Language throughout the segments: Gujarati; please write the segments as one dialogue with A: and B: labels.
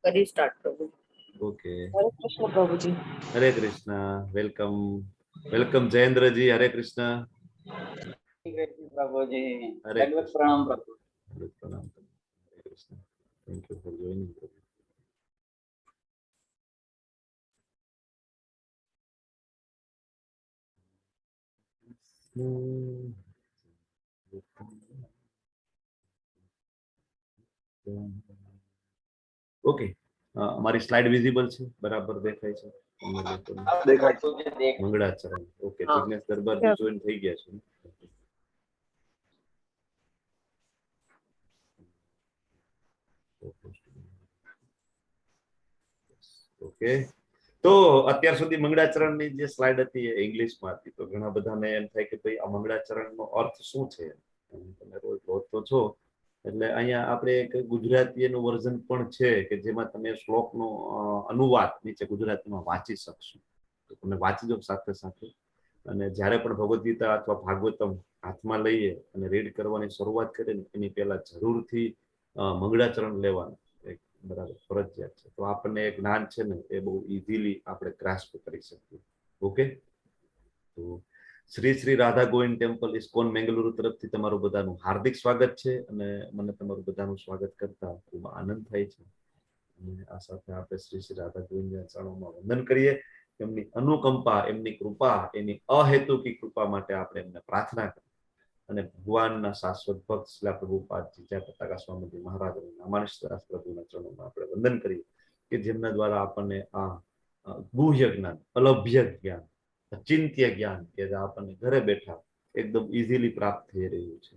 A: કરી સ્ટાર્ટ પ્રભુ.
B: ઓકે,
C: હરે કૃષ્ણ પ્રભુજી.
B: હરે કૃષ્ણ. Welcome welcome જયેન્દ્રજી. હરે કૃષ્ણ.
D: પ્રભુજી
B: હરે
D: દંડવત પ્રણામ પ્રભુ.
B: પ્રણામ. હરે Krishna. Thank you for joining. Okay, અમારી સ્લાઇડ વિઝિબલ છે? બરાબર દેખાય છે?
D: દેખાય છે.
B: મંગળાચરણ. ઓકે,
A: હા.
B: જિગ્નેશ દરબારજી જોઈન થઈ ગયા છે. ઓકે, તો અત્યાર સુધી મંગળાચરણની જે સ્લાઇડ હતી એ ઇંગ્લિશમાં હતી. તો ઘણા બધાને એમ થાય કે ભાઈ આ મંગળાચરણનો અર્થ શું છે? તમે રોજ તો છો એટલે અહીંયા આપણે એક ગુજરાતીનું વર્ઝન પણ છે કે જેમાં તમે શ્લોકનો અનુવાદ નીચે ગુજરાતીમાં વાંચી શકશો. તો તમે વાંચજો સાથે સાથે. અને જ્યારે પણ ભગવદ્ ગીતા અથવા ભાગવતમ હાથમાં લઈએ અને રીડ કરવાની શરૂઆત કરીએ ને એની પહેલા જરૂરથી મંગળાચરણ લેવાનું બરાબર ફરજિયાત છે. તો આપણને એક જ્ઞાન છે ને એ બહુ ઇઝીલી આપણે ગ્રાસ્પ કરી શકીએ. ઓકે, તો શ્રી શ્રી રાધા ગોવિંદ ટેમ્પલ ઇસ્કોન મેંગલુરુ તરફથી તમારું બધાનું હાર્દિક સ્વાગત છે. અને મને તમારું બધાનું સ્વાગત કરતા ખૂબ આનંદ થાય છે. અને આ સાથે આપણે શ્રી શ્રી રાધા ગોવિંદના ચરણોમાં વંદન કરીએ. એમની અનુકંપા, એમની કૃપા, એની અહેતુકી કૃપા માટે આપણે એમને પ્રાર્થના કરીએ. અને ભગવાનના શાશ્વત ભક્ત શ્રીલા પ્રભુપાદજી જય પતાકા સ્વામીજી મહારાજ અને રામાનુજ પ્રભુના ચરણોમાં આપણે વંદન કરીએ કે જેમના દ્વારા આપણને આ ગુહ્ય જ્ઞાન, અલભ્ય જ્ઞાન, અચિંત્ય જ્ઞાન કે આપણને ઘરે બેઠા એકદમ ઇઝીલી પ્રાપ્ત થઈ રહ્યું છે.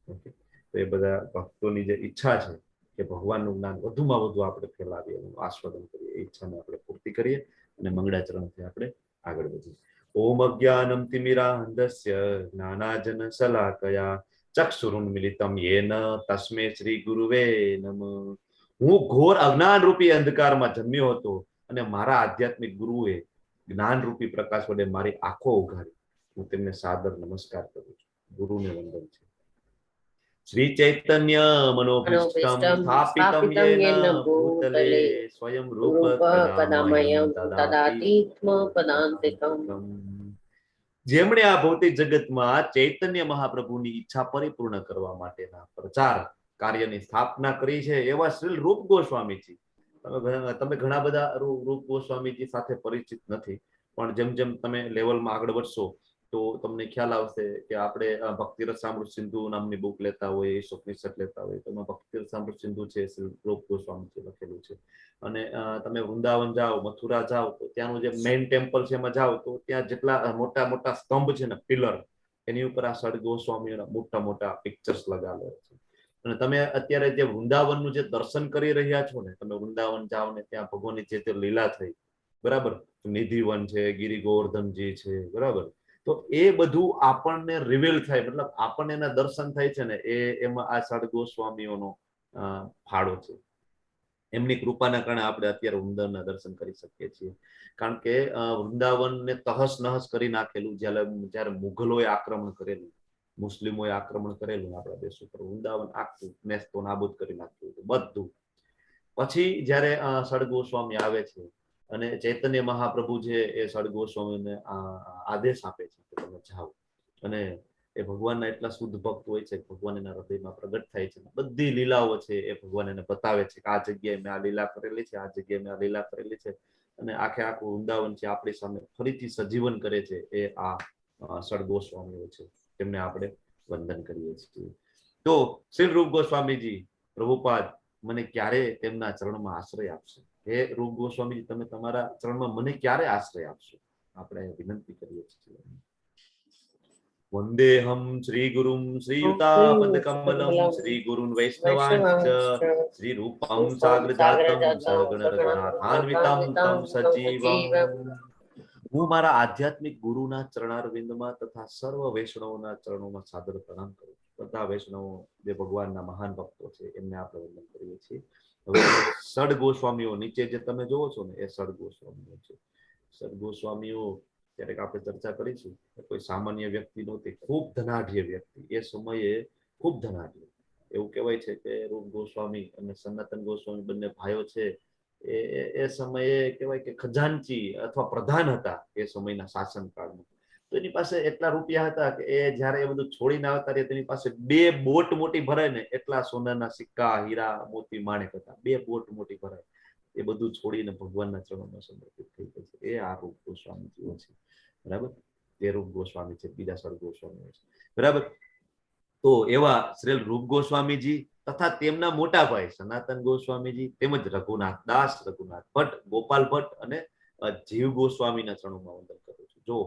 B: ઓકે, તો એ બધા ભક્તોની જે ઈચ્છા છે કે ભગવાનનું જ્ઞાન વધુમાં વધુ આપણે ફેલાવીએ, એનું આસ્વાદન કરીએ, એ ઈચ્છાને આપણે પૂર્તિ કરીએ અને મંગળાચરણથી આપણે આગળ વધીએ. ઓમ અજ્ઞાનમ તિમિરાંધસ્ય જ્ઞાનાજન શલાકયા ચક્ષુરુન્મિલિતમ યેન તસ્મે શ્રી ગુરુવે નમઃ. હું ઘોર અજ્ઞાન રૂપી અંધકારમાં જન્મ્યો હતો અને મારા આધ્યાત્મિક ગુરુએ જ્ઞાન રૂપી પ્રકાશ વડે મારી આંખો ઉઘાડી. હું તેમને સાદર નમસ્કાર કરું છું. ગુરુને વંદન છે. શ્રી ચૈતન્ય મનોભીષ્ટમ સ્થાપિતમ યેન ભૂતલે સ્વયં રૂપ કદામયં દદાતિ પદાન્તિકમ. જેમણે આ ભૌતિક જગતમાં ચૈતન્ય મહાપ્રભુની ઈચ્છા પરિપૂર્ણ કરવા માટેના પ્રચાર કાર્યની સ્થાપના કરી છે એવા શ્રી રૂપ ગોસ્વામીજી. તમે ઘણા બધા રૂપ ગોસ્વામીજી સાથે પરિચિત નથી, પણ જેમ જેમ તમે લેવલમાં આગળ વધશો તો તમને ખ્યાલ આવશે કે આપણે ભક્તિ રસામૃત સિંધુ નામની બુક લેતા હોય, ઈશોપનિષદ લેતા હોય, તો ભક્તિ રસામૃત સિંધુ છે શ્રી રૂપ ગોસ્વામીજી લખેલું છે. અને તમે વૃંદાવન જાઓ, મથુરા જાઓ તો ત્યાંનું જે મેઇન ટેમ્પલ છે એમાં જાઓ તો ત્યાં જેટલા મોટા મોટા સ્તંભ છે ને, પિલર, એની ઉપર આ ષડ ગોસ્વામીઓના મોટા મોટા પિક્ચર્સ લગાવેલા છે. અને તમે અત્યારે જે વૃંદાવનનું જે દર્શન કરી રહ્યા છો ને, તમે વૃંદાવન જાઓ ને ત્યાં ભગવાનની જે લીલા થઈ, બરાબર, નિધિવન છે, ગિરી ગોવર્ધનજી છે, બરાબર, તો એ બધું આપણને રિવીલ થાય, મતલબ આપણને એના દર્શન થાય છે ને, એમાં આ ષડ ગોસ્વામીઓનો ફાળો છે. એમની કૃપાના કારણે આપણે અત્યારે વૃંદાવનના દર્શન કરી શકીએ છીએ. કારણ કે વૃંદાવનને તહસ નહસ કરી નાખેલું જયારે મુઘલોએ આક્રમણ કરેલું, મુસ્લિમોએ આક્રમણ કરેલું આપણા દેશ ઉપર, વૃંદાવન આખું નેસ્તો નાબૂદ કરી નાખ્યું હતું બધું. પછી જયારે ષડ ગોસ્વામી આવે છે અને ચૈતન્ય મહાપ્રભુ છે એ ષડ ગોસ્વામીને આદેશ આપે છે કે તમે જાઓ. અને એ ભગવાનના એટલા શુદ્ધ ભક્ત હોય છે, ભગવાન એના હૃદયમાં પ્રગટ થાય છે, બધી લીલાઓ છે એ ભગવાન એને બતાવે છે કે આ જગ્યાએ મેં આ લીલા કરેલી છે, આ જગ્યાએ મેં આ લીલા કરેલી છે. અને આખે આખું વૃંદાવન છે આપણી સામે ફરીથી સજીવન કરે છે એ આ ષડ ગોસ્વામીઓ છે, તેમને આપણે વંદન કરીએ છીએ. તો શ્રી રૂપ ગોસ્વામીજી પ્રભુપાદ મને ક્યારે તેમના ચરણમાં આશ્રય આપશે? હે રૂપ ગોસ્વામીજી, તમે તમારા ચરણમાં મને ક્યારે આશ્રય આપશો? આપણે વિનંતી કરીએ છીએ. વંદેહમ શ્રી ગુરુમ શ્રીયુતાપદ કમલમ શ્રી ગુરુન વૈષ્ણવાંચ શ્રી રૂપમ સાગ્ર જાતમ સગણ રઘુનાથાન્વિતમ તમ સજીવમ. હું મારા આધ્યાત્મિક ગુરુના ચરણારવિંદમાં તથા સર્વ વૈષ્ણવોના ચરણોમાં સાદર પ્રણામ કરું છું. બધા વૈષ્ણવો જે ભગવાનના મહાન ભક્તો છે એમને આપણે વંદન કરીએ છીએ. હવે ષડ ગોસ્વામીઓ નીચે જે તમે જોવો છો ને, એ ષડ ગોસ્વામીઓ છે. ષડ ગોસ્વામીઓ ક્યારેક આપણે ચર્ચા કરીશું. કોઈ સામાન્ય વ્યક્તિ નહોતી, ખૂબ ધનાઢ્ય વ્યક્તિ, એ સમયે ખૂબ ધનાઢ્ય. એવું કહેવાય છે કે રૂપ ગોસ્વામી અને સનાતન ગોસ્વામી બંને ભાઈઓ છે એ સમયે કહેવાય કે ખજાનચી અથવા પ્રધાન હતા એ સમયના શાસનકાળમાં. તો એની પાસે એટલા રૂપિયા હતા કે એ જયારે એ બધું છોડીને આવતા રહ્યા તેની પાસે 2 બોટ મોટી ભરાય ને એટલા સોનાના સિક્કા, હીરા, મોતી, માણેક હતા. 2 બોટ મોટી ભરાય. એ બધું છોડીને ભગવાનના ચરણોમાં સમર્પિત થઈ ગયું છે. એ આ રૂપ ગોસ્વામીજીઓ છે. બરાબર. તે રૂપ ગોસ્વામી છે, બીજા સર ગોસ્વામી છે. બરાબર. તો એવા શ્રીલ રૂપ ગોસ્વામીજી તથા તેમના મોટા ભાઈ સનાતન ગોસ્વામીજી તેમજ રઘુનાથ દાસ, રઘુનાથ ભટ્ટ, ગોપાલ ભટ્ટ અને જીવ ગોસ્વામીના ચરણોમાં વંદન કરું છું. જો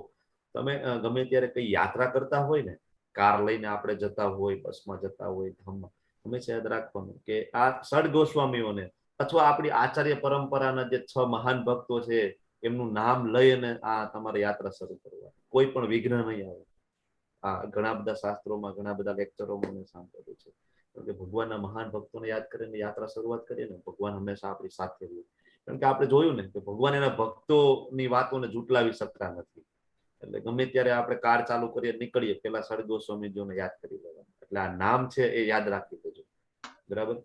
B: તમે ગમે ત્યારે કઈ યાત્રા કરતા હોય ને, કાર લઈને આપણે જતા હોય, બસમાં જતા હોય, ધામમાં, હંમેશા યાદ રાખવાનું કે આ ષડ ગોસ્વામીઓને અથવા આપણી આચાર્ય પરંપરાના જે 6 મહાન ભક્તો છે એમનું નામ લઈ અને આ તમારે યાત્રા શરૂ કરવા. કોઈ પણ વિઘ્ન નહીં આવે. આ ઘણા બધા શાસ્ત્રોમાં, ઘણા બધા લેક્ચરોમાં મેં સાંભળ્યું છે કે ભગવાનના મહાન ભક્તોને યાદ કરીને યાત્રા શરૂઆત કરીએ ને, ભગવાન હંમેશા આપણી સાથે રહે. કારણ કે આપણે જોયું ને કે ભગવાન એના ભક્તોની વાતોને જૂટલાવી શકતા નથી. એટલે ગમે ત્યારે આપણે કાર ચાલુ કરીએ, નીકળીએ, પેલા ષડ ગોસ્વામીજીઓને યાદ કરી લેવાનું. એટલે આ નામ છે એ યાદ રાખી દેજો. બરાબર.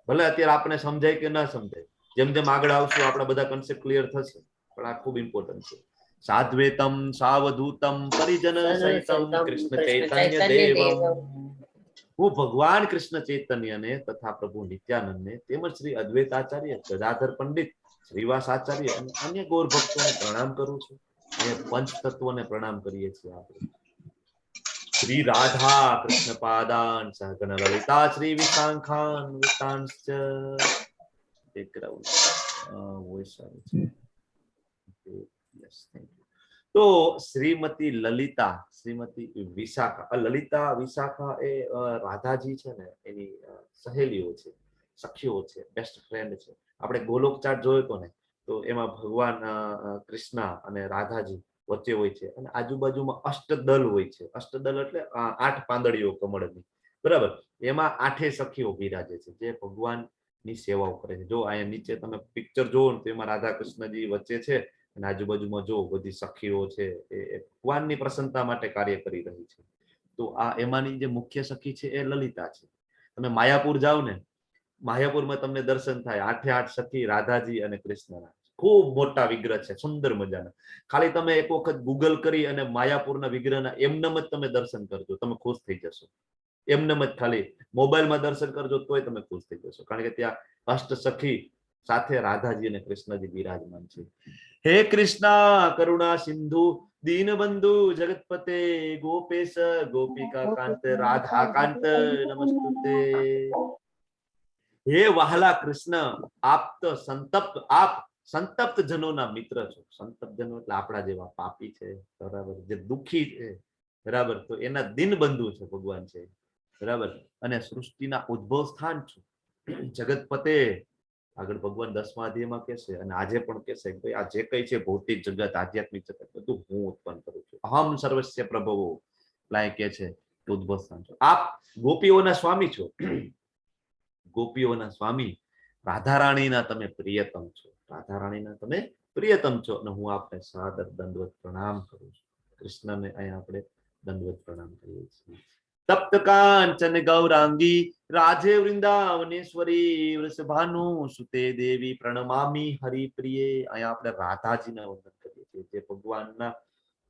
B: ભલે અત્યારે આપણે સમજાય કે ના સમજાય, જેમ જેમ આગળ આવશું આપણા બધા કન્સેપ્ટ ક્લિયર થશે, પણ આ ખૂબ ઇમ્પોર્ટન્ટ છે. સાધ્વેતમ સાવધૂતમ પરિજન સહિતમ કૃષ્ણ ચૈતન્ય દેવમ. હું ભગવાન કૃષ્ણ ચૈતન્યને તથા પ્રભુ નિત્યાનંદને તેમજ શ્રી અદ્વૈતાચાર્ય ગદાધર પંડિત, શ્રીવાસ આચાર્ય અને અન્ય ગૌર ભક્તોને પ્રણામ કરું છું. અહીંયા પંચ તત્વોને પ્રણામ કરીએ છીએ આપણે. શ્રી રાધા કૃષ્ણ પાદાન સહગણ લલિતા શ્રી વિશાખાન વિતાંશ્ચ તો શ્રીમતી લલિતા, શ્રીમતી વિશાખા, લલિતા વિશાખા એ રાધાજી છે ને એની સહેલીઓ છે, સખીઓ છે, બેસ્ટ ફ્રેન્ડ છે. આપણે ગોલોક ચાર્ટ જોયો હતો ને, તો એમાં ભગવાન કૃષ્ણ અને રાધાજી વચ્ચે હોય છે અને આજુબાજુમાં અષ્ટદલ હોય છે. અષ્ટદલ એટલે 8 પાંદડીઓ કમળની. બરાબર. એમાં 8 સખીઓ બિરાજે છે જે ભગવાનની સેવાઓ કરે છે. જો અહીંયા નીચે તમે પિક્ચર જોવો ને તો એમાં રાધા કૃષ્ણજી વચ્ચે છે અને આજુબાજુમાં જો બધી સખીઓ છે એ ભગવાનની પ્રસન્નતા માટે કાર્ય કરી રહી છે. તો આ એમાંની જે મુખ્ય સખી છે એ લલિતા છે. તમે માયાપુર જાઓ ને, માયાપુરમાં તમને દર્શન થાય 8 સખી રાધાજી અને કૃષ્ણના. ખૂબ મોટા વિગ્રહ છે, સુંદર મજાના. ખાલી તમે એક વખત ગૂગલ કરી અને માયાપુરના વિગ્રહના એમનેમ જ તમે દર્શન કરજો, તમે ખુશ થઈ જશો. એમનેમ જ ખાલી મોબાઈલમાં દર્શન કરજો તોય તમે ખુશ થઈ જશો. કારણ કે ત્યાં અષ્ટ સખી સાથે રાધાજી અને કૃષ્ણજી બિરાજમાન છે. હે કૃષ્ણ કરુણા સિંધુ દીનબંધુ જગતપતે ગોપેશ ગોપિકા કાંત રાધા કાંત નમસ્તુતે. હે વહાલા કૃષ્ણ, આપ તો સંતપ્ત જનોના મિત્ર છો. સંતપ્ત જનો એટલે આપણા જેવા પાપી છે, બરાબર, જે દુખી છે, બરાબર, તો એના દિનબંધુ છે ભગવાન છે. બરાબર. અને સૃષ્ટિના ઉદ્ભવ સ્થાન છો, જગતપતે. આગળ ભગવાન 10મા અધ્યાયમાં કહેશે અને આજે પણ કહેશે કે આ જે કઈ છે ભૌતિક જગત, આધ્યાત્મિક જગત, બધું હું ઉત્પન્ન કરું છું. અહમ સર્વસ્ય પ્રભવો. લાય કે છે ઉદ્ભવ સ્થાન છો. આપ ગોપીઓના સ્વામી છો. ગોપીઓના સ્વામી, રાધા રાણીના તમે પ્રિયતમ છો. રાધા રાણીના તમે પ્રિયતમ છો અને હું આપને સાદર દંડવત પ્રણામ કરું છું. કૃષ્ણને અહીંયા આપણે દંડવત પ્રણામ કરીએ છીએ. તપ્ત કાંચન ગૌરાંગી રાધે વૃંદાવનેશ્વરી વૃષભાનુ સુતે દેવી પ્રણમામી હરિપ્રિયે. અહીંયા આપણે રાધાજીના વંદન કરીએ છીએ, જે ભગવાનના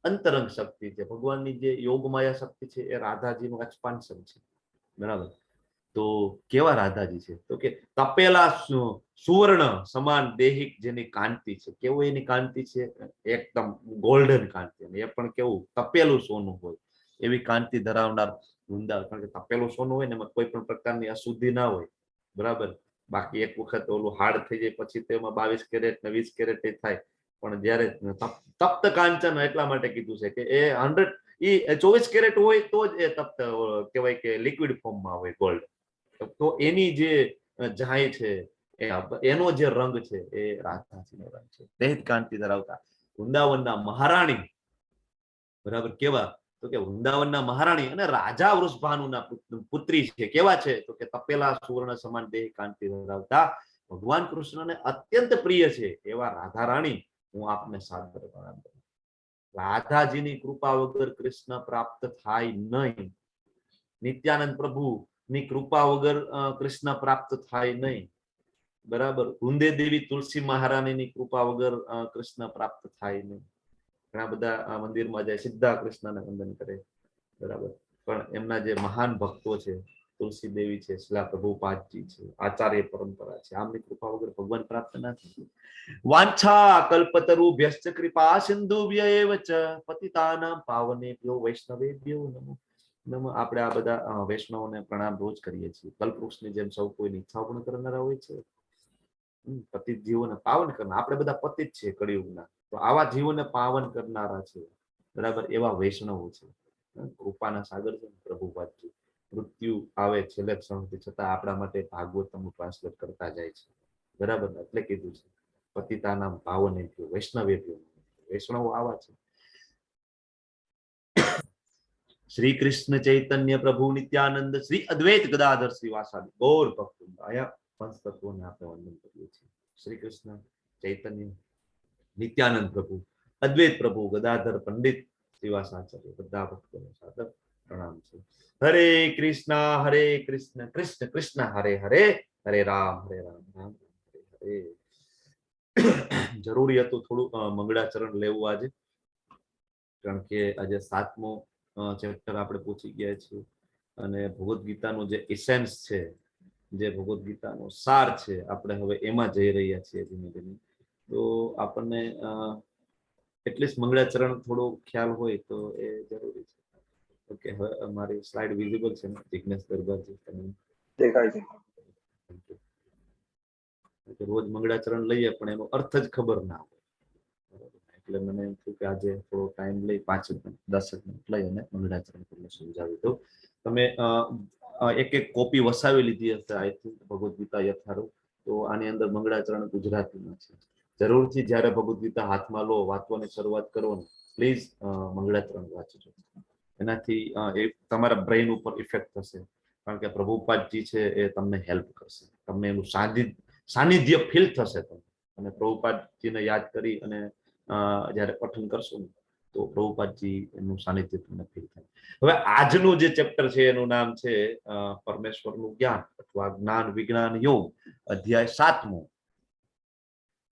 B: અંતરંગ શક્તિ છે. ભગવાનની જે યોગમાયા શક્તિ છે એ રાધાજીનું એક્સપાન્શન છે. બરાબર. તો કેવા રાધાજી છે? તો કે તપેલા સુવર્ણ સમાન દેહિક જેની કાંતિ છે. કેવું એની કાંતિ છે? એકદમ ગોલ્ડન કાંતિ. એ પણ કેવું તપેલું સોનું હોય એવી કાંતિ ધરાવનાર વૃંદાવન. કારણ કે તપેલું સોનું હોય ને એમાં કોઈ પણ પ્રકારની અશુદ્ધિ ના હોય. બરાબર. બાકી એક વખત ઓલું હાર્ડ થઈ જાય પછી તેમાં 22 કેરેટ ને 20 કેરેટ એ થાય. પણ જયારે તપ્ત કાંચન એટલા માટે કીધું છે કે એ 24 કેરેટ હોય તો જ એ તપ્ત કહેવાય કે લિક્વિડ ફોર્મમાં હોય ગોલ્ડ. તો એની જે જાય છે એનો જે રંગ છે એ રાધાજીનો રંગ છે. દેહ કાંતિ ધરાવતા વૃંદાવનના મહારાણી. બરાબર. કેવા? તો કે વૃંદાવનના મહારાણી અને રાજા વૃષભાનુના પુત્રી છે. કેવા છે? તો કે તપેલા સુવર્ણ સમાન દેહ કાંતિ ધરાવતા ભગવાન કૃષ્ણને અત્યંત પ્રિય છે એવા રાધા રાણી હું આપને સાદર પ્રણામ કરું. રાધાજીની કૃપા વગર કૃષ્ણ પ્રાપ્ત થાય નહીં. નિત્યાનંદ પ્રભુ ની કૃપા વગર કૃષ્ણ પ્રાપ્ત થાય નહીં. બરાબર. કુંદે દેવી તુલસી મહારાણીની કૃપા વગર કૃષ્ણ પ્રાપ્ત થાય નહીં. ઘણા બધા મંદિરમાં જાય, સીધા કૃષ્ણને વંદન કરે, બરાબર. પણ એમના જે મહાન ભક્તો છે, તુલસી દેવી છે, શિલા પ્રભુપાદજી છે, આચાર્ય પરંપરા છે, આમની કૃપા વગર ભગવાન પ્રાપ્ત ના થાય. વાંછા કલ્પતરુભ્યશ્ચ કૃપા સિંધુભ્ય એવ ચ પતિતાનાં પાવનેભ્યો વૈષ્ણવેભ્યો નમો નમઃ. આપણે આ બધા વૈષ્ણવોને પ્રણામ રોજ કરીએ છીએ. કલ્પવૃક્ષની જેમ સૌ કોઈની ઈચ્છાઓ પણ કરનારા હોય છે. પતિત જીવોને પાવન કરનાર, આપણે બધા પતિત છીએ કળિયુગના, તો આવા જીવોને પાવન કરનારા છે, બરાબર, એવા વૈષ્ણવો છે. કૃપાના સાગર છે પ્રભુપાદજી. મૃત્યુ આવે છેલ્લે ક્ષણથી, છતાં આપણા માટે ભાગવતનું ટ્રાન્સલેટ કરતા જાય છે, બરાબર. એટલે કીધું છે પતિતાનાં પાવનેભ્યો વૈષ્ણવેભ્યો. વૈષ્ણવો આવા છે. શ્રી કૃષ્ણ ચૈતન્ય પ્રભુ નિત્યાનંદ શ્રી અદ્વૈત ગદાધર શ્રીવાસાદિ ગૌર ભક્તવૃંદ. આયા પંચ તત્વોને આપણે વંદન કરીએ છીએ. શ્રી કૃષ્ણ ચૈતન્ય, નિત્યાનંદ પ્રભુ, અદ્વૈત પ્રભુ, ગદાધર પંડિત, શ્રીવાસાચાર્ય, બધા ભક્તોને સાદર પ્રણામ છે. હરે કૃષ્ણ કૃષ્ણ કૃષ્ણ હરે હરે, હરે રામ રામ રામ હરે હરે. જરૂરી હતું થોડું મંગળાચરણ લેવું આજે, કારણ કે આજે 7મો ચેપ્ટર આપણે પૂછી ગયા છીએ, અને ભગવદ્ ગીતાનું જે ઇસેન્સ છે, જે ભગવદ્ ગીતાનો સાર છે, આપણે હવે એમાં જઈ રહ્યા છીએ ધીમે ધીમે. તો આપણને એટલીસ્ટ મંગળાચરણ થોડો ખ્યાલ હોય તો એ જરૂરી છે. ઓકે, હવે અમારી સ્લાઇડ વિઝિબલ છે ને જિજ્ઞેશ દરબારજી? તમે
D: દેખાય છે.
B: રોજ મંગળાચરણ લઈએ પણ એનો અર્થ જ ખબર ના હોય, એટલે મને એમ થયું કે આજે થોડો ટાઈમ લઈ 5 મિનિટ 10 મિનિટ લઈ અને મંગળાચરણ તમને સમજાવી દઉં. તમે એક એક કોપી વસાવી લીધી હશે આઈ થિંક ભગવદ્ ગીતા યથારૂપ. તો આની અંદર મંગળાચરણ ગુજરાતીમાં છે. જરૂરથી જ્યારે ભગવદ્ ગીતા હાથમાં લો, વાંચવાની શરૂઆત કરો ને, પ્લીઝ મંગળાચરણ વાંચજો. એનાથી તમારા બ્રેઇન ઉપર ઇફેક્ટ થશે, કારણ કે પ્રભુપાદજી છે એ તમને હેલ્પ કરશે, તમને એનું સાનિધ્ય ફીલ થશે તમને. અને પ્રભુપાદજીને યાદ કરી અને જ્યારે પઠન કરશો ને તો પ્રભુપાદજી એનું સાનિધ્ય તમને ફીલ થાય. હવે આજનું જે ચેપ્ટર છે એનું નામ છે પરમેશ્વરનું જ્ઞાન અથવા જ્ઞાન વિજ્ઞાન યોગ, અધ્યાય 7મો.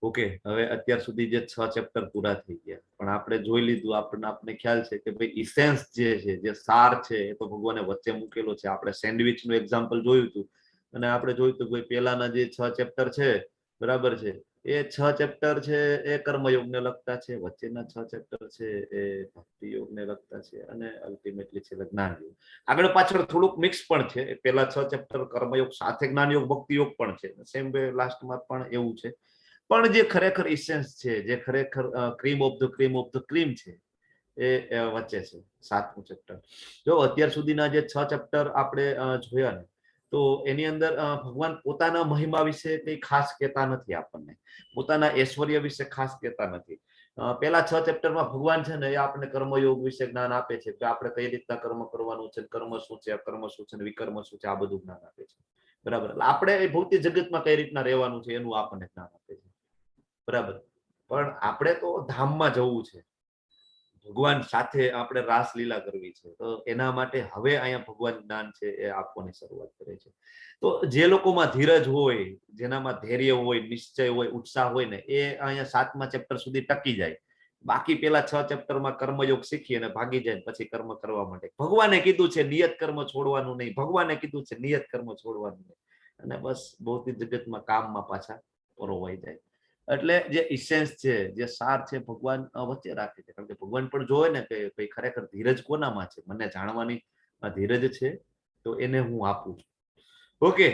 B: ઓકે, હવે અત્યાર સુધી જે 6 ચેપ્ટર પૂરા થઈ ગયા, પણ આપણે જોઈ લીધું, આપણને ખ્યાલ છે કે ભાઈ ઇસેન્સ જે છે, જે સાર છે, એ તો ભગવાને વચ્ચે મૂકેલો છે. આપણે સેન્ડવિચનું એક્ઝામ્પલ જોયું હતું, અને આપણે જોયું હતું ભાઈ પહેલાના જે 6 ચેપ્ટર છે, બરાબર છે, એ 6 ચેપ્ટર છે એ કર્મયોગને લગતા છે, વચ્ચેના 6 ચેપ્ટર છે એ ભક્તિ યોગને લગતા છે, અને અલ્ટિમેટલી છે જ્ઞાન યોગ. આગળ પાછળ થોડુંક મિક્સ પણ છે. પહેલા 6 ચેપ્ટર કર્મયોગ સાથે જ્ઞાન યોગ ભક્તિ યોગ પણ છે, સેમ વે લાસ્ટમાં પણ એવું છે. પણ જે ખરેખર ઇસેન્સ છે, જે ખરેખર ક્રીમ ઓફ ધ ક્રીમ છે, એ વચ્ચે છે 7મું ચેપ્ટર. જો અત્યાર સુધીના જે 6 ચેપ્ટર આપણે જોયા ને, તો એની અંદર ભગવાન પોતાના મહિમા વિશે કઈ ખાસ કહેતા નથી, આપણને પોતાના ઐશ્વર્ય વિશે ખાસ કહેતા નથી. પહેલા 6 ચેપ્ટરમાં ભગવાન છે ને એ આપણને કર્મયોગ વિશે જ્ઞાન આપે છે, કે આપણે કઈ રીતના કર્મ કરવાનું છે, કર્મ શું છે, અકર્મ શું છે, વિકર્મ શું છે, આ બધું જ્ઞાન આપે છે, બરાબર. આપણે ભૌતિક જગતમાં કઈ રીતના રહેવાનું છે એનું આપણને જ્ઞાન આપે છે, બરાબર. પણ આપણે તો ધામમાં જવું છે, ભગવાન સાથે આપણે રાસલીલા કરવી છે, તો એના માટે હવે અહીંયા ભગવાન જ્ઞાન છે એ આપવાની શરૂઆત કરે છે. તો જે લોકોમાં ધીરજ હોય, જેનામાં ધૈર્ય હોય, નિશ્ચય હોય, ઉત્સાહ હોય ને, એ અહીંયા 7મા ચેપ્ટર સુધી ટકી જાય. બાકી પેલા 6 ચેપ્ટરમાં કર્મયોગ શીખી અને ભાગી જાય, પછી કર્મ કરવા માટે. ભગવાને કીધું છે નિયત કર્મ છોડવાનું નહીં, ભગવાને કીધું છે નિયત કર્મ છોડવાનું નહીં, અને બસ ભૌતિક જગતમાં કામમાં પાછા પરોવાઈ જાય. એટલે જે ઇસેન્સ છે, જે સાર છે, ભગવાન વચ્ચે રાખે છે, કારણ કે ભગવાન પણ જોવે ને કે ભાઈ ખરેખર ધીરજ કોનામાં છે, મને જાણવાની ધીરજ છે, તો એને હું આપું છું. ઓકે,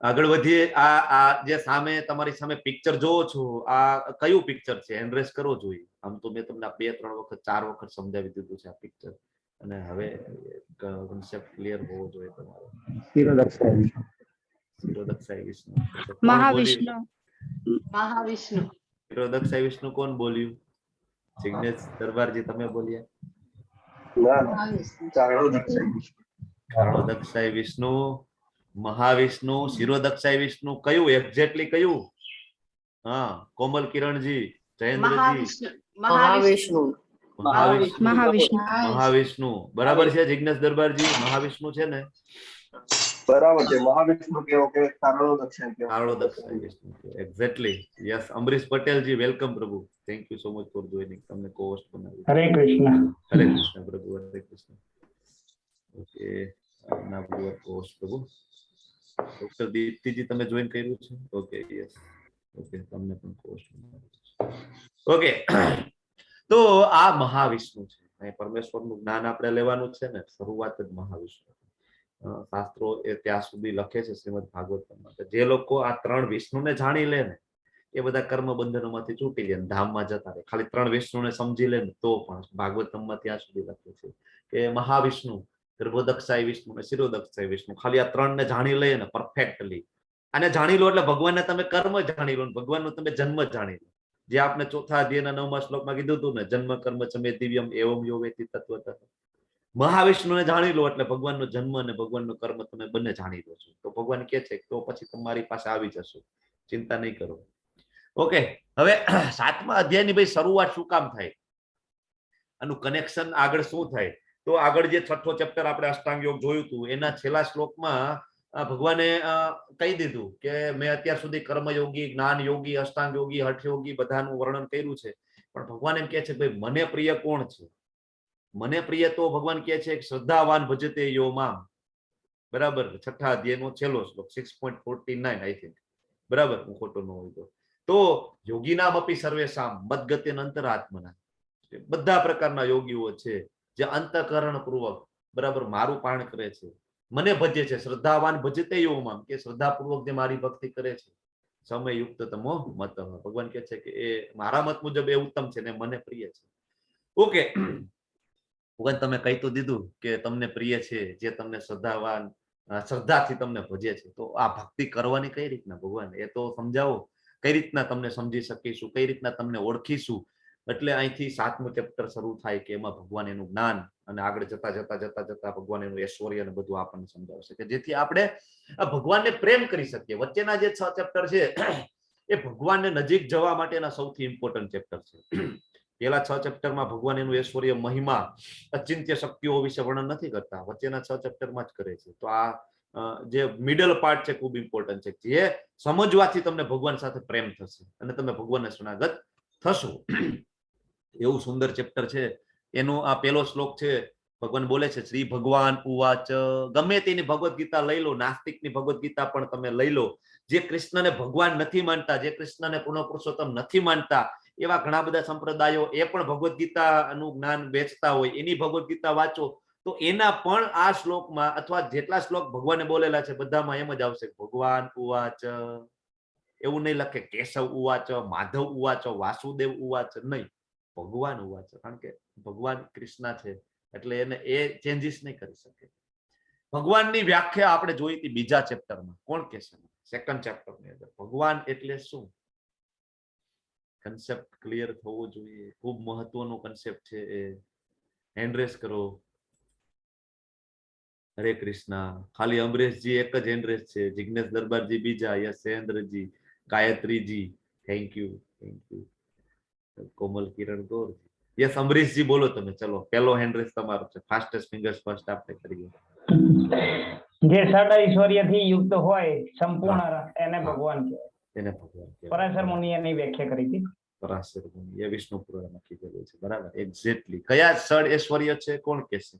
B: આગળ વધીએ. આ જે સામે તમારી સામે પિક્ચર જોવો છો, આ કયું પિક્ચર છે? એન્ડ્રેસ કરો જોઈએ. આમ તો મેં તમને 2-3 વખત 4 વખત સમજાવી દીધું છે આ પિક્ચર, અને હવે કોન્સેપ્ટ ક્લિયર હોવો જોઈએ તમારો. શિરોદક્ષાય વિષ્ણુ.
A: મહાવિષ્ણુ.
C: મહાવિષ્ણુ.
B: શિરોદક્ષાય વિષ્ણુ કોણ બોલ્યું? જિગ્નેશ દરબારજી તમે બોલ્યા? શિરોદક્ષાય વિષ્ણુ, મહાવિષ્ણુ, શિરોદક્ષાય વિષ્ણુ. કયું એક્ઝેક્ટલી કયું? હા, કોમલ કિરણજી, જયેન્દ્રજી.
C: મહાવિષ્ણુ.
A: મહાવિષ્ણુ.
B: મહાવિષ્ણુ બરાબર છે. જિગ્નેશ દરબારજી મહાવિષ્ણુ છે ને?
A: બરાબર છે. મહાવિષ્ણુ કેવો કે કારણો દક્ષિણ કેવો.
B: કાળો દક્ષાય Vishnu exactly. Yes, Amrish Patelji, welcome પ્રભુ. Thank you so much for joining. તમને કોહોસ્ટ બનાવી.
E: હરે કૃષ્ણ.
B: હરે કૃષ્ણ પ્રભુ, હરે કૃષ્ણ. ઓકે, ના પ્રભુ કોહોસ્ટ પ્રભુ. ડોક્ટર દીપ્તિજી તમે જોઈન કર્યું છે? Okay, yes. ઓકે, તમને પણ કોહોસ્ટ બનાવી. ઓકે, તો આ મહાવિષ્ણુ છે. અહીં પરમેશ્વરનું જ્ઞાન આપણે લેવાનું છે ને, શરૂઆત જ મહાવિષ્ણુ. શાસ્ત્રો એ ત્યાં સુધી લખે છે શ્રીમદ ભાગવતમાં કે જે લોકો આ ત્રણ વિષ્ણુને જાણી લે ને એ બધા કર્મ બંધનોમાંથી છૂટી જાય, ધામમાં જતા રહે. ખાલી ત્રણ વિષ્ણુને સમજી લે ને તો પણ ભાગવતમાં ત્યાં સુધી લખ્યું છે કે મહાવિષ્ણુ, ગર્ભોદક્ષાય વિષ્ણુ અને શિરોદક્ષાય વિષ્ણુ, ખાલી આ ત્રણ ને જાણી લે ને પરફેક્ટલી. આને જાણી લો એટલે ભગવાનને તમે કર્મ જાણી લો, ભગવાનનો તમે જન્મ જાણી લો. જે આપણે ચોથા અધ્યાયના 9મા શ્લોકમાં કીધું હતું ને, જન્મ કર્મ ચમે દિવ્યમ એવમ યો વેતિ તત્વતઃ. મહાવિષ્ણુને જાણી લો એટલે ભગવાનનો જન્મ અને ભગવાનનો કર્મ તમે બંને જાણી લો છો. તો ભગવાન કહે છે તો પછી તમારી પાસે આવી જશો, ચિંતા નહીં કરો. ઓકે, હવે 7મા અધ્યાયની ભાઈ શરૂઆત શું કામ થાય, આનું કનેક્શન આગળ શું થાય? તો આગળ જે 6થો ચેપ્ટર આપણે અષ્ટાંગ યોગ જોયું હતું એના છેલ્લા શ્લોકમાં ભગવાને કહી દીધું કે મેં અત્યાર સુધી કર્મયોગી, જ્ઞાન યોગી, અષ્ટાંગ યોગી, હઠ યોગી બધાનું વર્ણન કર્યું છે, પણ ભગવાન એમ કહે છે ભાઈ મને પ્રિય કોણ છે? મને પ્રિય તો ભગવાન કહે છે શ્રદ્ધાવાન ભજતે યો મામ. બરાબર, 6થા અધ્યાયનો છેલ્લો શ્લોક 6.49 આઈ થિંક. બરાબર, હું ખોટો ન હોય તો યોગીનામ અપી સર્વેશામ મદ્ગતે અંતરાત્મના. બધા પ્રકારના યોગીઓ છે જે અંતઃકરણ પૂર્વક બરાબર મારું પાણ કરે છે, મને ભજે છે. શ્રદ્ધાવાન ભજતે યો મામ, કે શ્રદ્ધા પૂર્વક જે મારી ભક્તિ કરે છે. સમય યુક્ત તમો મત. ભગવાન કહે છે કે એ મારા મત મુજબ એ ઉત્તમ છે ને મને પ્રિય છે. ઓકે, ભગવાન તમે કહી તો દીધું કે તમને પ્રિય છે, જે તમને શ્રદ્ધાવાન શ્રદ્ધાથી તમને ભજે છે. તો આ ભક્તિ કરવાની કઈ રીતના ભગવાન, એ તો સમજાવો. કઈ રીતના તમને સમજી શકીશું, કઈ રીતના તમને ઓળખીશું? એટલે અહીંથી 7મું ચેપ્ટર શરૂ થાય કે એમાં ભગવાન એનું જ્ઞાન અને આગળ જતા જતા જતા જતા ભગવાન એનું ઐશ્વર્ય અને બધું આપણને સમજાવશે કે જેથી આપણે આ ભગવાનને પ્રેમ કરી શકીએ. વચ્ચેના જે 6 ચેપ્ટર છે એ ભગવાનને નજીક જવા માટેના સૌથી ઇમ્પોર્ટન્ટ ચેપ્ટર છે. પેલા 6 ચેપ્ટરમાં ભગવાન એનું ઐશ્વર્ય, મહિમા, અચિંત્ય શક્તિઓ વિશે વર્ણન નથી કરતા, વચ્ચેના 6 ચેપ્ટરમાં જ કરે છે. તો આ જે મિડલ પાર્ટ છે ખૂબ ઇમ્પોર્ટન્ટ છે, જે સમજવાથી તમને ભગવાન સાથે પ્રેમ થશે અને તમે ભગવાનને શરણાગત થશો. એવું સુંદર ચેપ્ટર છે. એનો આ પહેલો શ્લોક છે. ભગવાન બોલે છે શ્રી ભગવાન ઉવાચ. ગમે તેની ભગવદ્ ગીતા લઈ લો, નાસ્તિકની ભગવદ્ ગીતા પણ તમે લઈ લો, જે કૃષ્ણને ભગવાન નથી માનતા, જે કૃષ્ણને પૂર્ણ પુરુષોત્તમ નથી માનતા, એવા ઘણા બધા સંપ્રદાયો એ પણ ભગવદ્ ગીતાનું જ્ઞાન વેચતા હોય, એની ભગવદ્ ગીતા વાંચો તો એના પણ આ શ્લોકમાં અથવા જેટલા શ્લોક ભગવાને બોલેલા છે બધામાં એમ જ આવશે ભગવાન ઉવાચ. એવું નહીં લખે કેશવ ઉવાચ, માધવ ઉવાચ, વાસુદેવ ઉવાચ, નહીં, ભગવાન ઉવાચ. કારણ કે ભગવાન કૃષ્ણ છે એટલે એને એ ચેન્જીસ નહીં કરી શકે. ભગવાનની વ્યાખ્યા આપણે જોઈ હતી બીજા ચેપ્ટરમાં. કોણ કહેશે? 2nd ચેપ્ટરની અંદર ભગવાન એટલે શું, કન્સેપ્ટ ક્લિયર થવો જોઈએ. ખૂબ મહત્વનો કન્સેપ્ટ છે એ. હેન્ડ રેસ કરો. હરે કૃષ્ણ. ખાલી અમરેશજી એક જ હેન્ડ રેસ છે, જિગ્નેશ દરબારજી બીજા, yes Shailendraji, Gayatriji, thank you, thank you. Komal Kiran Gor, yes Amrishji બોલો તમે. ચલો પહેલો હેન્ડ રેસ તમારો છે. ફાસ્ટેસ્ટ ફિંગર્સ ફર્સ્ટ આપણે કરીએ.
E: જે સડ ઐશ્વર્યથી યુક્ત હોય સંપૂર્ણ એને ભગવાન કહેવાય.
B: એને ભગવાન કહેવાય.
E: પરાશર મુનિએ એની વ્યાખ્યા કરી હતી.
B: પરાશર મુનિ, એ વિષ્ણુ પુરાણમાં કીધેલું છે. બરાબર, એક્ઝેક્ટલી. કયા સડ ઐશ્વર્ય છે કોણ કહેશે?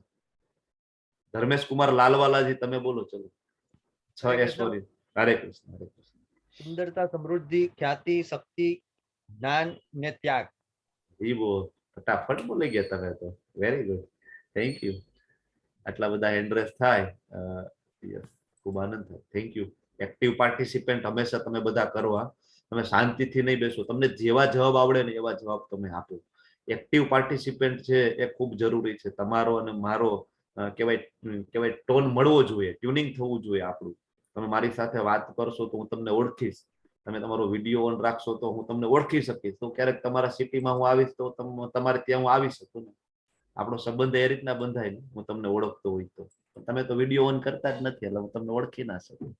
B: ધર્મેશ કુમાર લાલવાલાજી તમે બોલો. ચલો 6 ઐશ્વર્ય. હરે કૃષ્ણ, હરે કૃષ્ણ.
F: સુંદરતા, સમૃદ્ધિ, ખ્યાતિ, શક્તિ, જ્ઞાન ને ત્યાગ.
B: ઈ બહુ ફટાફટ બોલી ગયા તમે તો. Very good, thank you. આટલા બધા હેન્ડરેસ થાય, યસ, ખૂબ આનંદ થાય. Thank you. એક્ટિવ પાર્ટિસિપેન્ટ હંમેશા તમે બધા કરો. તમે શાંતિથી નહીં બેસો. તમને જેવા જવાબ આવડે ને એવા જવાબ તમે આપો. એક્ટિવ પાર્ટિસિપેન્ટ છે એ ખૂબ જરૂરી છે. તમારો અને મારો કહેવાય ટોન મળવો જોઈએ, ટ્યુનિંગ થવું જોઈએ આપણું. તમે મારી સાથે વાત કરશો તો હું તમને ઓળખીશ. તમે તમારો વિડીયો ઓન રાખશો તો હું તમને ઓળખી શકીશ. તો ક્યારેક તમારા સિટીમાં હું આવીશ તો તમારે ત્યાં હું આવી શકું ને. આપણો સંબંધ એ રીતના બંધાય ને, હું તમને ઓળખતો હોય તો. તમે તો વિડીયો ઓન કરતા જ નથી એટલે હું તમને ઓળખી ના શકું.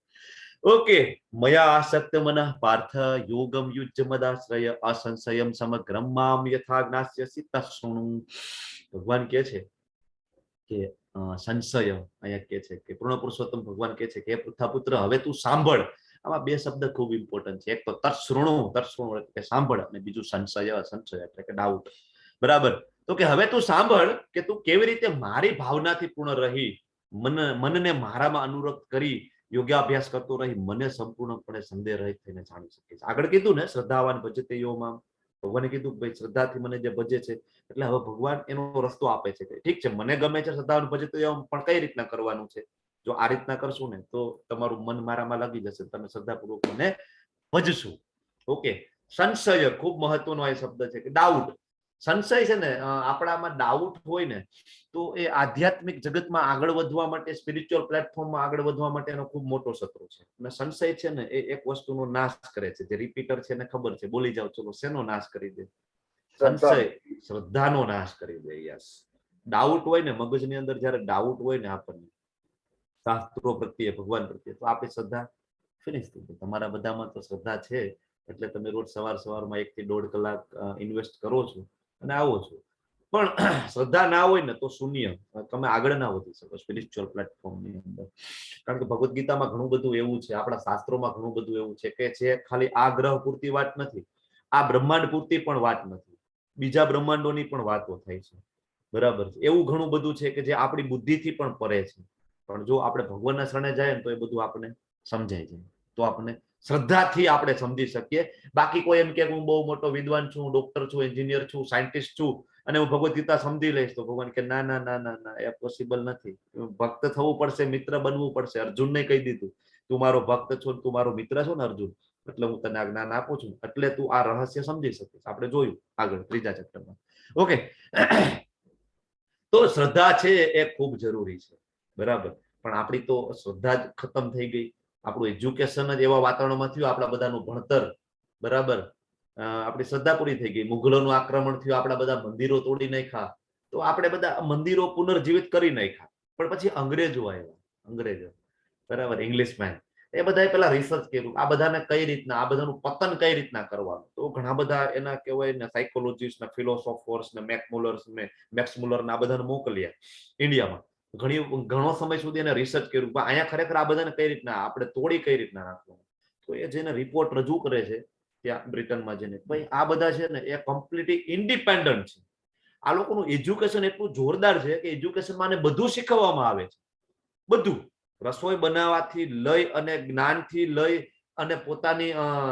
B: ઓકે, મયા આસક્ત મનઃ પાર્થ યોગમ યુજ્ય મદાશ્રય અસંશયમ સમગ્રમ મામ યથા જ્ઞાસ્યસી તત્સૃણુ. ભગવાન કહે છે કે સંશય અહીંયા કે છે કે પૂર્ણ પુરુષોત્તમ ભગવાન કે છે કે હે પૃથ્વાપુત્ર હવે તું સાંભળ. આમાં બે શબ્દ ખૂબ ઇમ્પોર્ટન્ટ છે. એક તો તત્સૃણુ એટલે કે સાંભળ, અને બીજું સંશય એટલે કે ડાઉટ. બરાબર. તો કે હવે તું સાંભળ કે તું કેવી રીતે મારી ભાવનાથી પૂર્ણ રહી, મનને મારામાં અનુરક્ત કરી યોગાભ્યાસ કરતો રહી મને સંપૂર્ણપણે સંદેહ રહિત થઈને જાણી શકે છે. આગળ કીધું ને શ્રદ્ધાવાન ભજતે યો મામ, ભગવાને કીધું ભાઈ શ્રદ્ધાથી મને જે ભજે છે, એટલે હવે ભગવાન એનો રસ્તો આપે છે કે ઠીક છે મને ગમે છે શ્રદ્ધાવાન ભજતે યો મામ, પણ કઈ રીતના કરવાનું છે. જો આ રીતના કરશું ને તો તમારું મન મારામાં લાગી જશે, તમે શ્રદ્ધાપૂર્વક મને ભજશું. ઓકે. સંશય ખૂબ મહત્વનો આ શબ્દ છે કે ડાઉટ. સંશય છે ને આપણામાં ડાઉટ હોય ને તો એ આધ્યાત્મિક જગતમાં આગળ વધવા માટે, સ્પિરિચ્યુઅલ પ્લેટફોર્મમાં આગળ વધવા માટે એનો ખૂબ મોટો શત્રુ છે. અને સંશય છે ને એ એક વસ્તુનો નાશ કરે છે. જે રિપીટર છે એને ખબર છે, બોલી જાવ ચલો, શેનો નાશ કરી દે? સંશય શ્રદ્ધાનો નાશ કરી દે. યસ. ડાઉટ હોય ને મગજની અંદર, જયારે ડાઉટ હોય ને આપણને શાસ્ત્રો પ્રત્યે, ભગવાન પ્રત્યે, તો આપણી શ્રદ્ધા ફિનિશ થઈ ગઈ. તમારા બધામાં તો શ્રદ્ધા છે એટલે તમે રોજ સવારમાં 1 થી 1.5 કલાક ઇન્વેસ્ટ કરો છો અને આવો છો. પણ શ્રદ્ધા ના હોય ને તો શૂન્ય, તમે આગળ ના વધી શકો સ્પિરિચ્યુઅલ પ્લેટફોર્મની અંદર. કારણ કે ભગવદ્ ગીતામાં ઘણું બધું એવું છે, આપણા શાસ્ત્રોમાં ઘણું બધું એવું છે કે જે ખાલી આ ગ્રહ પૂરતી વાત નથી, આ બ્રહ્માંડ પૂરતી પણ વાત નથી, બીજા બ્રહ્માંડોની પણ વાતો થાય છે. બરાબર છે. એવું ઘણું બધું છે કે જે આપણી બુદ્ધિથી પણ પરે છે. પણ જો આપણે ભગવાનના શરણે જાય ને તો એ બધું આપણે સમજાય જાય, તો આપણે શ્રદ્ધાથી આપણે સમજી શકીએ. બાકી કોઈ એમ કે હું બહુ મોટો વિદ્વાન છું, ડોક્ટર છું, એન્જિનિયર છું, સાયન્ટિસ્ટ છું અને હું ભગવદ્ ગીતા સમજી લઈશ, તો ભગવાન કે ના ના ના ના ના, એ પોસિબલ નથી. ભક્ત થવું પડશે, મિત્ર બનવું પડશે. અર્જુનને કહી દીધું તું મારો ભક્ત છો, તું મારો મિત્ર છો ને અર્જુન, એટલે હું તને આ જ્ઞાન આપું છું, એટલે તું આ રહસ્ય સમજી શકીશ. આપણે જોયું આગળ 3જા ચેપ્ટરમાં. ઓકે. તો શ્રદ્ધા છે એ ખૂબ જરૂરી છે. બરાબર. પણ આપણી તો શ્રદ્ધા જ ખતમ થઈ ગઈ. આપણું એજ્યુકેશન જ એવા વાતાવરણમાં થયું, આપણા બધાનું ભણતર. બરાબર. આપણી શ્રદ્ધા પૂરી થઈ ગઈ. મુઘલોનું આક્રમણ થયું, આપણા બધા મંદિરો તોડી નાખ્યા, તો આપણે બધા મંદિરો પુનર્જીવિત કરી નાખ્યા. પણ પછી અંગ્રેજો આવ્યા, અંગ્રેજો, બરાબર, ઇંગ્લિશમેન, એ બધાએ પેલા રિસર્ચ કર્યું આ બધાને કઈ રીતના, આ બધાનું પતન કઈ રીતના કરવાનું. તો ઘણા બધા એના કહેવાય ને સાયકોલોજીસ્ટ ને, ફિલોસોફર્સ ને, મેક્સ મુલર ને આ બધાને મોકલ્યા ઇન્ડિયામાં. ઘણો સમય સુધી એને રિસર્ચ કર્યું અહીંયા ખરેખર આ બધાને કઈ રીતના આપણે તોડી કઈ રીતના નાખવાનું. તો એ જેને રિપોર્ટ રજૂ કરે છે ત્યાં બ્રિટનમાં જઈને, ભાઈ આ બધા છે ને એ કમ્પ્લીટલી ઇન્ડિપેન્ડન્ટ છે. આ લોકોનું એજ્યુકેશન એટલું જોરદાર છે કે એજ્યુકેશનમાં બધું શીખવવામાં આવે છે. બધું, રસોઈ બનાવવાથી લઈ અને જ્ઞાનથી લઈ અને પોતાની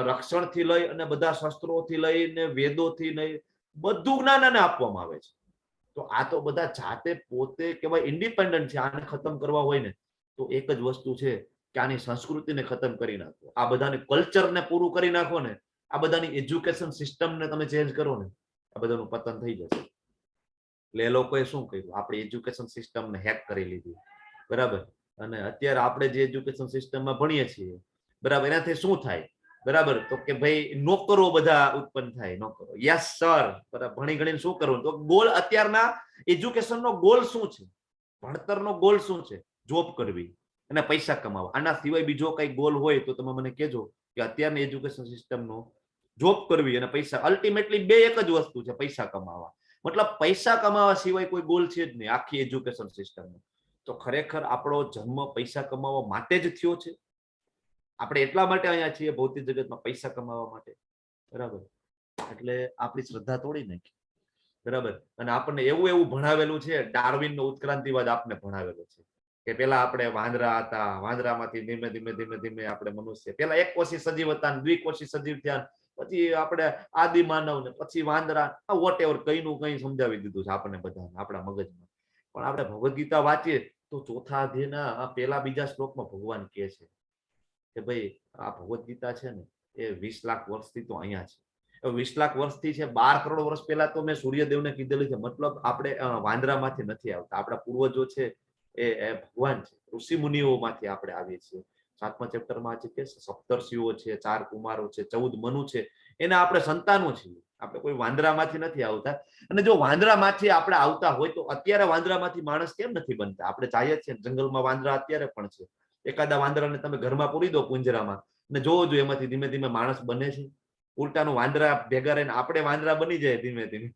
B: રક્ષણથી લઈ અને બધા શસ્ત્રોથી લઈને વેદોથી લઈ બધું જ્ઞાન આને આપવામાં આવે છે. તો આ તો બધા જાતે પોતે કહેવાય ઇન્ડિપેન્ડન્ટ છે. આને ખતમ કરવા હોય ને તો એક જ વસ્તુ છે કે આની સંસ્કૃતિને ખતમ કરી નાખો, આ બધાની કલ્ચરને પૂરું કરી નાખો ને, આ બધાની એજ્યુકેશન સિસ્ટમને તમે ચેન્જ કરો ને, આ બધાનું પતન થઈ જશે. એટલે એ લોકોએ શું કર્યું, આપણી એજ્યુકેશન સિસ્ટમને હેક કરી લીધી. બરાબર. અને અત્યારે આપણે જે એજ્યુકેશન સિસ્ટમમાં ભણીએ છીએ, બરાબર, એનાથી શું થાય? બરાબર. તો કે ભાઈ નોકરો બધા ઉત્પન્ન થાય, નોકરો. Yes sir. બરાબર. ભણી ગણીને શું કરવું? તો ગોલ, અત્યારના એજ્યુકેશનનો ગોલ શું છે? ભણતરનો ગોલ શું છે? જોબ કરવી અને પૈસા કમાવા. આના સિવાય બીજો કઈ ગોલ હોય તો તમે મને કહેજો કે અત્યારની એજ્યુકેશન સિસ્ટમનો જોબ કરવી અને પૈસા, અલ્ટિમેટલી બે એક જ વસ્તુ છે, પૈસા કમાવા. મતલબ પૈસા કમાવા સિવાય કોઈ ગોલ છે જ નહીં આખી એજ્યુકેશન સિસ્ટમનો. તો ખરેખર આપણો જન્મ પૈસા કમાવા માટે જ થયો છે. આપણે એટલા માટે અહીંયા છીએ ભૌતિક જગતમાં, પૈસા કમાવા માટે. બરાબર. એટલે આપણી શ્રદ્ધા તોડી નાખી. બરાબર. અને આપણને એવું ભણાવેલું છે, ડાર્વિનનો ઉત્ક્રાંતિવાદ આપને ભણાવેલો છે કે પેલા આપણે વાંદરા હતા, વાંદરામાંથી ધીમે ધીમે ધીમે ધીમે આપણે મનુષ્ય, પેલા એકકોષી સજીવ હતા, દ્વિકોષી સજીવ થયા, પછી આપણે આદિ માનવ ને પછી વાંદરા, વોટ એવર, કઈનું કઈ સમજાવી દીધું છે આપણને બધાને આપણા મગજમાં. પણ આપણે ભગવદ્ ગીતા વાંચીએ તો ચોથા અધ્યાયના પેલા બીજા શ્લોકમાં ભગવાન કહે છે કે ભાઈ આ ભગવદ્ ગીતા છે ને એ 20 લાખ વર્ષથી તો અહીંયા છે. 20 લાખ વર્ષથી છે, 12 કરોડ વર્ષ પહેલા તો મેં સૂર્યદેવને કીધેલું છે. મતલબ આપણે વાંદરામાંથી નથી આવતા, આપણા પૂર્વજો છે એ ભગવાન છે, ઋષિ મુનિઓમાંથી આપણે આવીએ છીએ. 7મા ચેપ્ટરમાં છે કે સપ્તર્ષિઓ છે, 4 કુમારો છે, 14 મનુ છે, એના આપણે સંતાનો છીએ. આપણે કોઈ વાંદરામાંથી નથી આવતા. અને જો વાંદરામાંથી આપણે આવતા હોય તો અત્યારે વાંદરામાંથી માણસ કેમ નથી બનતા? આપણે જાય છીએ જંગલમાં, વાંદરા અત્યારે પણ છે. એકાદા વાંદરાને તમે ઘરમાં પૂરી દો પિંજરામાં અને જોવો એમાંથી ધીમે ધીમે માણસ બને છે. ઉલટાનું વાંદરા ભેગા રહીને આપણે વાંદરા બની જાય ધીમે ધીમે.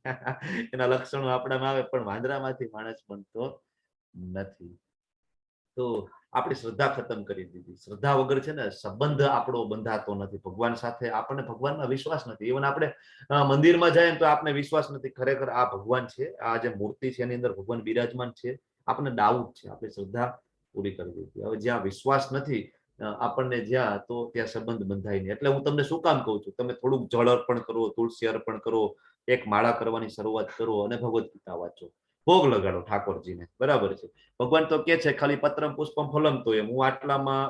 B: એના લક્ષણો આપણામાં આવે, પણ વાંદરામાંથી માણસ બનતો નથી. તો આપણી શ્રદ્ધા ખતમ કરી દીધી. શ્રદ્ધા વગર છે ને સંબંધ આપણો બંધાતો નથી ભગવાન સાથે. આપણને ભગવાનમાં વિશ્વાસ નથી. ઇવન આપણે મંદિરમાં જાય તો આપણે વિશ્વાસ નથી ખરેખર આ ભગવાન છે, આ જે મૂર્તિ છે એની અંદર ભગવાન બિરાજમાન છે. આપણને ડાઉટ છે, આપણી શ્રદ્ધા પૂરી કરી દીધી. હવે જ્યાં વિશ્વાસ નથી આપણને જ્યાં, તો ત્યાં સંબંધ બંધાય નહીં. એટલે હું તમને શું કામ કહું છું, તમે થોડુંક જળ અર્પણ કરો, તુલસી અર્પણ કરો, એક માળા કરવાની શરૂઆત કરો અને ભગવદ ગીતા વાંચો, ભોગ લગાડો ઠાકોરજીને. બરાબર છે. ભગવાન તો કે છે ખાલી પત્રમ પુષ્પમ ફલમ તો એમ, હું આટલામાં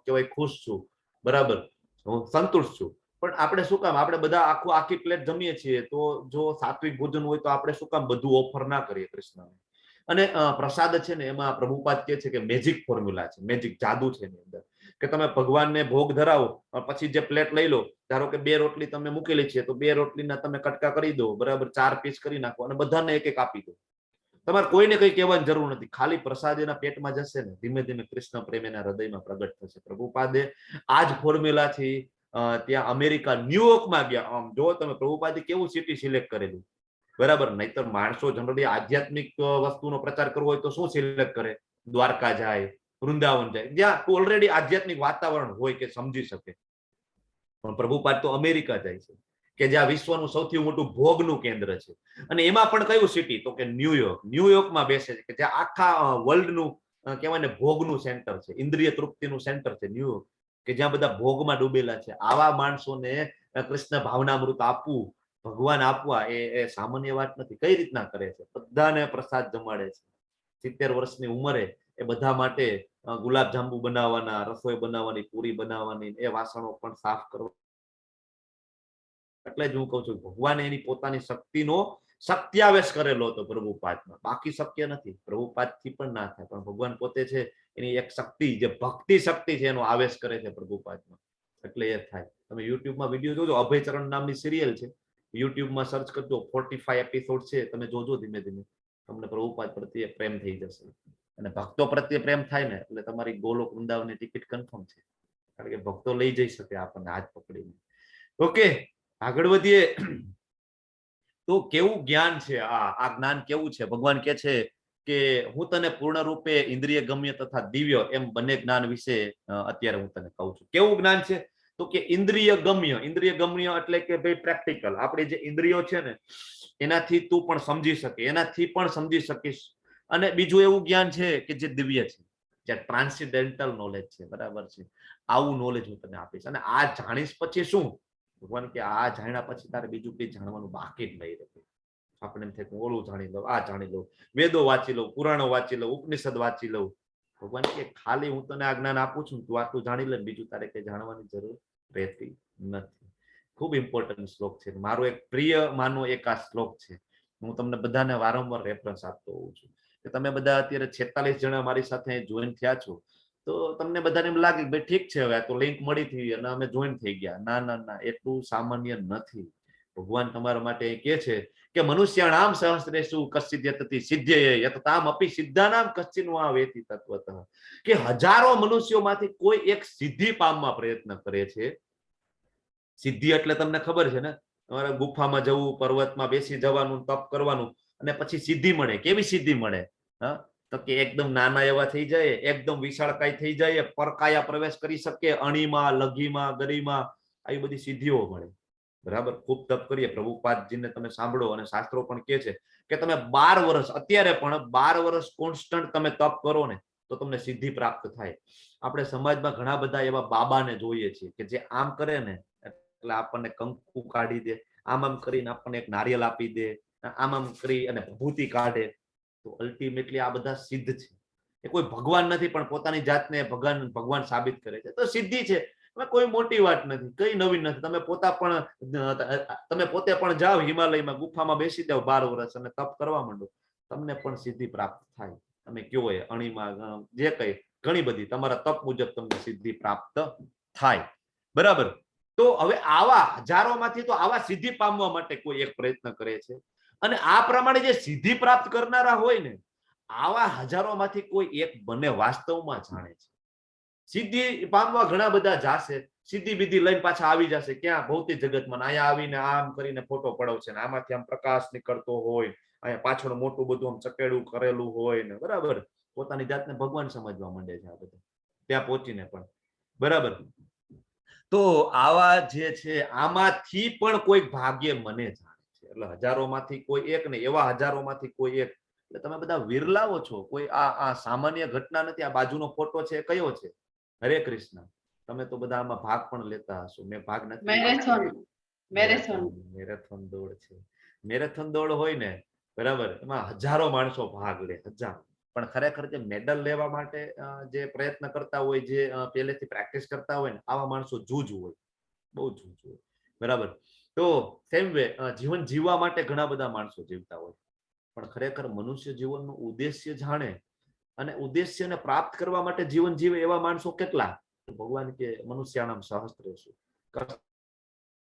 B: કહેવાય ખુશ છું, બરાબર, હું સંતુષ્ટ છું. પણ આપણે શું કામ, આપણે બધા આખી પ્લેટ જમીએ છીએ, તો જો સાત્વિક ભોજન હોય તો આપણે શું કામ બધું ઓફર ના કરીએ કૃષ્ણને. અને પ્રસાદ છે ને એમાં પ્રભુપાદ કે છે કે મેજિક ફોર્મ્યુલા છે, મેજિક જાદુ છે એની અંદર, કે તમે ભગવાનને ભોગ ધરાવો, પછી જે પ્લેટ લઈ લો, ધારો કે 2 રોટલી તમે મૂકેલી છે, તો 2 રોટલીના તમે કટકા કરી દો, બરાબર, 4 પીસ કરી નાખો અને બધાને એક એક આપી દો. તમારે કોઈને કઈ કહેવાની જરૂર નથી. ખાલી પ્રસાદ એના પેટમાં જશે ને, ધીમે ધીમે કૃષ્ણ પ્રેમ એના હૃદયમાં પ્રગટ થશે. પ્રભુપાદે આ જ ફોર્મ્યુલાથી ત્યાં અમેરિકા ન્યુયોર્કમાં ગયા. આમ જો તમે પ્રભુપાદે કેવું સિટી સિલેક્ટ કરેલું, બરાબર. નહીતર માણસો જનરલી આધ્યાત્મિક વસ્તુનો પ્રચાર કરવો હોય તો શું સિલેક્ટ કરે, દ્વારકા જાય, વૃંદાવન જાય, જ્યાં ઓલરેડી આધ્યાત્મિક વાતાવરણ હોય કે સમજી શકે. પણ પ્રભુપાદ તો અમેરિકા જાય છે કે જ્યાં વિશ્વનું સૌથી મોટું ભોગનું કેન્દ્ર છે. અને એમાં પણ કયું સિટી, તો કે ન્યુયોર્ક. ન્યુયોર્કમાં બેસે છે કે જ્યાં આખા વર્લ્ડનું કહેવાય ને ભોગનું સેન્ટર છે, ઇન્દ્રિય તૃપ્તિનું સેન્ટર છે ન્યુયોર્ક, કે જ્યાં બધા ભોગમાં ડૂબેલા છે. આવા માણસોને કૃષ્ણ ભાવનામૃત આપવું, ભગવાન આપવા એ સામાન્ય વાત નથી. કઈ રીતના કરે છે, બધાને પ્રસાદ જમાડે છે. 70 વર્ષની ઉંમરે એ બધા માટે ગુલાબ જાંબુ બનાવવાના, રસોઈ બનાવવાની, પૂરી બનાવવાની, એ વાસણો પણ સાફ કરવા. એટલે જ હું કહું છું ભગવાને એની પોતાની શક્તિનો સત્યાવેશ કરેલો હતો પ્રભુપાદમાં. બાકી શક્ય નથી, પ્રભુપાદથી પણ ના થાય. પણ ભગવાન પોતે છે એની એક શક્તિ, જે ભક્તિ શક્તિ છે, એનો આવેશ કરે છે પ્રભુપાદમાં, એટલે એ થાય. તમે યુટ્યુબમાં વિડીયો જોજો, અભયચરણ નામની સિરિયલ છે, યુટ્યુબમાં સર્ચ કરજો, 45 એપિસોડ છે, તમે જોજો. ધીમે ધીમે તમને પ્રભુપાદ પ્રત્યે પ્રેમ થઈ જશે. અને ભક્તો પ્રત્યે પ્રેમ થાય ને એટલે તમારી ગોલોક વૃંદાવનની ટિકિટ કન્ફર્મ છે. કારણ કે ભક્તો લઈ જઈ શકે આપણને હાથ પકડીને. ઓકે, આગળ વધીએ. તો કેવું જ્ઞાન છે આ જ્ઞાન કેવું છે? ભગવાન કે છે કે હું તને પૂર્ણ રૂપે ઇન્દ્રિય ગમ્ય તથા દિવ્ય એમ બંને જ્ઞાન વિશે અત્યારે હું તને કહું છું. કેવું જ્ઞાન છે? તો કે ઇન્દ્રિય ગમ્ય. ઇન્દ્રિય ગમ્ય એટલે કે ભાઈ પ્રેક્ટિકલ. આપણી જે ઇન્દ્રિયો છે ને એનાથી તું પણ સમજી શકે, એનાથી પણ સમજી શકીશ. અને બીજું એવું જ્ઞાન છે કે જે દિવ્ય છે, જે ટ્રાન્સેન્ડેન્ટલ નોલેજ છે, બરાબર છે. આવું નોલેજ હું તને આપીશ. અને આ જાણીશ પછી શું? ભગવાન કે આ જાણ્યા પછી તારે બીજું કઈ જાણવાનું બાકી જ નહીં રહે. આપણે એમ થાય કે ઓલું જાણી લઉં, આ જાણી લઉં, વેદો વાંચી લઉં, પુરાણો વાંચી લઉં, ઉપનિષદ વાંચી લઉં. ભગવાન કે ખાલી હું તને આ જ્ઞાન આપું છું, તું આટલું જાણી લે, બીજું તારે કઈ જાણવાની જરૂર રહેતી નથી. ખૂબ ઇમ્પોર્ટન્ટ શ્લોક છે. મારો એક પ્રિય માનો એક આ શ્લોક છે. હું તમને બધાને વારંવાર રેફરન્સ આપતો હોઉં છું. કે તમે બધા અત્યારે 46 જણા મારી સાથે જોઈન થયા છો, તો તમને બધાને એમ લાગે ભાઈ ઠીક છે, હવે તો લિંક મળી હતી અને અમે જોઈન થઈ ગયા. ના ના ના, એટલું સામાન્ય નથી. ભગવાન તમારા માટે કહે છે કે મનુષ્યાણામ સહસ્રેષુ કશ્ચિદ યતતિ સિદ્ધયે યતતામ અપી સિદ્ધાનામ કશ્ચિન્વા વેતિ તત્વતઃ. કે હજારો મનુષ્યોમાંથી કોઈ એક સિદ્ધિ પામવા પ્રયત્ન કરે છે. સિદ્ધિ એટલે તમને ખબર છે ને, તમારે ગુફામાં જવું, પર્વતમાં બેસી જવાનું, તપ કરવાનું અને પછી સિદ્ધિ મળે. કેવી સિદ્ધિ મળે? હા, તો કે એકદમ નાના એવા થઈ જાય, એકદમ વિશાળકાય થઈ જાય, પરકાયા પ્રવેશ કરી શકે, અણીમાં, લઘીમાં, ગરીમાં, આવી બધી સિદ્ધિઓ મળે. બરાબર. ખૂબ તપ કરીએ. પ્રભુપાદજીને તમે સાંભળો અને શાસ્ત્રો પણ કહે છે કે તમે 12 વર્ષ, અત્યારે પણ 12 વર્ષ કોન્સ્ટન્ટ તમે તપ કરો ને તો તમને સિદ્ધિ પ્રાપ્ત થાય. આપણે સમાજમાં ઘણા બધા એવા બાબાને જોઈએ છીએ કે જે આમ કરે ને એટલે આપણને કંકુ કાઢી દે, આમ આમ કરીને આપણને એક નારિયેલ આપી દે, આમ આમ કરી અને ભભૂતિ કાઢે. તો અલ્ટિમેટલી આ બધા સિદ્ધ છે. એ કોઈ ભગવાન નથી, પણ પોતાની જાતને ભગવાન સાબિત કરે છે. તો સિદ્ધિ છે, કોઈ મોટી વાત નથી, કઈ નવીન નથી. તમે પોતે પણ જાઓ હિમાલયમાં, ગુફામાં બેસી જાઓ 12 વર્ષ અને તપ કરવા માંડો, તમને પણ સિદ્ધિ પ્રાપ્ત થાય. તમે કયો એ અણીમાં જે કઈ ઘણી બધી તમારા તપ મુજબ તમને સિદ્ધિ પ્રાપ્ત થાય. બરાબર. તો હવે આવા હજારોમાંથી તો આવા સિદ્ધિ પામવા માટે કોઈ એક પ્રયત્ન કરે છે. અને આ પ્રમાણે જે સિદ્ધિ પ્રાપ્ત કરનારા હોય ને, આવા હજારોમાંથી કોઈ એક બને વાસ્તવમાં જાણે છે. સિદ્ધિ પામવા ઘણા બધા જાશે, સિદ્ધિ બીધી લઈને પાછા આવી જશે ક્યાં? ભૌતિક જગતમાં. અહીંયા આવીને આમ કરીને ફોટો પડાવશે, આમાંથી આમ પ્રકાશ નીકળતો હોય, અહીંયા પાછળ મોટું બધું આમ ચકેડું કરેલું હોય ને, બરાબર, પોતાની જાતને ભગવાન સમજવા માંડે છે આ બધા ત્યાં પહોંચીને પણ, બરાબર. તો આવા જે છે આમાંથી પણ કોઈ ભાગ્ય મને જાણે છે, એટલે હજારોમાંથી કોઈ એક ને, એવા હજારોમાંથી કોઈ એક, એટલે તમે બધા વિરલાવો છો. કોઈ આ સામાન્ય ઘટના નથી. આ બાજુનો ફોટો છે એ કયો છે? હરે કૃષ્ણ. તમે તો બધા આમાં ભાગ પણ લેતા હશો. મેં ભાગ નથી મેરેથોન દોડ છે. મેરેથોન દોડ હોય ને, બરાબર, એમાં હજારો માણસો ભાગ લે, હજારો. પણ ખરેખર જે મેડલ લેવા માટે જે પ્રયત્ન કરતા હોય, જે પહેલેથી પ્રેક્ટિસ કરતા હોય ને, આવા માણસો જૂજ હોય, બહુ જૂજ હોય, બરાબર. તો સેમ વે જીવન જીવવા માટે ઘણા બધા માણસો જીવતા હોય, પણ ખરેખર મનુષ્ય જીવનનું ઉદ્દેશ્ય જાણે અને ઉદ્દેશ્યને પ્રાપ્ત કરવા માટે જીવન જીવે એવા માણસો કેટલા? ભગવાન કે મનુષ્યાણામ સહસ્ત્રેષુ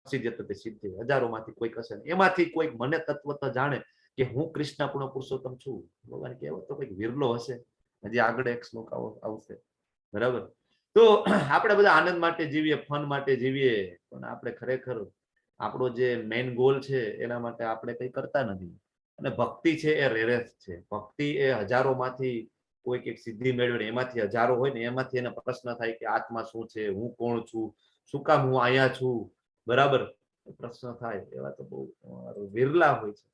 B: સિદ્ધિ, હજારોમાંથી કોઈ હશે ને, એમાંથી કોઈ મને તત્વત જાણે કે હું કૃષ્ણ પૂર્ણ પુરુષોત્તમ છું. ભગવાન કે એવો તો કંઈક વિરલો હશે. હજી આગળ એક શ્લોક આવશે, બરાબર. તો આપણે બધા આનંદ માટે જીવીએ, ફન માટે જીવીએ, પણ આપણે ખરેખર આપણો જે મેઇન ગોલ છે એના માટે આપણે કંઈ કરતા નથી. અને ભક્તિ છે એ રેરેસ છે. ભક્તિ એ હજારોમાંથી કોઈક એક સિદ્ધિ મેળવે, એમાંથી હજારો હોય ને, એમાંથી એને પ્રશ્ન થાય કે આત્મા શું છે, હું કોણ છું, શું કામ હું અહીંયા છું, બરાબર, પ્રશ્ન થાય. એવા તો બહુ વિરલા હોય છે.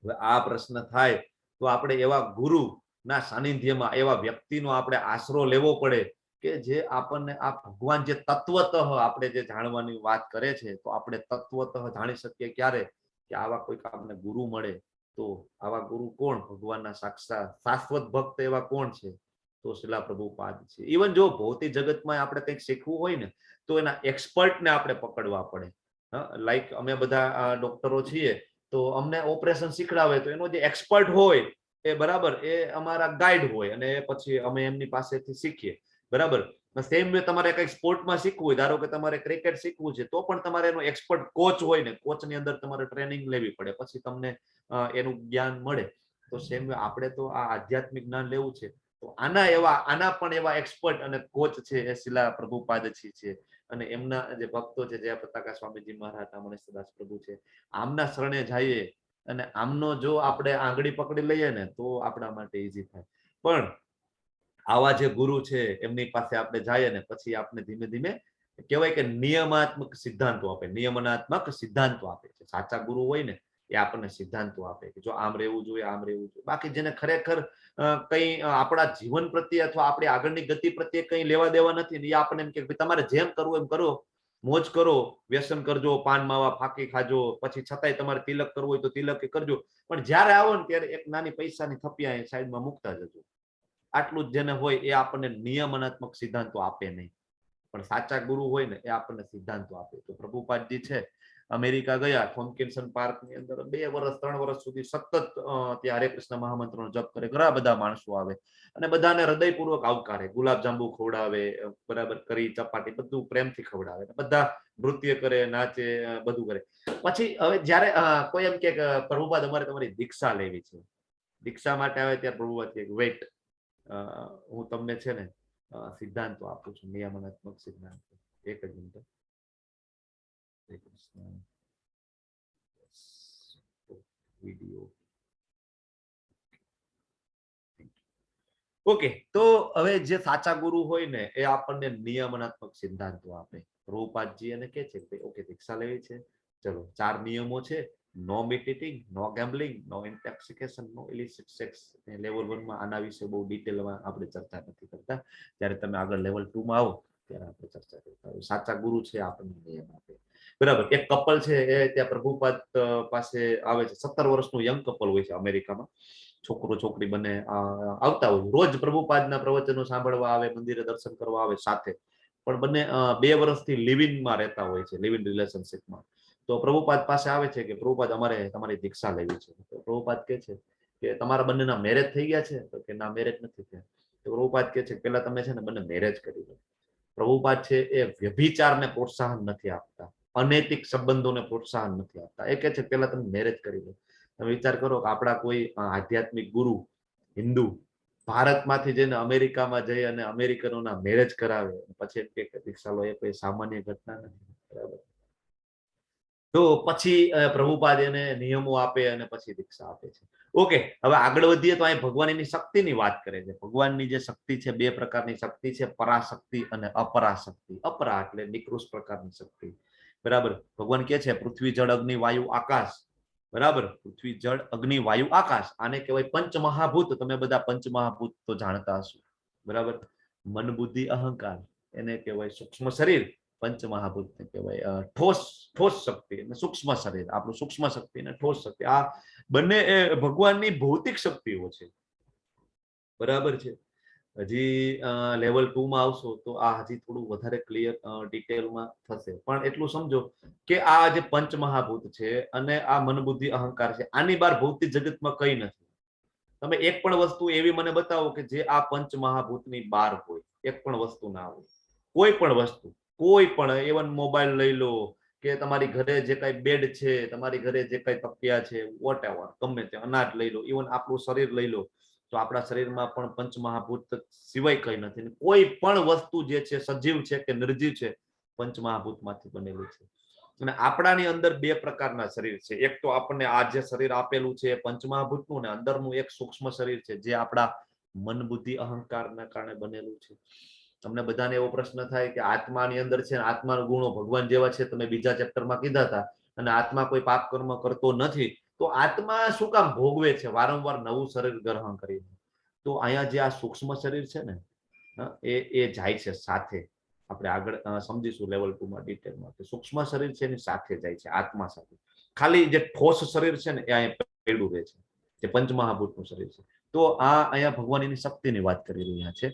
B: હવે આ પ્રશ્ન થાય તો આપણે એવા ગુરુ ના સાનિધ્યમાં, એવા વ્યક્તિનો આપણે આશરો લેવો પડે કે જે આપણને આ ભગવાન જે તત્વતઃ આપણે જે જાણવાની વાત કરે છે, તો આપણે તત્વતઃ જાણી શકીએ ક્યારે? કે આવા કોઈક આપણને ગુરુ મળે. તો આવા ગુરુ કોણ? ભગવાનના સાક્ષાત શાશ્વત ભક્ત એવા કોણ છે? તો શિલા પ્રભુપાદ છે. ઇવન જો ભૌતિક જગતમાં આપણે કંઈક શીખવું હોય ને, તો એના એક્સપર્ટને આપણે પકડવા પડે. લાઈક અમે બધા ડોક્ટરો છીએ, તો અમને ઓપરેશન શીખડાવે તો એનો જે એક્સપર્ટ હોય એ, બરાબર, એ અમારા ગાઈડ હોય, અને પછી અમે એમની પાસેથી શીખીએ, બરાબર. સેમ વે તમારે કંઈક સ્પોર્ટમાં શીખવું હોય, ધારો કે તમારે ક્રિકેટ શીખવું છે, તો પણ તમારે એનો એક્સપર્ટ કોચ હોય ને, કોચની અંદર તમારે ટ્રેનિંગ લેવી પડે, પછી તમને એનું જ્ઞાન મળે. તો સેમ વે આપણે તો આ આધ્યાત્મિક જ્ઞાન લેવું છે, તો આના પણ એવા એક્સપર્ટ અને કોચ છે એ શિલા પ્રભુપાદજી છે. અને એમના જે ભક્તો છે, જય પતાકા સ્વામીજી મહારાજ, મનીષદાસ પ્રભુ છે, આમના શરણે જઈએ અને આમનો જો આપણે આંગળી પકડી લઈએ ને, તો આપણા માટે ઈઝી થાય. પણ આવા જે ગુરુ છે એમની પાસે આપણે જઈએ ને, પછી આપણે ધીમે ધીમે કહેવાય કે નિયમાત્મક સિદ્ધાંતો આપે, નિયમનાત્મક સિદ્ધાંતો આપે છે. સાચા ગુરુ હોય ને, એ આપણને સિદ્ધાંતો આપે કે જો આમ રહેવું જોઈએ, આમ રહેવું જોઈએ. બાકી જેને ખરેખર કઈ આપણા જીવન પ્રત્યે અથવા આપણી આગળની ગતિ પ્રત્યે કઈ લેવા દેવા નથી ને, એ આપણને એમ કે તમારે જેમ કરવું એમ કરો, મોજ કરો, વ્યસન કરજો, પાન માવા ફાકી ખાજો, પછી છતાંય તમારે તિલક કરવું હોય તો તિલક કરજો, પણ જ્યારે આવો ને ત્યારે એક નાની પૈસાની થપિયા સાઈડમાં મૂકતા જજો. આટલું જ જેને હોય એ આપણને નિયમનાત્મક સિદ્ધાંતો આપે નહીં, પણ સાચા ગુરુ હોય ને એ આપણને સિદ્ધાંતો આપે. તો પ્રભુપાદજી છે અમેરિકા ગયા, થોમ્કિન્સન પાર્કની અંદર 2 વર્ષ 3 વર્ષ સુધી સતત ત્યાં હરે કૃષ્ણ મહામંત્રનો જપ કરે. ઘણા બધા માણસો આવે અને બધાને હૃદયપૂર્વક આવકારે, ગુલાબ જાંબુ ખવડાવે, બરાબર, કરી ચપાટી બધું પ્રેમથી ખવડાવે, બધા નૃત્ય કરે, નાચે, બધું કરે. પછી હવે જ્યારે કોઈ એમ કે પ્રભુપાદ અમારે તમારી દીક્ષા લેવી છે, દીક્ષા માટે આવે ત્યારે પ્રભુપાદ કે વેઇટ, હું તમને છે ને સિદ્ધાંતો આપું છું, નિયમનાત્મક સિદ્ધાંતો. એક જ મિનિટ. Video okay. તો હવે જે સાચા ગુરુ હોય ને એ આપણને નિયમનાત્મક સિદ્ધાંતો આપે. પ્રભુપાદજી એને કે છે કે ઓકે, દીક્ષા લેવી છે, ચલો 4 નિયમો છે: નો મીટ ઇટિંગ, નો ગેમ્બલિંગ, નો ઇન્ટોક્સિકેશન, નો ઇલિસિટ સેક્સ. લેવલ 1 માં આના વિશે બહુ ડિટેલમાં આપણે ચર્ચા નથી કરતા. જ્યારે તમે આગળ લેવલ 2 માં આવો ત્યારે આપણે ચર્ચા કરતા હોય. સાચા ગુરુ છે આપણને નિયમ આપે, બરાબર. એક કપલ છે એ ત્યાં પ્રભુપાદ પાસે આવે છે. 17 વર્ષનું યંગ કપલ હોય છે અમેરિકામાં. છોકરો છોકરી બંને આવતા હોય, રોજ પ્રભુપાદના પ્રવચનો સાંભળવા આવે, મંદિરે દર્શન કરવા આવે સાથે. પણ બંને 2 વર્ષથી લિવિંગમાં રહેતા હોય છે, લિવિંગ રિલેશનશિપમાં. તો પ્રભુપાદ પાસે આવે છે કે પ્રભુપાદ અમારે તમારી દીક્ષા લેવી છે. તો પ્રભુપાદ કહે છે કે તમારા બંનેના મેરેજ થઈ ગયા છે? તો કે ના, મેરેજ નથી થયા. તો પ્રભુપાદ કહે છે પેલા તમે છે ને બંને મેરેજ કરી લો. પ્રભુપાદ છે એ વ્યભિચારને પ્રોત્સાહન નથી આપતા, અનૈતિક સંબંધોને પ્રોત્સાહન નથી આપતા. એ કહે છે પેલા તમે મેરેજ કરી લો. તમે વિચાર કરો કે આપણા કોઈ આધ્યાત્મિક ગુરુ હિન્દુ ભારતમાંથી જઈને અમેરિકામાં જઈ અને અમેરિકનોના મેરેજ કરાવે, પછી દીક્ષા લો, એ કોઈ સામાન્ય ઘટના નથી, બરાબર. તો પછી પ્રભુપાદ એને નિયમો આપે અને પછી દીક્ષા આપે છે. ઓકે, હવે આગળ વધીએ તો અહીં ભગવાન એની શક્તિની વાત કરે છે. ભગવાનની જે શક્તિ છે, બે પ્રકારની શક્તિ છે, પરાશક્તિ અને અપરાશક્તિ. અપરા એટલે નિકૃષ્ટ પ્રકારની શક્તિ, બરાબર. ભગવાન કે છે પૃથ્વી, જળ, અગ્નિ, વાયુ, આકાશ, બરાબર. પૃથ્વી, જળ, અગ્નિ, વાયુ, આકાશ, આને કહેવાય પંચમહાભૂત. તમે બધા પંચમહાભૂત તો જાણતા હશો, બરાબર. મન, બુદ્ધિ, અહંકાર એને કહેવાય સૂક્ષ્મ શરીર. પંચમહાભૂત ને કહેવાય ઠોસ શક્તિ અને સૂક્ષ્મ શરીર. આપણું સૂક્ષ્મ શક્તિ અને ઠોસ શક્તિ, આ બંને એ ભગવાનની ભૌતિક શક્તિઓ છે, બરાબર છે. હજી લેવલ 2 માં આવશો તો આ હજી થોડું વધારે ક્લિયર ડિટેલમાં થશે, પણ એટલું સમજો કે આ જે પંચમહાભૂત છે અને આ મન, બુદ્ધિ, અહંકાર છે, આની બહાર ભૌતિક જગતમાં કઈ નથી. તમે એક પણ વસ્તુ એવી મને બતાવો કે જે આ પંચમહાભૂતની બહાર હોય. એક પણ વસ્તુ ના હોય, કોઈ પણ વસ્તુ, કોઈ પણ. ઇવન મોબાઈલ લઈ લો કે તમારી ઘરે જે કઈ બેડ છે, તમારી ઘરે જે કઈ તકિયા છે, વોટ એવર, ગમે તે, અનાજ લઈ લો, ઇવન આપણું શરીર લઈ લો, તો આપણા શરીરમાં પણ પંચમહાભૂત સિવાય કઈ નથી. કોઈ પણ વસ્તુ જે છે, સજીવ છે કે નિર્જીવ છે, પંચમહાભૂતમાંથી બનેલું છે. અને આપણાની અંદર બે પ્રકારના શરીર છે. એક તો આપણને આ જે શરીર આપેલું છે પંચમહાભૂતનું, ને અંદરનું એક સૂક્ષ્મ શરીર છે જે આપણા મન, બુદ્ધિ, અહંકારના કારણે બનેલું છે. તમને બધાને એવો પ્રશ્ન થાય કે આત્માની અંદર છે, આત્માના ગુણો ભગવાન જેવા છે, તમે બીજા ચેપ્ટરમાં કીધા હતા, અને આત્મા કોઈ પાપ કર્મ કરતો નથી, તો આત્મા શું કામ ભોગવે છે વારંવાર નવું શરીર ગ્રહણ કરીને? તો અહીંયા જે આ સૂક્ષ્મ શરીર છે ને, એ જાય છે સાથે. આપણે આગળ સમજીશું લેવલ 2 માં ડિટેલમાં. સૂક્ષ્મ શરીર છે એની સાથે જાય છે, આત્મા સાથે. ખાલી જે ઠોસ શરીર છે ને એ અહીંયા પડ્યું રહે છે, જે પંચમહાભૂતનું શરીર છે. તો આ અહીંયા ભગવાન એની શક્તિની વાત કરી રહ્યા છે.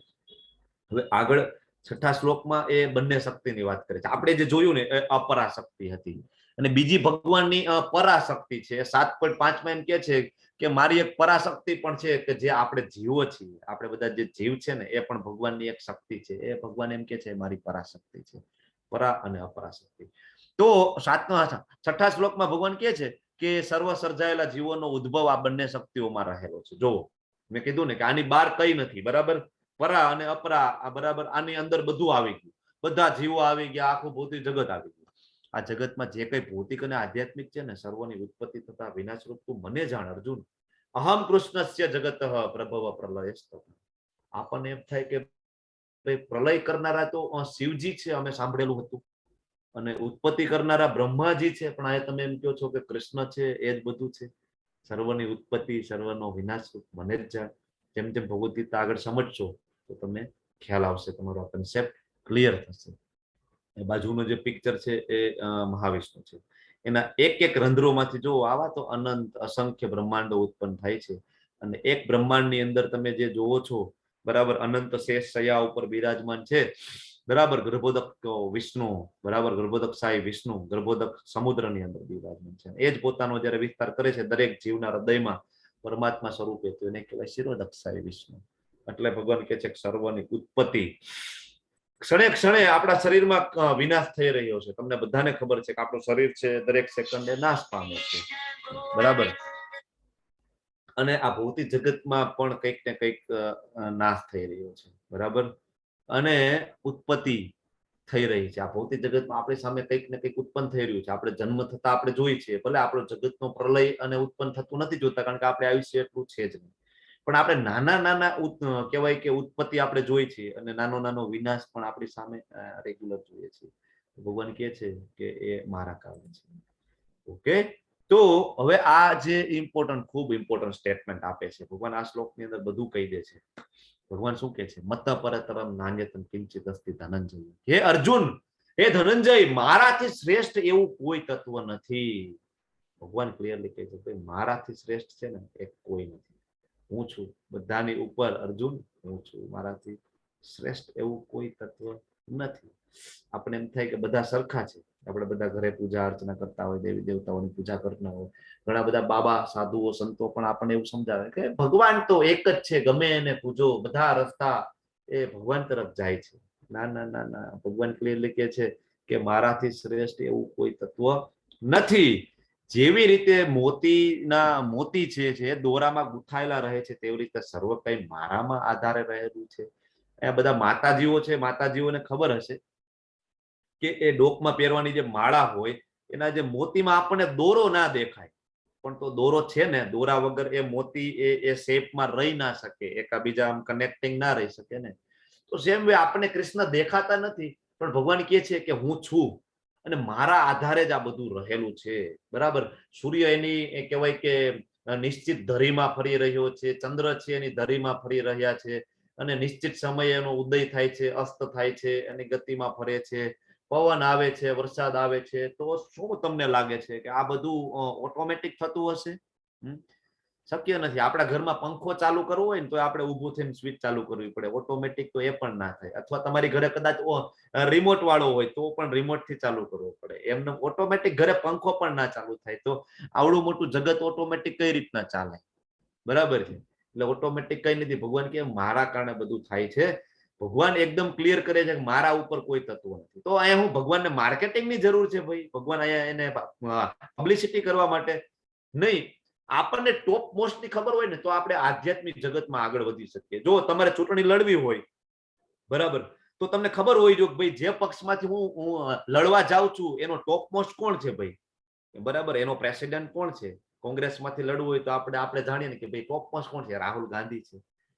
B: હવે આગળ 6થા શ્લોકમાં એ બંને શક્તિની વાત કરે છે. આપણે જે જોયું ને એ અપરાશક્તિ હતી, અને બીજી ભગવાનની પરાશક્તિ છે. 7.5 માં એમ કે છે કે મારી એક પરાશક્તિ પણ છે કે જે આપણે જીવો છીએ, આપણે બધા જે જીવ છે ને એ પણ ભગવાનની એક શક્તિ છે. એ ભગવાન એમ કે છે મારી પરાશક્તિ છે, પરા અને અપરાશક્તિ. તો 6થા શ્લોકમાં ભગવાન કે છે કે સર્વ સર્જાયેલા જીવોનો ઉદ્ભવ આ બંને શક્તિઓમાં રહેલો છે. જો મેં કીધું ને કે આની બહાર કઈ નથી, બરાબર. પરા અને અપરા, બરાબર. આની અંદર બધું આવી ગયું, બધા જીવો આવી ગયા, આખું ભૌતિક જગત આવી ગયું. આ જગતમાં જે કઈ ભૌતિક અને આધ્યાત્મિક છે ને, સર્વની ઉત્પત્તિ તથા વિનાશ રૂપ તું મને જાણ અર્જુન. અહમ કૃષ્ણસ્ય જગત પ્રભવ પ્રલયસ્ત. આપણને એમ થાય કે પ્રલય કરનારા તો શિવજી છે, અમે સાંભળેલું હતું, અને ઉત્પત્તિ કરનારા બ્રહ્માજી છે, પણ આ તમે એમ કહો છો કે કૃષ્ણ છે, એ જ બધું છે. સર્વની ઉત્પત્તિ, સર્વનો વિનાશ રૂપ મને જ જાણ. જેમ જેમ ભગવદ ગીતા આગળ સમજશો તો તમને ખ્યાલ આવશે, તમારો કન્સેપ્ટ ક્લિયર થશે. એ બાજુનો જે પિક્ચર છે એ મહાવિષ્ણુ છે. એના એક એક રંધ્રોમાંથી જો આવા તો અનંત અસંખ્ય બ્રહ્માંડો ઉત્પન્ન થાય છે. અને એક બ્રહ્માંડની અંદર તમે જે જોવો છો, બરાબર, અનંત શેષ શયા ઉપર બિરાજમાન છે, બરાબર. ગર્ભોદક વિષ્ણુ, બરાબર, ગર્ભોદક સાઈ વિષ્ણુ ગર્ભોદક સમુદ્રની અંદર બિરાજમાન છે. એ જ પોતાનો જયારે વિસ્તાર કરે છે દરેક જીવના હૃદયમાં પરમાત્મા સ્વરૂપે, તો એને કહેવાય શિરોદક સાઈ વિષ્ણુ. એટલે ભગવાન કહે છે કે સર્વની ઉત્પત્તિ ક્ષણે ક્ષણે આપણા શરીરમાં વિનાશ થઈ રહ્યો છે. તમને બધાને ખબર છે કે આપણું શરીર છે દરેક સેકન્ડે નાશ પામે છે, બરાબર. અને આ ભૌતિક જગતમાં પણ કંઈક ને કંઈક નાશ થઈ રહ્યો છે, બરાબર. અને ઉત્પત્તિ થઈ રહી છે. આ ભૌતિક જગતમાં આપણી સામે કંઈક ને કંઈક ઉત્પન્ન થઈ રહ્યું છે. આપણે જન્મ થતા આપણે જોઈએ છીએ, ભલે આપણો જગતનો પ્રલય અને ઉત્પન્ન થતું નથી જોતા, કારણ કે આપણે આયુષ્ય એટલું છે જ નહીં. પણ આપણે નાના નાના કહેવાય કે ઉત્પત્તિ આપણે જોઈ છીએ, અને નાનો નાનો વિનાશ પણ આપણી સામે રેગ્યુલર જોઈએ છીએ. ભગવાન કહે છે કે એ મારા કારણે છે. ઓકે, તો હવે આ જે ઇમ્પોર્ટન્ટ, ખૂબ ઇમ્પોર્ટન્ટ સ્ટેટમેન્ટ આપે છે ભગવાન. આ શ્લોકની અંદર બધું કહી દે છે. ભગવાન શું કહે છે? મત પરતરમ નાન્યતમ કિંચિત અસ્તિ ધનંજય. હે અર્જુન, હે ધનંજય, મારાથી શ્રેષ્ઠ એવું કોઈ તત્વ નથી. ભગવાન ક્લિયરલી કહે છે કે મારાથી શ્રેષ્ઠ છે ને એ કોઈ નથી. હું છું બધાની ઉપર, અર્જુન હું છું. મારાથી શ્રેષ્ઠ એવું કોઈ તત્વ નથી. આપણે એમ થાય કે બધા સરખા છે. આપણે બધા ઘરે પૂજા અર્ચના કરતા હોય, દેવી દેવતાઓની પૂજા કરતા હોય, ઘણા બધા બાબા સાધુઓ સંતો પણ આપણને એવું સમજાવે કે ભગવાન તો એક જ છે, ગમે એને પૂજો, બધા રસ્તા એ ભગવાન તરફ જાય છે. ના ના ના ના, ભગવાન ક્લિયરલી કહે છે કે મારાથી શ્રેષ્ઠ એવું કોઈ તત્વ નથી. જેવી રીતે મોતી છે દોરામાં ગૂંથાયેલા રહે છે, તેવી રીતે સર્વ કઈ મારામાં આધારે રહેલું છે. આ બધા માતાજીઓ છે, માતાજીઓને ખબર હશે કે એ ડોકમાં પહેરવાની જે માળા હોય એના જે મોતીમાં આપણને દોરો ના દેખાય, પણ તો દોરો છે ને, દોરા વગર એ મોતી એ શેપમાં રહી ના શકે, એકાબીજા આમ કનેક્ટિંગ ના રહી શકે ને. તો સેમ વે આપણને કૃષ્ણ દેખાતા નથી, પણ ભગવાન કહે છે કે હું છું અને મારા આધારે જ આ બધું રહેલું છે. બરાબર. સૂર્ય એની કહેવાય કે નિશ્ચિત ધરીમાં ફરી રહ્યો છે, ચંદ્ર છે એની ધરીમાં ફરી રહ્યા છે, અને નિશ્ચિત સમયે એનો ઉદય થાય છે, અસ્ત થાય છે, એની ગતિમાં ફરે છે, પવન આવે છે, વરસાદ આવે છે. તો શું તમને લાગે છે કે આ બધું ઓટોમેટિક થતું હશે? શક્ય નથી. આપણા ઘરમાં પંખો ચાલુ કરવો હોય ને તો આપણે ઊભું થઈને સ્વિચ ચાલુ કરવી પડે, ઓટોમેટિક તો એ પણ ના થાય. અથવા તમારી ઘરે કદાચ રિમોટ વાળો હોય તો પણ રિમોટ થી ચાલુ કરવો પડે. એમને ઓટોમેટિક ઘરે પંખો પણ ના ચાલુ થાય. તો આવડું મોટું જગત ઓટોમેટિક કઈ રીતના ચાલે? બરાબર છે. એટલે ઓટોમેટિક કઈ નથી. ભગવાન કે મારા કારણે બધું થાય છે. ભગવાન એકદમ ક્લિયર કરે છે કે મારા ઉપર કોઈ તત્વ નથી. તો અહીંયા હું ભગવાનને માર્કેટિંગની જરૂર છે ભાઈ? ભગવાન અહીંયા એને પબ્લિસિટી કરવા માટે નહીં. આપણને ટોપ મોસ્ટ ની ખબર હોય ને તો આપણે આધ્યાત્મિક જગતમાં આગળ વધી શકીએ. જો તમારે ચૂંટણી લડવી હોય, બરાબર, તો તમને ખબર હોય જો ભાઈ જે પક્ષમાંથી હું લડવા જાઉં છું એનો ટોપ મોસ્ટ કોણ છે ભાઈ? બરાબર. એનો પ્રેસિડેન્ટ કોણ છે? કોંગ્રેસમાંથી લડવું હોય તો આપણે જાણીએ ને કે ભાઈ ટોપ મોસ્ટ કોણ છે? રાહુલ ગાંધી છે.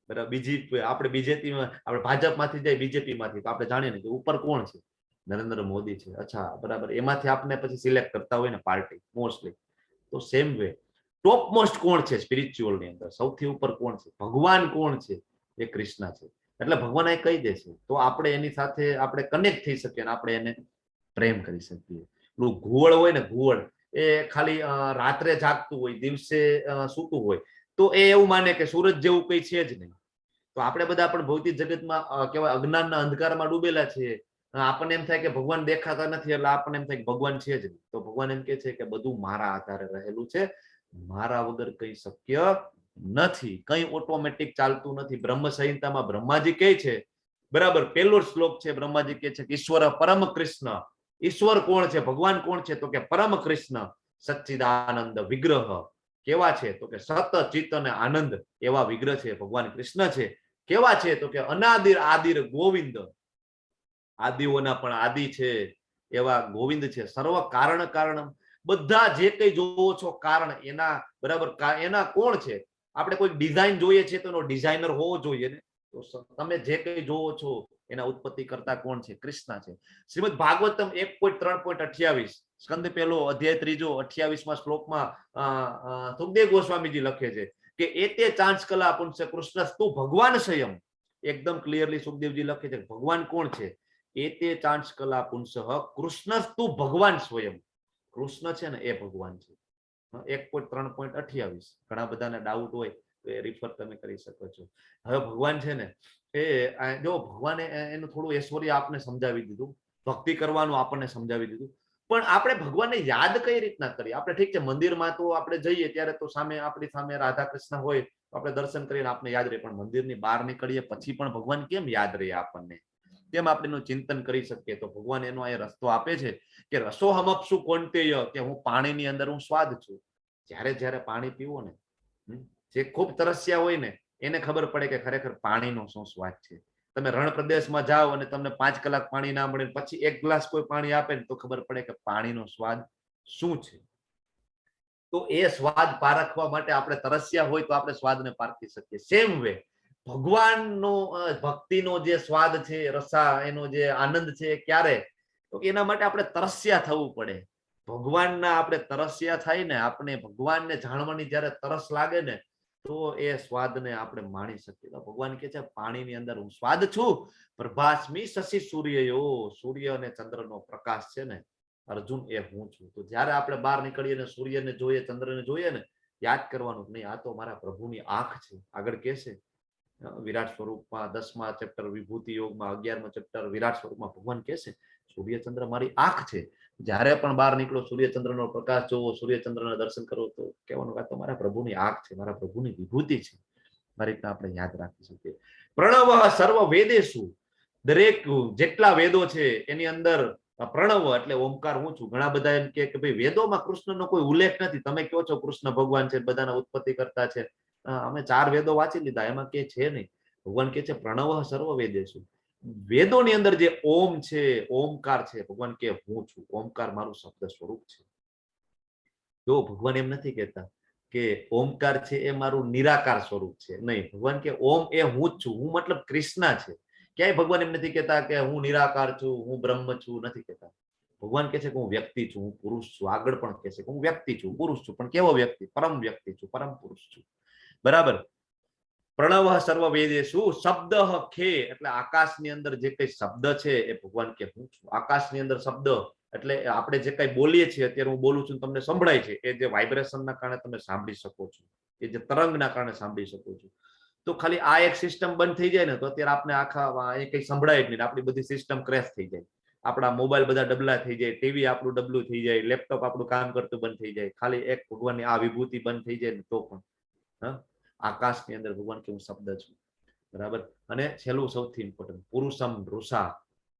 B: બરાબર. બીજી આપણે બીજેપીમાં, આપણે ભાજપમાંથી જાય બીજેપીમાંથી તો આપણે જાણીએ ને કે ઉપર કોણ છે? નરેન્દ્ર મોદી છે. અચ્છા, બરાબર. એમાંથી આપણે પછી સિલેક્ટ કરતા હોય ને પાર્ટી મોસ્ટલી. તો સેમ વે ટોપ મોસ્ટ કોણ છે સ્પિરિચ્યુઅલ ની અંદર? સૌથી ઉપર કોણ છે? ભગવાન કોણ છે? એ કૃષ્ણ છે. એટલે ભગવાન એ કહી દે છે તો આપણે એની સાથે આપણે કનેક્ટ થઈ શકીએ અને આપણે એને પ્રેમ કરી શકીએ. પેલું ઘુવડ હોય ને, ઘુવડ એ ખાલી રાત્રે જાગતું હોય, દિવસે સૂતું હોય, તો એ એવું માને કે સૂરજ જેવું કઈ છે જ નહીં. તો આપણે બધા પણ ભૌતિક જગતમાં કહેવાય અજ્ઞાનના અંધકારમાં ડૂબેલા છીએ. આપણને એમ થાય કે ભગવાન દેખાતા નથી, એટલે આપણને એમ થાય કે ભગવાન છે જ નહીં. તો ભગવાન એમ કે છે કે બધું મારા આધારે રહેલું છે, મારા વગર કઈ શક્ય નથી, કઈ ઓટોમેટિક ચાલતું નથી. બ્રહ્મ સંહિતામાં બ્રહ્માજી કહે છે, બરાબર, પહેલો શ્લોક છે, બ્રહ્માજી કહે છે કે ઈશ્વર પરમ કૃષ્ણ. ઈશ્વર કોણ છે? ભગવાન કોણ છે? તો કે પરમ કૃષ્ણ સચ્ચિદાનંદ વિગ્રહ. કેવા છે? તો કે સત ચિત્ત અને આનંદ એવા વિગ્રહ છે ભગવાન કૃષ્ણ છે. કેવા છે? તો કે અનાદિર આદિર ગોવિંદ, આદિઓના પણ આદિ છે એવા ગોવિંદ છે. સર્વ કારણ કારણ, બધા જે કઈ જોવો છો કારણ એના, બરાબર, એના કોણ છે? આપણે કોઈ ડિઝાઇન જોઈએ છે તો એનો ડિઝાઇનર હોવો જોઈએ ને. તો તમે જે કઈ જોવો છો એના ઉત્પત્તિ કરતા કોણ છે? કૃષ્ણ છે. શ્રીમદ ભાગવતમ 1.3.28 સ્કંદ પહેલો અધ્યાય 3 28માં શ્લોકમાં સુખદેવ ગોસ્વામીજી લખે છે કે એતે ચાંચ કલા પુંસ કૃષ્ણ સ્તુ ભગવાન સ્વયં. એકદમ ક્લિયરલી સુખદેવજી લખે છે ભગવાન કોણ છે? એતે ચાંચ કલા પુંસ કૃષ્ણ સ્તુ ભગવાન સ્વયં. કૃષ્ણ છે ને એ ભગવાન છે. 1.3.28 ઘણા બધાને ડાઉટ હોય તો એ રિફર તમે કરી શકો છો. હવે ભગવાન છે ને એ જો ભગવાને એનું થોડું ઐશ્વર્ય આપને સમજાવી દીધું, ભક્તિ કરવાનું આપણને સમજાવી દીધું, પણ આપણે ભગવાનને યાદ કઈ રીતના કરીએ? આપણે ઠીક છે મંદિરમાં તો આપણે જઈએ ત્યારે તો સામે આપણી સામે રાધા કૃષ્ણ હોય તો આપણે દર્શન કરીને આપણે યાદ રહે, પણ મંદિરની બહાર નીકળીએ પછી પણ ભગવાન કેમ યાદ રહે આપણને? કેમ આપણે એનું ચિંતન કરી શકીએ? તો ભગવાન એનો એ રસ્તો આપે છે કે રસો હમપસુ કોંતેય, કે હું પાણીની અંદર હું સ્વાદ છું. જ્યારે જ્યારે પાણી પીવો ને, જે ખૂબ તરસ્યા હોય ને એને ખબર પડે કે ખરેખર પાણીનો શું સ્વાદ છે. તમે રણ પ્રદેશમાં જાઓ અને તમને 5 કલાક પાણી ના મળે, પછી 1 ગ્લાસ કોઈ પાણી આપે ને તો ખબર પડે કે પાણીનો સ્વાદ શું છે. તો એ સ્વાદ પારખવા માટે આપણે તરસ્યા હોય તો આપણે સ્વાદને પારખી શકીએ. સેમ વે ભગવાનનો ભક્તિનો જે સ્વાદ છે, રસા, એનો જે આનંદ છે, ક્યારે? તો એના માટે આપણે તરસ્યા થવું પડે. ભગવાનના આપણે તરસ્યા થાય ને, આપણે ભગવાનને જાણવાની જ્યારે તરસ લાગે ને તો એ સ્વાદને આપણે માણી શકીએ. ભગવાન કહે છે પાણીની અંદર હું સ્વાદ છું, પ્રભાસ્મી શશી સૂર્યયો, સૂર્ય અને ચંદ્રનો પ્રકાશ છે ને અર્જુન, એ હું છું. તો જ્યારે આપણે બહાર નીકળીએ ને સૂર્યને જોઈએ, ચંદ્રને જોઈએ ને, યાદ કરવાનું નહીં આ તો મારા પ્રભુની આંખ છે. આગળ કહેશે વિરાટ સ્વરૂપમાં 10મા ચેપ્ટર વિભૂતિ યોગમાં 11મા ચેપ્ટર વિરાટ સ્વરૂપમાં ભગવાન કહેશે સૂર્યચંદ્ર મારી આંખ છે. જ્યારે પણ બહાર નીકળો સૂર્યચંદ્રનો પ્રકાશ જોવો, સૂર્યચંદ્રના દર્શન કરો તો કહેવાનું આ તો મારા પ્રભુની આંખ છે, મારા પ્રભુની વિભૂતિ છે. આ રીતના આપણે યાદ રાખી શકીએ. પ્રણવ સર્વ વેદેશુ, દરેક જેટલા વેદો છે એની અંદર પ્રણવ એટલે ઓમકાર હું છું. ઘણા બધા એમ કે ભાઈ વેદોમાં કૃષ્ણનો કોઈ ઉલ્લેખ નથી, તમે કહો છો કૃષ્ણ ભગવાન છે, બધાના ઉત્પત્તિ કરતા છે. અમે 4 વેદો વાંચી લીધા, એમાં કે છે નહીં. ભગવાન કે છે પ્રણવ સર્વ વેદેશુ. વેદોની અંદર જે ઓમ છે, ઓમકાર છે, ભગવાન કે હું છું, ઓમકાર મારું શબ્દ સ્વરૂપ છે. જો ભગવાન એમ નથી કહેતા કે ઓમકાર છે એ મારું નિરાકાર સ્વરૂપ છે, નહીં. ભગવાન કે ઓમ એ હું જ છું, હું મતલબ કૃષ્ણ છે. ક્યાંય ભગવાન એમ નથી કહેતા કે હું નિરાકાર છું, હું બ્રહ્મ છું, નથી કહેતા. ભગવાન કહે છે કે હું વ્યક્તિ છું, હું પુરુષ છું. આગળ પણ કહે છે કે હું વ્યક્તિ છું, પુરુષ છું, પણ કેવો વ્યક્તિ? પરમ વ્યક્તિ છું, પરમ પુરુષ છું. બરાબર. પ્રણવ સર્વ વેદેષુ શબ્દ ખે, એટલે આકાશની અંદર જે કઈ શબ્દ છે એ ભગવાન કે હું છું. આકાશની અંદર શબ્દ એટલે આપણે જે કઈ બોલીએ છીએ, અત્યારે હું બોલું છું તમને સંભળાય છે, એ જે વાઇબ્રેશનના કારણે તમે સાંભળી શકો છો, એ જે તરંગના કારણે સાંભળી શકો છો. તો ખાલી આ એક સિસ્ટમ બંધ થઈ જાય ને તો અત્યારે આપણે આખા એ કઈ સંભળાય જ નહીં, આપણી બધી સિસ્ટમ ક્રેશ થઈ જાય. આપણા મોબાઈલ બધા ડબલા થઈ જાય, ટીવી આપણું ડબલું થઈ જાય, લેપટોપ આપણું કામ કરતું બંધ થઈ જાય. ખાલી એક ભગવાનની આ વિભૂતિ બંધ થઈ જાય ને તો પણ આકાશની અંદર ભગવાન કેવું શબ્દ છું. બરાબર. અને છેલ્લું સૌથી ઇમ્પોર્ટન્ટ, પુરુષમ ઋષા.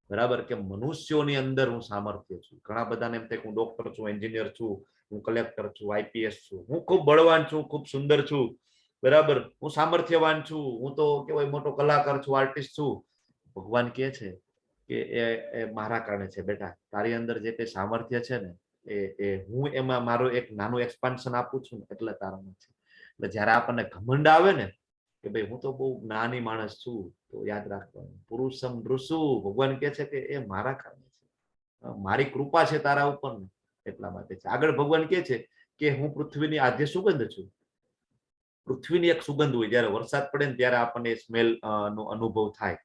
B: બરાબર, કે મનુષ્યોની અંદર હું સામર્થ્ય છું. ઘણા બધાને એમ થાય કે હું ડોક્ટર છું, એન્જિનિયર છું, હું કલેક્ટર છું, આઈપીએસ છું, હું ખૂબ બળવાન છું, ખૂબ સુંદર છું. બરાબર, હું સામર્થ્યવાન છું, હું તો કેવાય મોટો કલાકાર છું, આર્ટિસ્ટ છું. ભગવાન કહે છે કે એ મારા કારણે છે બેટા. તારી અંદર જે કઈ સામર્થ્ય છે ને એ હું એમાં મારો એક નાનું એક્સપાન્શન આપું છું ને એટલે તારામાં છે. એટલે જયારે આપણને ઘમંડ આવે ને કે ભાઈ હું તો બહુ નાની માણસ છું, તો યાદ રાખવાનું પુરુષમ ઋષુ, ભગવાન કહે છે કે એ મારા કારણે છે, મારી કૃપા છે તારા ઉપર ને એટલા માટે છે. આગળ ભગવાન કહે છે કે હું પૃથ્વીની આદ્ય સુગંધ છું. પૃથ્વીની એક સુગંધ હોય, જયારે વરસાદ પડે ને ત્યારે આપણને સ્મેલ નો અનુભવ થાય.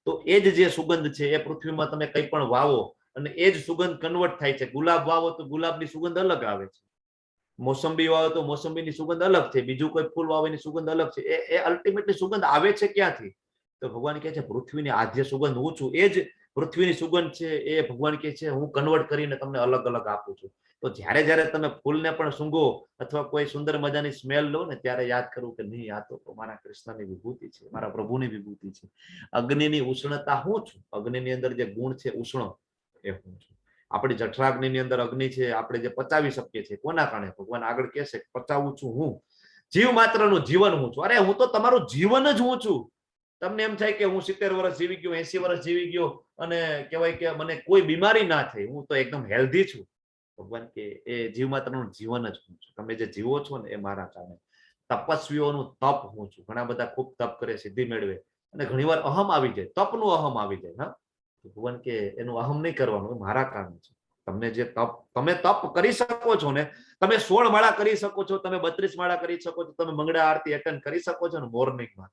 B: તો એ જ જે સુગંધ છે એ પૃથ્વીમાં તમે કંઈ પણ વાવો અને એ જ સુગંધ કન્વર્ટ થાય છે. ગુલાબ વાવો તો ગુલાબની સુગંધ અલગ આવે છે, મોસંબી વાવો તો મોસંબીની સુગંધ અલગ છે, બીજું કોઈ ફૂલ વાવેની સુગંધ અલગ છે. એ અલ્ટિમેટલી સુગંધ આવે છે ક્યાંથી? તો ભગવાન કહે છે પૃથ્વીની આદ્ય સુગંધ હું છું. એ જ પૃથ્વીની સુગંધ છે એ ભગવાન કહે છે હું કન્વર્ટ કરીને તમને અલગ અલગ આપું છું. તો જ્યારે જ્યારે તમે ફૂલને પણ સૂંઘો અથવા કોઈ સુંદર મજાની સ્મેલ લો ને ત્યારે યાદ કરવું કે નહીં, આ તો મારા કૃષ્ણની વિભૂતિ છે, મારા પ્રભુની વિભૂતિ છે. અગ્નિની ઉષ્ણતા હું છું, અગ્નિની અંદર જે ગુણ છે ઉષ્ણ એ હું છું. આપણી જઠરાગ્નિની અંદર અગ્નિ છે, આપણે જે પચાવી શકીએ છીએ કોના કારણે? ભગવાન આગળ કહે છે પચાવું છું હું, જીવ માત્રનું જીવન હું છું. અરે હું તો તમારું જીવન જ હું છું. તમને એમ થાય કે હું 70 વર્ષ જીવી ગયો, 80 વર્ષ જીવી ગયો અને કહેવાય કે મને કોઈ બીમારી ના થઈ, હું તો એકદમ હેલ્ધી છું. ભગવાન કે એ જીવ માત્રનું જીવન જ હું છું. તમે જે જીવો છો ને એ મારા કારણે. તપસ્વીઓનું તપ હું છું. ઘણા બધા ખૂબ તપ કરે, સિદ્ધિ મેળવે અને ઘણીવાર અહમ આવી જાય, તપનું અહમ આવી જાય. હા, ભગવાન કે એનું અહમ નહીં કરવાનું, મારા કારણે છે. તમને જે તમે તપ કરી શકો છો ને, તમે 16 માળા કરી શકો છો, તમે 32 માળા કરી શકો છો, તમે મંગળા આરતી એટેન્ડ કરી શકો છો ને મોર્નિંગમાં.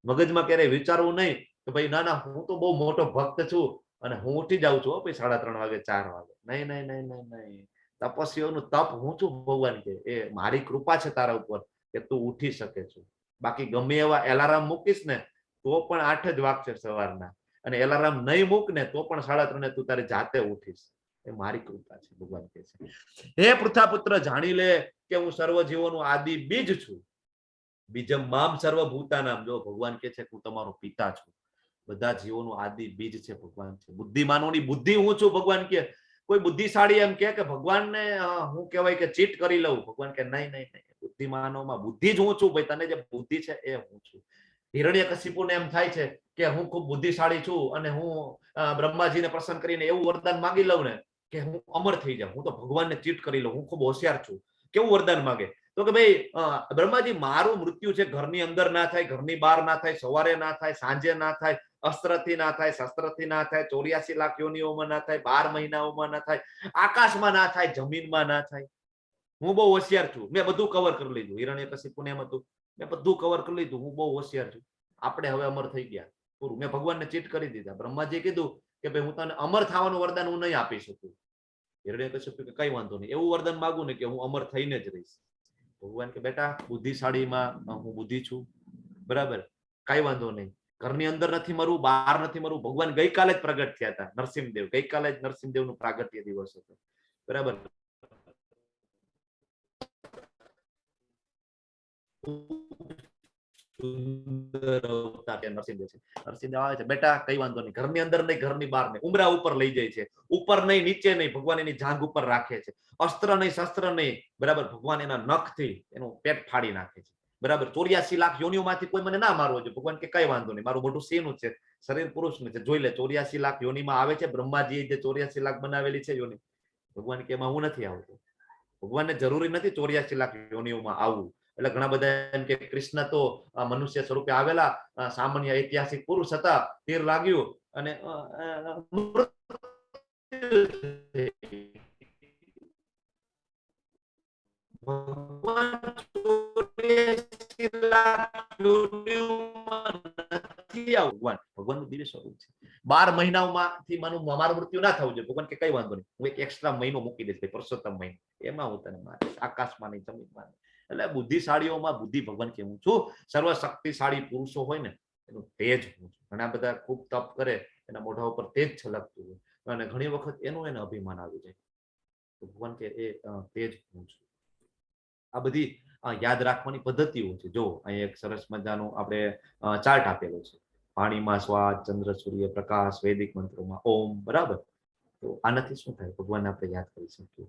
B: મગજમાં ક્યારેય વિચારવું નહીં કે ભાઈ ના ના હું તો બહુ મોટો ભક્ત છું અને હું ઉઠી જાઉં છું ભાઈ 3:30 વાગે 4 વાગે. નહીં નહીં નહીં નહીં નહીં. તપસ્વીઓનું તપ હું છું. ભગવાન કે એ મારી કૃપા છે તારા ઉપર કે તું ઉઠી શકે છે. બાકી ગમે એવા એલાર્મ મૂકીશ ને તો પણ 8 જ વાગશે સવારના, અને એલાર્મ નહીં મૂક ને તો પણ 3:30 તું તારી જાતે ઉઠીશ. એ મારી કૃપા છે. ભગવાન કહે છે હે પૃથાપુત્ર જાણી લે કે હું સર્વ જીવોનું આદિ બીજ છું. બીજમ મામ સર્વભૂતાનામ. જો ભગવાન કહે છે હું તમારો પિતા છું, બધા જીવોનું આદિ બીજ છે ભગવાન છે. બુદ્ધિમાનોની બુદ્ધિ હું છું. ભગવાન કે કોઈ બુદ્ધિશાળી એમ કે ભગવાનને હું કહેવાય કે ચીટ કરી લઉં, ભગવાન કે નહીં નહીં નહીં, બુદ્ધિમાનોમાં બુદ્ધિ જ હું છું ભાઈ. તને જે બુદ્ધિ છે એ હું છું. હિરણ્યકશિપુને એમ થાય છે કે હું ખૂબ બુદ્ધિશાળી છું અને હું બ્રહ્માજીને પ્રસન્ન કરીને એવું વરદાન માંગી લઉં ને કે હું અમર થઈ જાઉં, હું તો ભગવાનને ચીટ કરી લઉં, હું ખૂબ હોશિયાર છું. કેવું વરદાન માંગે? તો કે ભાઈ બ્રહ્માજી મારું મૃત્યુ છે ઘરની અંદર ના થાય, ઘરની બહાર ના થાય, સવારે ના થાય, સાંજે ના થાય, અસ્ત્રથી ના થાય, શસ્ત્રથી ના થાય, 84 લાખ યોનિઓમાં ના થાય, 12 મહિનાઓમાં ના થાય, આકાશમાં ના થાય, જમીનમાં ના થાય. હું બહુ હોશિયાર છું, મેં બધું કવર કરી લીધું. હિરણ્યકશિપુને એમ હતું મેં બધું કવર કરી લીધું, હું બહુ હોશિયાર છું, આપણે હવે અમર થઈ ગયા, પૂરું. મેં ભગવાનને ચીટ કરી દીધા. બ્રહ્માજી કીધું કે ભાઈ હું તને અમર થવાનું વરદાન હું નહીં આપી શકું. હિરણ્યકશિપુ કે કઈ વાંધો નહીં, એવું વરદાન માંગુ ને કે હું અમર થઈને જ રહીશ. ભગવાન કે બેટા બુદ્ધિશાળીમાં હું બુદ્ધિ છું, બરાબર, કઈ વાંધો નહીં. ઘરની અંદર નથી મરવું, બહાર નથી મરવું. ભગવાન ગઈકાલે જ પ્રગટ થયા હતા, નરસિંહદેવ. ગઈકાલે જ નરસિંહદેવનું પ્રાગટ્ય દિવસ હતો, બરાબર. નરસિંહદેવ આવે છે, બેટા કઈ વાંધો નહીં, ઘરની અંદર નહીં, ઘરની બહાર નહીં, ઉમરા ઉપર લઈ જાય છે, ઉપર નહીં, નીચે નહીં, ભગવાન એની જાંઘ ઉપર રાખે છે. અસ્ત્ર નહીં, શસ્ત્ર નહીં, બરાબર, ભગવાન એના નખથી એનું પેટ ફાડી નાખે છે. બરાબર 84 લાખ યોનિઓમાંથી કોઈ મને ના મારવો જોઈએ. ભગવાન કે કઈ વાંધો નહીં, મારું મોટું સ્ત્રીનું છે, શરીર પુરુષનું છે, જોઈ લે 84 લાખ યોનિમાં આવે છે. બ્રહ્માજીએ જે 84 લાખ બનાવેલી છે યોનિ, ભગવાન કે એમાં હું નથી આવતો. ભગવાનને જરૂરી નથી 84 લાખ યોનિઓમાં આવવું. એટલે ઘણા બધા એમ કે કૃષ્ણ તો મનુષ્ય સ્વરૂપે આવેલા, સામાન્ય ઐતિહાસિક પુરુષ હતા, તીર લાગ્યું અને ભગવાન 84 લાખ યોનિઓમાં નથી આવવું. ભગવાનનું દિવ્ય સ્વરૂપ છે. 12 મહિનાઓમાંથી મારું મૃત્યુ ના થવું જોઈએ. ભગવાન કે કઈ વાંધો નહીં, હું એક એક્સ્ટ્રા મહિનો મૂકી દઈશ, પુરુષોત્તમ મહિનો, એમાં હું તને મારીશ, આકાશમાં નહીં જમીનમાં નહીં. એટલે બુદ્ધિશાળીઓમાં બુદ્ધિ ભગવાન કે હું છું. સર્વશક્તિશાળી પુરુષો હોય ને એનું તેજ હું છું. ઘણા બધા ખૂબ તપ કરે, એના મોઢા ઉપર તેજ છલકતું હોય અને ઘણી વખત એનું એને અભિમાન આવી જાય. ભગવાન કે એ તેજ હું છું. આ બધી યાદ રાખવાની પદ્ધતિઓ છે. જો અહીં એક સરસ મજાનું આપણે ચાર્ટ આપેલો છે. પાણીમાં સ્વાદ, ચંદ્ર, સૂર્ય, પ્રકાશ, વૈદિક મંત્રોમાં ઓમ, બરાબર. તો આનાથી શું થાય? ભગવાનને આપણે યાદ કરી શકીએ.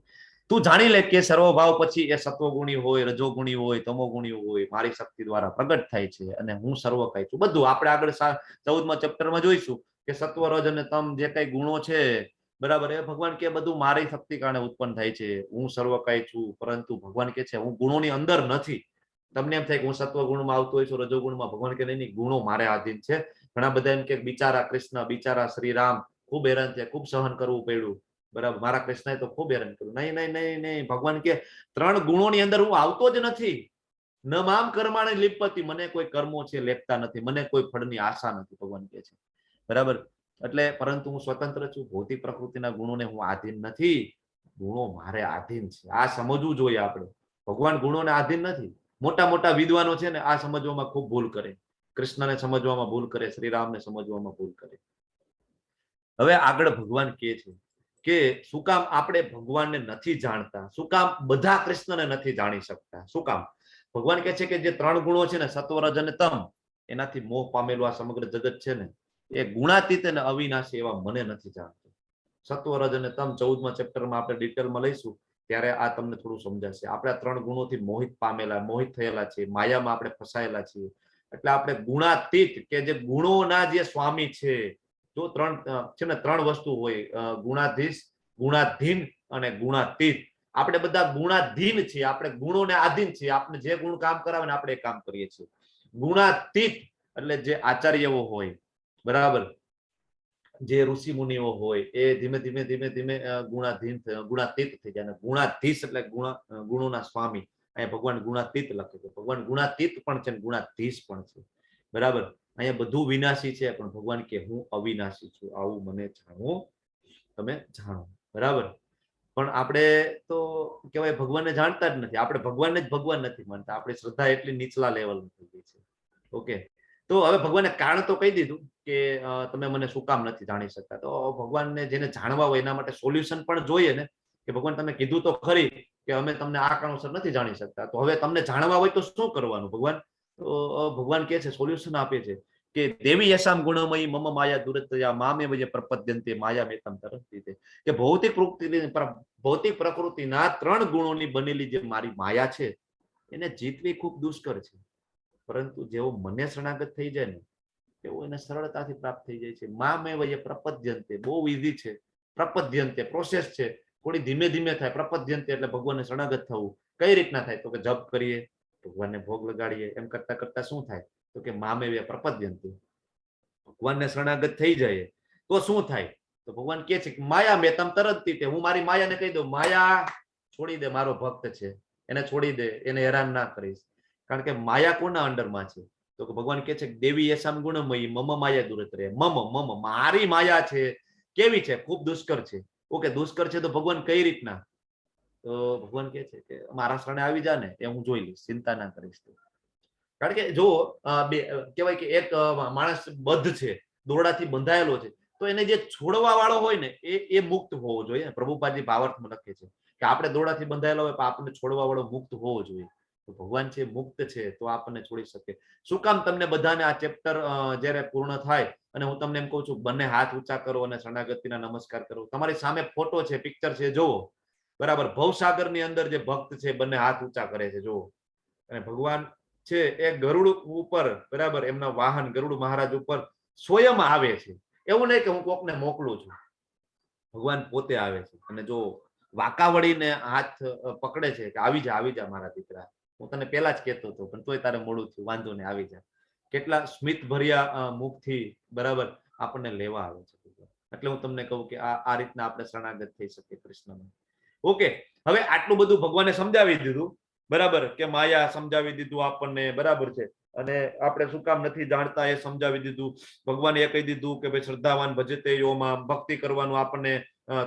B: તું જાણી લે કે સર્વભાવ પછી એ સત્વગુણી હોય, રજોગુણી હોય, તમોગુણી હોય, મારી શક્તિ દ્વારા પ્રગટ થાય છે અને હું સર્વકાય છું. બધું આપણે આગળ 14મા ચેપ્ટરમાં જોઈશું કે સત્વ, રજ અને તમ જે કઈ ગુણો છે, બરાબર, એ ભગવાન કે બધું મારી શક્તિ કારણે ઉત્પન્ન થાય છે. હું સર્વકાય છું, પરંતુ ભગવાન કે છે હું ગુણોની અંદર નથી. તમને એમ થાય કે હું સત્વ ગુણમાં આવતો હોય છું, રજોગુણમાં. ભગવાન કે નહીં, ગુણો મારે આધીન છે. ઘણા બધા એમ કે બિચારા કૃષ્ણ, બિચારા શ્રીરામ ખૂબ હેરાન થયા, ખૂબ સહન કરવું પડ્યું, બરાબર, મારા કૃષ્ણએ તો ખૂબ હેરાન કર્યું. નહીં નહીં નહીં નહીં, ભગવાન કે 3 ગુણોની અંદર હું આવતો જ નથી. ન મામ કર્માણી લિપ્પતિ, મને કોઈ કર્મો છે લેપતા નથી, મને કોઈ ફળની આશા નથી, ભગવાન કે છે, બરાબર. એટલે પરંતુ હું સ્વતંત્ર છું, ભૌતિક પ્રકૃતિના ગુણોને હું આધીન નથી, ગુણો મારે આધીન છે. આ સમજવું જોઈએ આપણે. ભગવાન ગુણોને આધીન નથી. મોટા મોટા વિદ્વાનો છે ને આ સમજવામાં ખૂબ ભૂલ કરે. કૃષ્ણને સમજવામાં ભૂલ કરે, શ્રીરામને સમજવામાં ભૂલ કરે. હવે આગળ ભગવાન કહે છે કે શું કામ આપણે ભગવાનને નથી જાણતા, શું કામ બધા કૃષ્ણને નથી જાણી શકતા, શું કામ? ભગવાન કહે છે કે જે 3 ગુણો છે ને, સત્વ, રજ અને તમ, એનાથી મોહ પામેલું આ સમગ્ર જગત છે ને, એ ગુણાતીત અને અવિનાશી એવા મને નથી જાણતું. સત્વ, રજ અને તમ 14મા ચેપ્ટરમાં આપણે ડિટેલમાં લઈશું ત્યારે આ તમને થોડું સમજાશે. આપણે આ 3 ગુણોથી મોહિત પામેલા, મોહિત થયેલા છીએ, માયામાં આપણે ફસાયેલા છીએ. એટલે આપણે ગુણાતીત, કે જે ગુણોના જે સ્વામી છે, જો 3 છે ને 3 વસ્તુ હોય, ગુણાધીશ, ગુણાધીન અને ગુણાતીત. આપણે બધા ગુણાધીન છીએ, આપણે ગુણોને આધીન છીએ. આપણે જે ગુણ કામ કરાવે ને આપણે એ કામ કરીએ છીએ. ગુણાતીત એટલે જે આચાર્યો હોય, બરાબર, જે ઋષિ મુનિઓ હોય, એ ધીમે ધીમે ધીમે ધીમે ગુણાતીત થઈ જાય. ગુણાધીશ એટલે ગુણોના સ્વામી. અહીંયા ભગવાન ગુણાતીત લખે છે. ભગવાન ગુણાતીત પણ છે, ગુણાધીશ પણ છે, બરાબર. અહીંયા બધું વિનાશી છે, પણ ભગવાન કે હું અવિનાશી છું, આવું મને જાણવું, તમે જાણો, બરાબર. પણ આપણે તો કહેવાય ભગવાનને જાણતા જ નથી. આપણે ભગવાનને જ ભગવાન નથી માનતા. આપણી શ્રદ્ધા એટલી નીચલા લેવલની થઈ ગઈ છે. ઓકે, તો હવે ભગવાને કારણ તો કહી દીધું કે તમે મને શું કામ નથી જાણી શકતા. તો ભગવાનને જેને જાણવા હોય એના માટે સોલ્યુશન પણ જોઈએ ને, કે ભગવાન તમે કીધું તો ખરી કે અમે તમને આ કારણોસર નથી જાણી શકતા, તો હવે તમને જાણવા હોય તો શું કરવાનું? ભગવાન કહે છે, સોલ્યુશન આપે છે કે દેવી યશામ ગુણમયી મમ માયા દુરતયા મામે વજે પ્રપદ્યંતે માયા મેતમ તરંતી. કે ભૌતિક પ્રકૃતિના 3 ગુણોની બનેલી જે મારી માયા છે એને જીતવી ખૂબ દુષ્કર છે, પરંતુ જેવો મને શરણાગત થઈ જાય ને તેવો એને સરળતાથી પ્રાપ્ત થઈ જાય છે. મામે વજે પ્રપદ્યંતે, બહુ ઈઝી છે. પ્રપદ્યંતે પ્રોસેસ છે, થોડી ધીમે ધીમે થાય. પ્રપદ્યંતે એટલે ભગવાનને શરણાગત થવું. કઈ રીતના થાય? તો કે જપ કરીએ, ભગવાનને ભોગ લગાડીએ, એમ કરતા કરતા શું થાય? તો કે મામેવ્ય પ્રપદ્યંતે, ભગવાનને શરણાગત થઈ જાય તો શું થાય? તો ભગવાન કહે છે કે માયા મેતમ તરંતી તે, હું મારી માયાને કહી દઉં, માયા છોડી દે, મારો ભક્ત છે, એને છોડી દે, એને હેરાન ના કરીશ. કારણ કે માયા કોના અંડરમાં છે? તો કે ભગવાન કહે છે કે દેવી યશામ ગુણમયી મમ માયા દુરત રહે. મમ મારી માયા છે, કેવી છે? ખૂબ દુષ્કર છે. ઓકે, દુષ્કર છે તો ભગવાન કઈ રીતના? તો ભગવાન કહે છે કે મારા શરણે આવી જા ને, એ હું જોઈ લઈશ, ચિંતા ના કરીશ. કારણ કે જો કહેવાય કે એક માણસ બદ્ધ છે, દોરડાથી બંધાયેલો છે, તો એને જે છોડવા વાળો હોય ને એ મુક્ત હોવો જોઈએ. પ્રભુપાદજી ભાવાર્થમાં લખે છે કે આપણે દોરડાથી બંધાયેલા હોય પણ આપણને છોડવા વાળો મુક્ત હોવો જોઈએ. તો ભગવાન છે મુક્ત છે, તો આપણને છોડી શકે. શું કામ તમને બધાને આ ચેપ્ટર જ્યારે પૂર્ણ થાય અને હું તમને એમ કહું છું બંને હાથ ઊંચા કરો અને શરણાગતિના નમસ્કાર કરો. તમારી સામે ફોટો છે, પિક્ચર છે, જોવો, બરાબર. ભવસાગરની અંદર જે ભક્ત છે બંને હાથ ઊંચા કરે છે, જોવો. અને ભગવાન છે એ ગરુડ ઉપર બરાબર એમના વાહન ગરુડ મહારાજ ઉપર સ્વયં આવે છે. એવું નહીં કે હું કોકને મોકલું છું, ભગવાન પોતે આવે છે. અને જો વાંકા વળીને હાથ પકડે છે કે આવી જા મારા દીકરા, હું તને પેલા જ કહેતો હતો પણ તોય તારે મોડું થયું, વાંધો નહીં આવી જા. કેટલા સ્મિત ભર્યા મુખથી બરાબર આપણને લેવા આવે છે. એટલે હું તમને કહું કે આ રીતના આપણે શરણાગત થઈ શકીએ કૃષ્ણને. ઓકે, હવે આટલું બધું ભગવાને સમજાવી દીધું બરાબર, કે માયા સમજાવી દીધું આપણને બરાબર છે. અને આપણે શું કામ નથી જાણતા એ સમજાવી દીધું. ભગવાને એ કહી દીધું કે ભાઈ શ્રદ્ધાવાન ભજતે યોમાં, ભક્તિ કરવાનું આપણને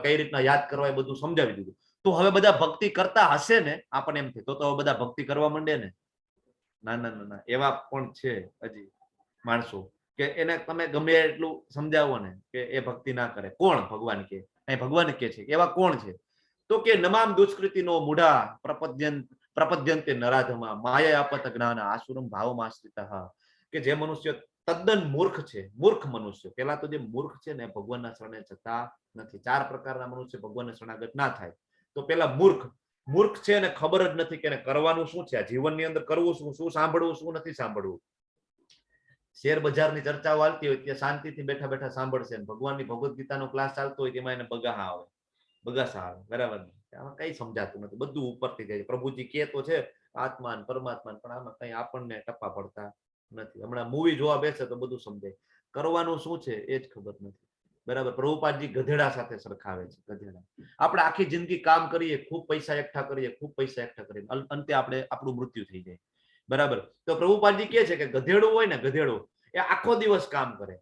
B: કઈ રીતના યાદ કરવા એ બધું સમજાવી દીધું. તો હવે બધા ભક્તિ કરતા હશે ને, આપણને એમ થાય તો હવે બધા ભક્તિ કરવા માંડે ને? ના ના ના ના, એવા પણ છે હજી માણસો કે એને તમે ગમે એટલું સમજાવો ને કે એ ભક્તિ ના કરે. કોણ? ભગવાન કે, ભગવાન કે છે એવા કોણ છે? તો કે નમામ દુષ્કૃતિનો મૂઢા પ્રપદ્યંતે નરાધમા માયા આપત જ્ઞાન આસુરમ ભાવમાં આશ્રિતઃ. કે જે મનુષ્ય તદ્દન મૂર્ખ છે, મૂર્ખ મનુષ્ય, પેલા તો જે મૂર્ખ છે ને ભગવાનના શરણે જતા નથી. 4 પ્રકારના મનુષ્ય ભગવાનના શરણાગત ના થાય. તો પેલા મૂર્ખ છે અને ખબર જ નથી કે કરવાનું શું છે, આ જીવનની અંદર કરવું શું સાંભળવું શું નથી સાંભળવું. શેર બજારની ચર્ચાઓ ચાલતી હોય ત્યાં શાંતિથી બેઠા બેઠા સાંભળશે, ભગવાનની ભગવદ્ ગીતાનો ક્લાસ ચાલતો હોય તેમાં એને બગાસા આવે બરાબર. આમાં કઈ સમજાતું નથી, બધું ઉપરથી જાય. પ્રભુજી કે તો છે આત્મા પરમાત્મા, પણ આમાં કઈ આપણને ટપ્પા પડતા નથી. હમણાં મૂવી જોવા બેસે તો બધું સમજાય, કરવાનું શું છે એ જ ખબર નથી બરાબર. પ્રભુપાદજી ગધેડા સાથે સરખાવે છે. ગધેડા આપણે આખી જિંદગી કામ કરીએ, ખૂબ પૈસા એકઠા કરીએ, અંતે આપણું મૃત્યુ થઈ જાય બરાબર. તો પ્રભુપાદજી કે છે કે ગધેડું હોય ને, ગધેડું એ આખો દિવસ કામ કરે,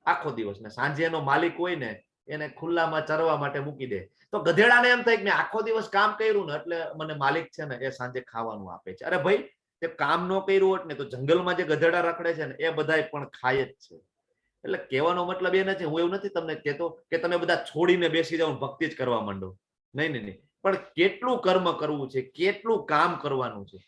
B: આખો દિવસ, ને સાંજે એનો માલિક હોય ને એને ખુલ્લામાં ચરવા માટે મૂકી દે. તો ગધેડાને એમ થાય કે મેં આખો દિવસ કામ કર્યું ને એટલે મને માલિક છે ને એ સાંજે ખાવાનું આપે છે. અરે ભાઈ, તે કામ ન કર્યું હોત ને તો જંગલમાં જે ગધેડા રખડે છે ને એ બધાય પણ ખાય જ છે. એટલે કહેવાનો મતલબ એ નથી, હું એવું નથી તમને કહેતો કે તમે બધા છોડીને બેસી જાઓ ભક્તિ જ કરવા માંડો. નહીં, પણ કેટલું કર્મ કરવું છે, કેટલું કામ કરવાનું છે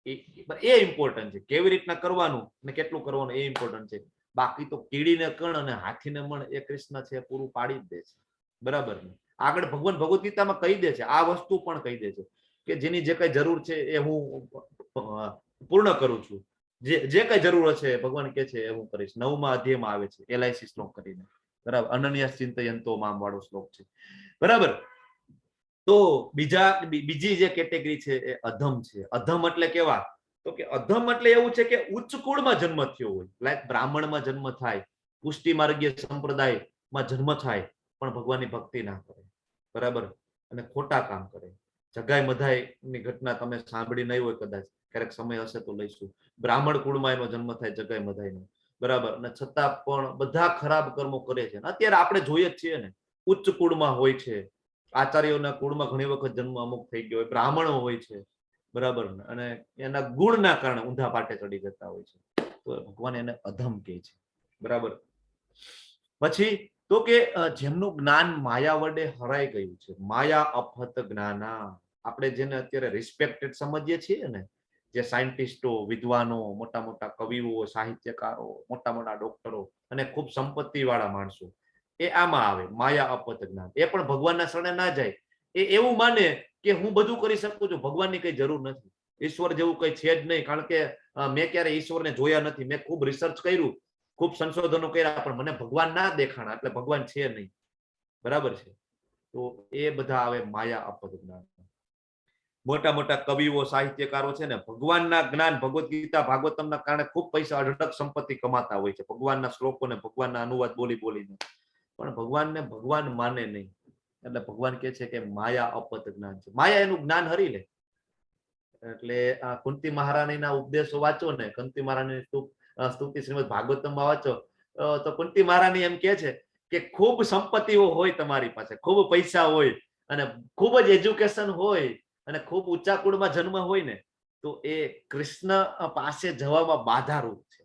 B: એ ઇમ્પોર્ટન્ટ છે. કેવી રીતના કરવાનું ને કેટલું કરવાનું એ ઇમ્પોર્ટન્ટ છે. બાકી તો કીડીને કણ અને હાથીને મણ એ કૃષ્ણ છે પૂરું પાડી જ દે છે બરાબર ને. આગળ ભગવાન ભગવદ્ ગીતામાં કહી દે છે, આ વસ્તુ પણ કહી દે છે કે જેની જે કઈ જરૂર છે એ હું પૂર્ણ કરું છું. જે કઈ જરૂર છે ભગવાન કે છે એ હું કરીશ. 9મા અધ્યાયમાં આવે છે LIC શ્લોક કરીને બરાબર. અનન્ય ચિંતયંતો મામ વાળો શ્લોક છે બરાબર. તો બીજી જે કેટેગરી છે એ અધમ છે. અધમ એટલે કેવા? તો કે અધમ એટલે એવું છે કે ઉચ્ચ કુળમાં જન્મ થયો હોય, લાઈક બ્રાહ્મણમાં જન્મ થાય, પુષ્ટિ માર્ગીય સંપ્રદાયમાં જન્મ થાય, પણ ભગવાનની ભક્તિ ના કરે બરાબર, અને ખોટા કામ કરે. જગાઈ મધાઈ ની ઘટના તમે સાંભળી નહીં હોય, કદાચ ક્યારેક સમય હશે તો લઈશું. બ્રાહ્મણ કુળમાં એનો જન્મ થાય જગાઈ મધાઈનો બરાબર, અને છતાં પણ બધા ખરાબ કર્મો કરે છે. અત્યારે આપણે જોઈએ જ છીએ ને, ઉચ્ચ કુળમાં હોય છે, આચાર્યોના કુળમાં ઘણી વખત જન્મ અમુક થઈ ગયો હોય, બ્રાહ્મણો હોય છે બરાબર, અને એના ગુણના કારણે ઊંધા પાટે ચડી જતા હોય છે. તો ભગવાન એને અધમ કહે છે બરાબર. પછી તો કે જેમનું જ્ઞાન માયા વડે હરાઈ ગયું છે, માયા અપહત જ્ઞાના. આપણે જેને અત્યારે રિસ્પેક્ટેડ સમજીએ છીએ ને, જે સાયન્ટિસ્ટો, વિદ્વાનો, મોટા મોટા કવિઓ, સાહિત્યકારો, મોટા મોટા ડોક્ટરો અને ખૂબ સંપત્તિ વાળા માણસો, એ આમાં આવે માયા અપહત જ્ઞાન. એ પણ ભગવાનના શરણે ના જાય. એ એવું માને કે હું બધું કરી શકું છું, ભગવાનની કઈ જરૂર નથી, ઈશ્વર જેવું કઈ છે જ નહીં. કારણ કે મેં ક્યારે ઈશ્વરને જોયા નથી, મેં ખૂબ રિસર્ચ કર્યું, ખૂબ સંશોધનો કર્યા, પણ મને ભગવાન ના દેખાણા, એટલે ભગવાન છે નહીં બરાબર છે. તો એ બધા આવે માયા અપહત જ્ઞાન. મોટા મોટા કવિઓ, સાહિત્યકારો છે ને, ભગવાનના જ્ઞાન, ભગવદ્ ગીતા, ભાગવતમના કારણે ખૂબ પૈસા, અઢળક સંપત્તિ કમાતા હોય છે, ભગવાનના શ્લોકોને, ભગવાનના અનુવાદ બોલીને, પણ ભગવાનને ભગવાન માને નહીં. એટલે ભગવાન કે છે કે માયા અપહત જ્ઞાન છે. માયા એનું જ્ઞાન હરી લે. એટલે કુંતી મહારાણીના ઉપદેશો વાંચો ને, કુંતી મહારાણી સ્તુતિ શ્રીમદ ભાગવતમમાં વાંચો તો કુંતી મહારાણી એમ કે છે કે ખૂબ સંપત્તિઓ હોય તમારી પાસે, ખૂબ પૈસા હોય અને ખૂબ જ એજ્યુકેશન હોય અને ખૂબ ઊંચા કુળમાં જન્મ હોય ને, તો એ કૃષ્ણ પાસે જવામાં બાધારૂપ છે,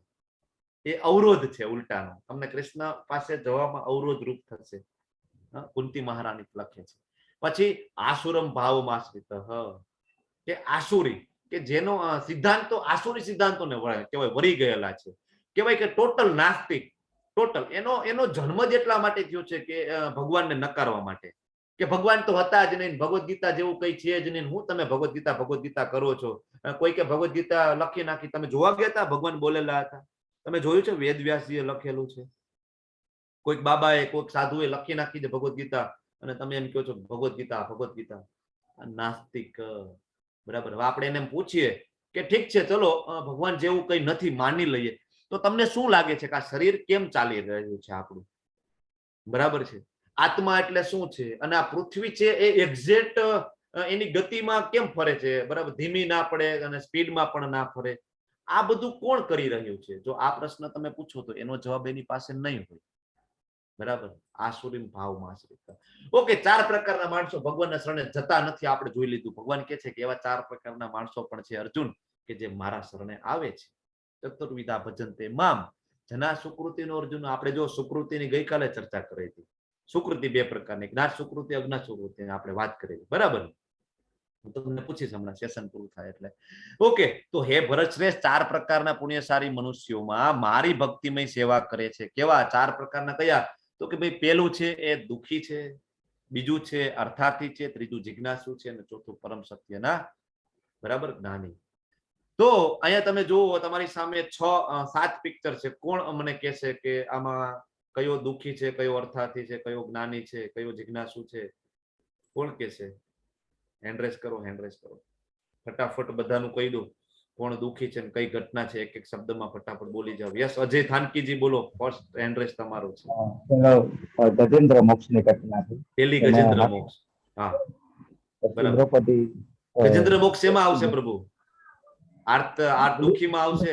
B: એ અવરોધ છે ઉલટાનો. તમને કૃષ્ણ પાસે જવામાં અવરોધ રૂપ થશે. કુંતી મહારાણી લખે છે. પછી આસુરમ ભાવમાં આશ્રિત, કે આસુરી, કે જેનો સિદ્ધાંતો આસુરી સિદ્ધાંતોને કહેવાય વળી ગયેલા છે, કહેવાય કે ટોટલ નાસ્તિક. ટોટલ એનો જન્મ જ એટલા માટે થયો છે કે ભગવાનને નકારવા માટે, કે ભગવાન તો હતા જ નહીં, ભગવદ્ ગીતા જેવું કઈ છે જ નહીં, હું તમે ભગવદ્ ગીતા કરો છો. કોઈ કે ભગવદ્ ગીતા લખી નાખી, તમે જોવા ગયા હતા ભગવાન બોલેલા હતા? તમે જોયું છે વેદ વ્યાસજીએ લખેલું છે? કોઈક બાબાએ કોઈક સાધુએ લખી નાખી છે ભગવદ્ ગીતા અને તમે એમ કહો છો ભગવદ્ ગીતા? નાસ્તિક. બરાબર. હવે આપણે એને એમ પૂછીએ કે ઠીક છે ચલો ભગવાન જેવું કઈ નથી, માની લઈએ, તો તમને શું લાગે છે કે આ શરીર કેમ ચાલી રહ્યું છે આપણું? બરાબર છે. આત્મા એટલે શું છે? અને આ પૃથ્વી છે એ એક્ઝેક્ટ એની ગતિમાં કેમ ફરે છે? બરાબર, ધીમી ના પડે અને સ્પીડમાં પણ ના ફરે. આ બધું કોણ કરી રહ્યું છે? જો આ પ્રશ્ન તમે પૂછો તો એનો જવાબ એની પાસે નહીં હોય. બરાબર. આસુરીમ ભાવમાં આશ્રિત. ઓકે, 4 પ્રકારના માણસો ભગવાનના શરણે જતા નથી, આપણે જોઈ લીધું. ભગવાન કહે છે કે એવા 4 પ્રકારના માણસો પણ છે અર્જુન કે જે મારા શરણે આવે છે. ચતુર્વિધા ભજન્તે મામ. જના સુકૃતિનો અર્જુન, આપણે જો સુકૃતિની ગઈકાલે ચર્ચા કરી હતી. સુકૃતિ 2 પ્રકારની, જ્ઞાત સુકૃતિ, અજ્ઞાત સુકૃતિ, આપણે વાત કરી. બરાબર. હું તમને પૂછીશ હમણાં સેશન પૂરું થાય એટલે. ઓકે, તો હે ભરત શ્રેષ્ઠ, 4 પ્રકારના પુણ્યશાળી મનુષ્યોમાં મારી ભક્તિમય સેવા કરે છે. કેવા 4 પ્રકારના? કયા? તો કે ભાઈ પહેલું છે એ દુઃખી છે, બીજું છે અર્થાર્થી છે, ત્રીજું જિજ્ઞાસુ છે અને ચોથું પરમ સત્યના બરાબર જ્ઞાની. તો અહીંયા તમે જુઓ તમારી સામે 7 પિક્ચર છે. કોણ મને કહેશે કે આમાં કયો દુઃખી છે, કયો અર્થાર્થી છે, કયો જ્ઞાની છે, કયો જિજ્ઞાસુ છે? કોણ કહેશે? હેન્ડરેસ કરો, હેન્ડરેસ કરો ફટાફટ, બધાનું કહી દો કોણ દુઃખી છે, કઈ ઘટના છે, એક એક શબ્દમાં ફટાફટ બોલી જાવ. યસ, અજય થાનકીજી બોલો. ફર્સ્ટ હેન્ડરેસ તમારો છે.
G: ગજેન્દ્ર મોક્ષ ની ઘટના છે.
B: પેલી ગજેન્દ્ર મોક્ષ. હા, બરાબર.
G: દ્રૌપદી
B: ગજેન્દ્ર મોક્ષ એમાં આવશે પ્રભુ? આર્ત દુઃખીમાં આવશે?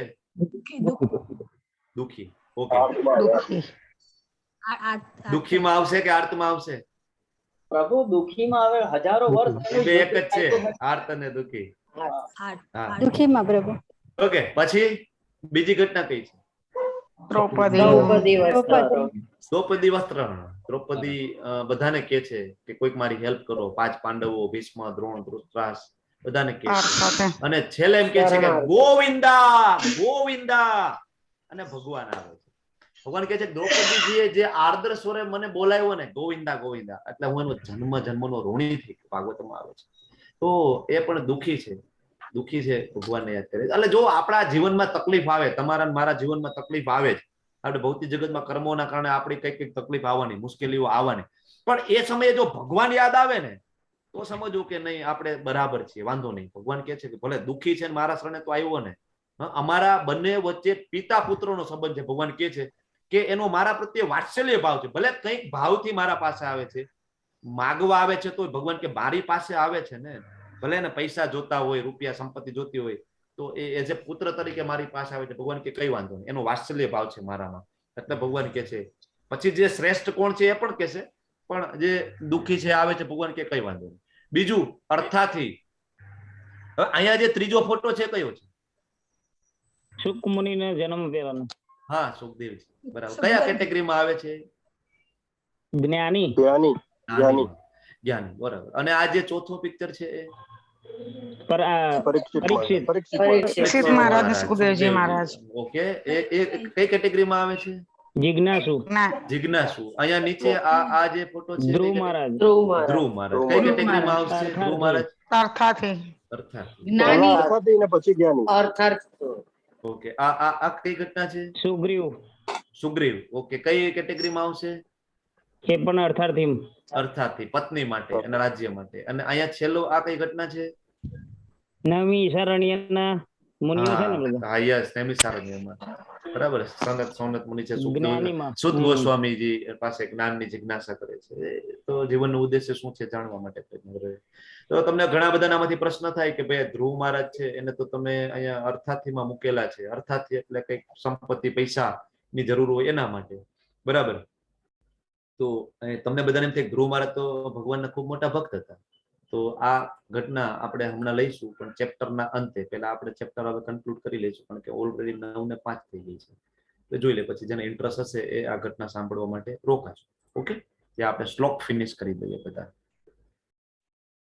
B: દુઃખી. ઓકે, દુઃખીમાં આવશે કે આર્તમાં આવશે?
D: પ્રભુ દુઃખીમાં આવે હજારો વર્ષ
B: એટલે એક જ છે, આર્ત અને દુઃખી.
C: દુઃખીમાં પ્રભુ.
B: ઓકે, પછી બીજી ઘટના કઈ છે? દ્રૌપદી વસ્ત્રાહરણ. દ્રૌપદી બધાને કે છે કે કોઈક મારી હેલ્પ કરો. 5 પાંડવો, ભીષ્મ, દ્રોણ, ધૃતરાષ્ટ્ર બધાને કે છે. અને છેલ્લે એમ કે છે કે ગોવિંદા ગોવિંદા, અને ભગવાન આવે છે. ભગવાન કહે છે દ્રૌપદીજીએ જે આર્દ્ર સ્વરે મને બોલાવ્યો ને, ગોવિંદા ગોવિંદા, એટલે હું એનો જન્મનો ઋણી થઈ. ભાગવતમાં આવે છે. તો એ પણ દુઃખી છે, દુઃખી છે, ભગવાનને યાદ કરે. એટલે જો આપણા જીવનમાં તકલીફ આવે, તમારા મારા જીવનમાં તકલીફ આવે જ, આપણે ભૌતિક જગતમાં કર્મોના કારણે આપણી કઈક તકલીફ આવવાની, મુશ્કેલીઓ આવવાની, પણ એ સમયે જો ભગવાન યાદ આવે ને તો સમજવું કે નહીં, આપણે બરાબર છીએ, વાંધો નહીં. ભગવાન કહે છે કે ભલે દુઃખી છે મારા શરણે તો આવ્યો ને, અમારા બંને વચ્ચે પિતા પુત્રનો સંબંધ છે. ભગવાન કહે છે કે એનો મારા પ્રત્યે વાત્સલ્ય ભાવ છે. ભલે કંઈક ભાવથી મારા પાસે આવે છે, માગવા આવે છે, તો ભગવાન કે મારી પાસે આવે છે ને, ભલે એને પૈસા જોતા હોય, રૂપિયા સંપત્તિ જોતી હોય, તો એ જે પુત્ર તરીકે મારી પાસે આવે છે. ભગવાન કે કઈ વાંધો નહીં, એનો વાત્સલ્ય ભાવ છે મારામાં. એટલે ભગવાન કે છે. પછી જે શ્રેષ્ઠ કોણ છે એ પણ કહેશે, પણ જે દુઃખી છે આવે છે, ભગવાન કે કઈ વાંધો નહીં. બીજું અર્થાથી. હવે અહીંયા જે ત્રીજો ફોટો છે કયો છે?
E: શુકમુનિને જન્મ દેવાનો.
B: હા, સુખદેવ છે. બરાબર. કયા કેટેગરીમાં આવે છે?
E: જ્ઞાની.
B: જ્ઞાની. બરાબર. અને આ જે ચોથું પિક્ચર છે એ
H: પરીક્ષિત મહારાજ, સુખદેવજી મહારાજ.
B: ઓકે, એ કઈ કેટેગરીમાં આવે છે?
E: જિજ્ઞાસુ.
B: જિજ્ઞાસુ. અહીંયા નીચે આ જે ફોટો છે
E: ધ્રુવ મહારાજ.
B: ધ્રુવ મહારાજ કઈ કેટેગરીમાં આવશે? ધ્રુવ મહારાજ
H: અર્થાથી.
B: અર્થાથી.
A: પછી જ્ઞાની.
B: ઓકે, આ કઈ ઘટના છે?
E: સુગ્રીવ.
B: સુગ્રીવ. ઓકે, કઈ કેટેગરીમાં આવશે?
E: એ પણ અર્થાથી.
B: અર્થાથી, પત્ની માટે અને રાજ્ય માટે. અને અહીંયા છેલ્લો આ કઈ ઘટના છે?
E: નવી શરણ્યના મુનિઓ છે ને બધા.
B: હા, યસ, નવી શરણ્યમાં. બરાબર. સનત મુનિ છે.
E: જ્ઞાનીમાં.
B: સુત ગોસ્વામીજી પાસે જ્ઞાનની જિજ્ઞાસા કરે છે. તો જીવનનો ઉદ્દેશ્ય શું છે જાણવા માટે પ્રયત્ન કરે. તો તમને ઘણા બધા નામાંથી પ્રશ્ન થાય કે ભાઈ ધ્રુવ મહારાજ છે એને તો તમે અહીંયા અર્થાથીમાં મૂકેલા છે. અર્થાથી એટલે કઈક સંપત્તિ, પૈસા ની જરૂર હોય એના માટે. બરાબર. તો તમને બધાને એમ થાય ધ્રુવ મહારાજ તો ભગવાનના ખૂબ મોટા ભક્ત હતા. તો આ ઘટના આપણે હમણાં લઈશું, પણ ચેપ્ટરના અંતે. પહેલા આપણે ચેપ્ટર હવે કન્ક્લુડ કરી લઈશું, કારણ કે ઓલરેડી 9 ને 5 થઈ ગઈ છે. તો જોઈ લે, પછી જેને ઇન્ટરેસ્ટ હશે એ આ ઘટના સાંભળવા માટે રોકાશે. ઓકે, ત્યાં આપણે શ્લોક ફિનિશ કરી દઈએ બધા.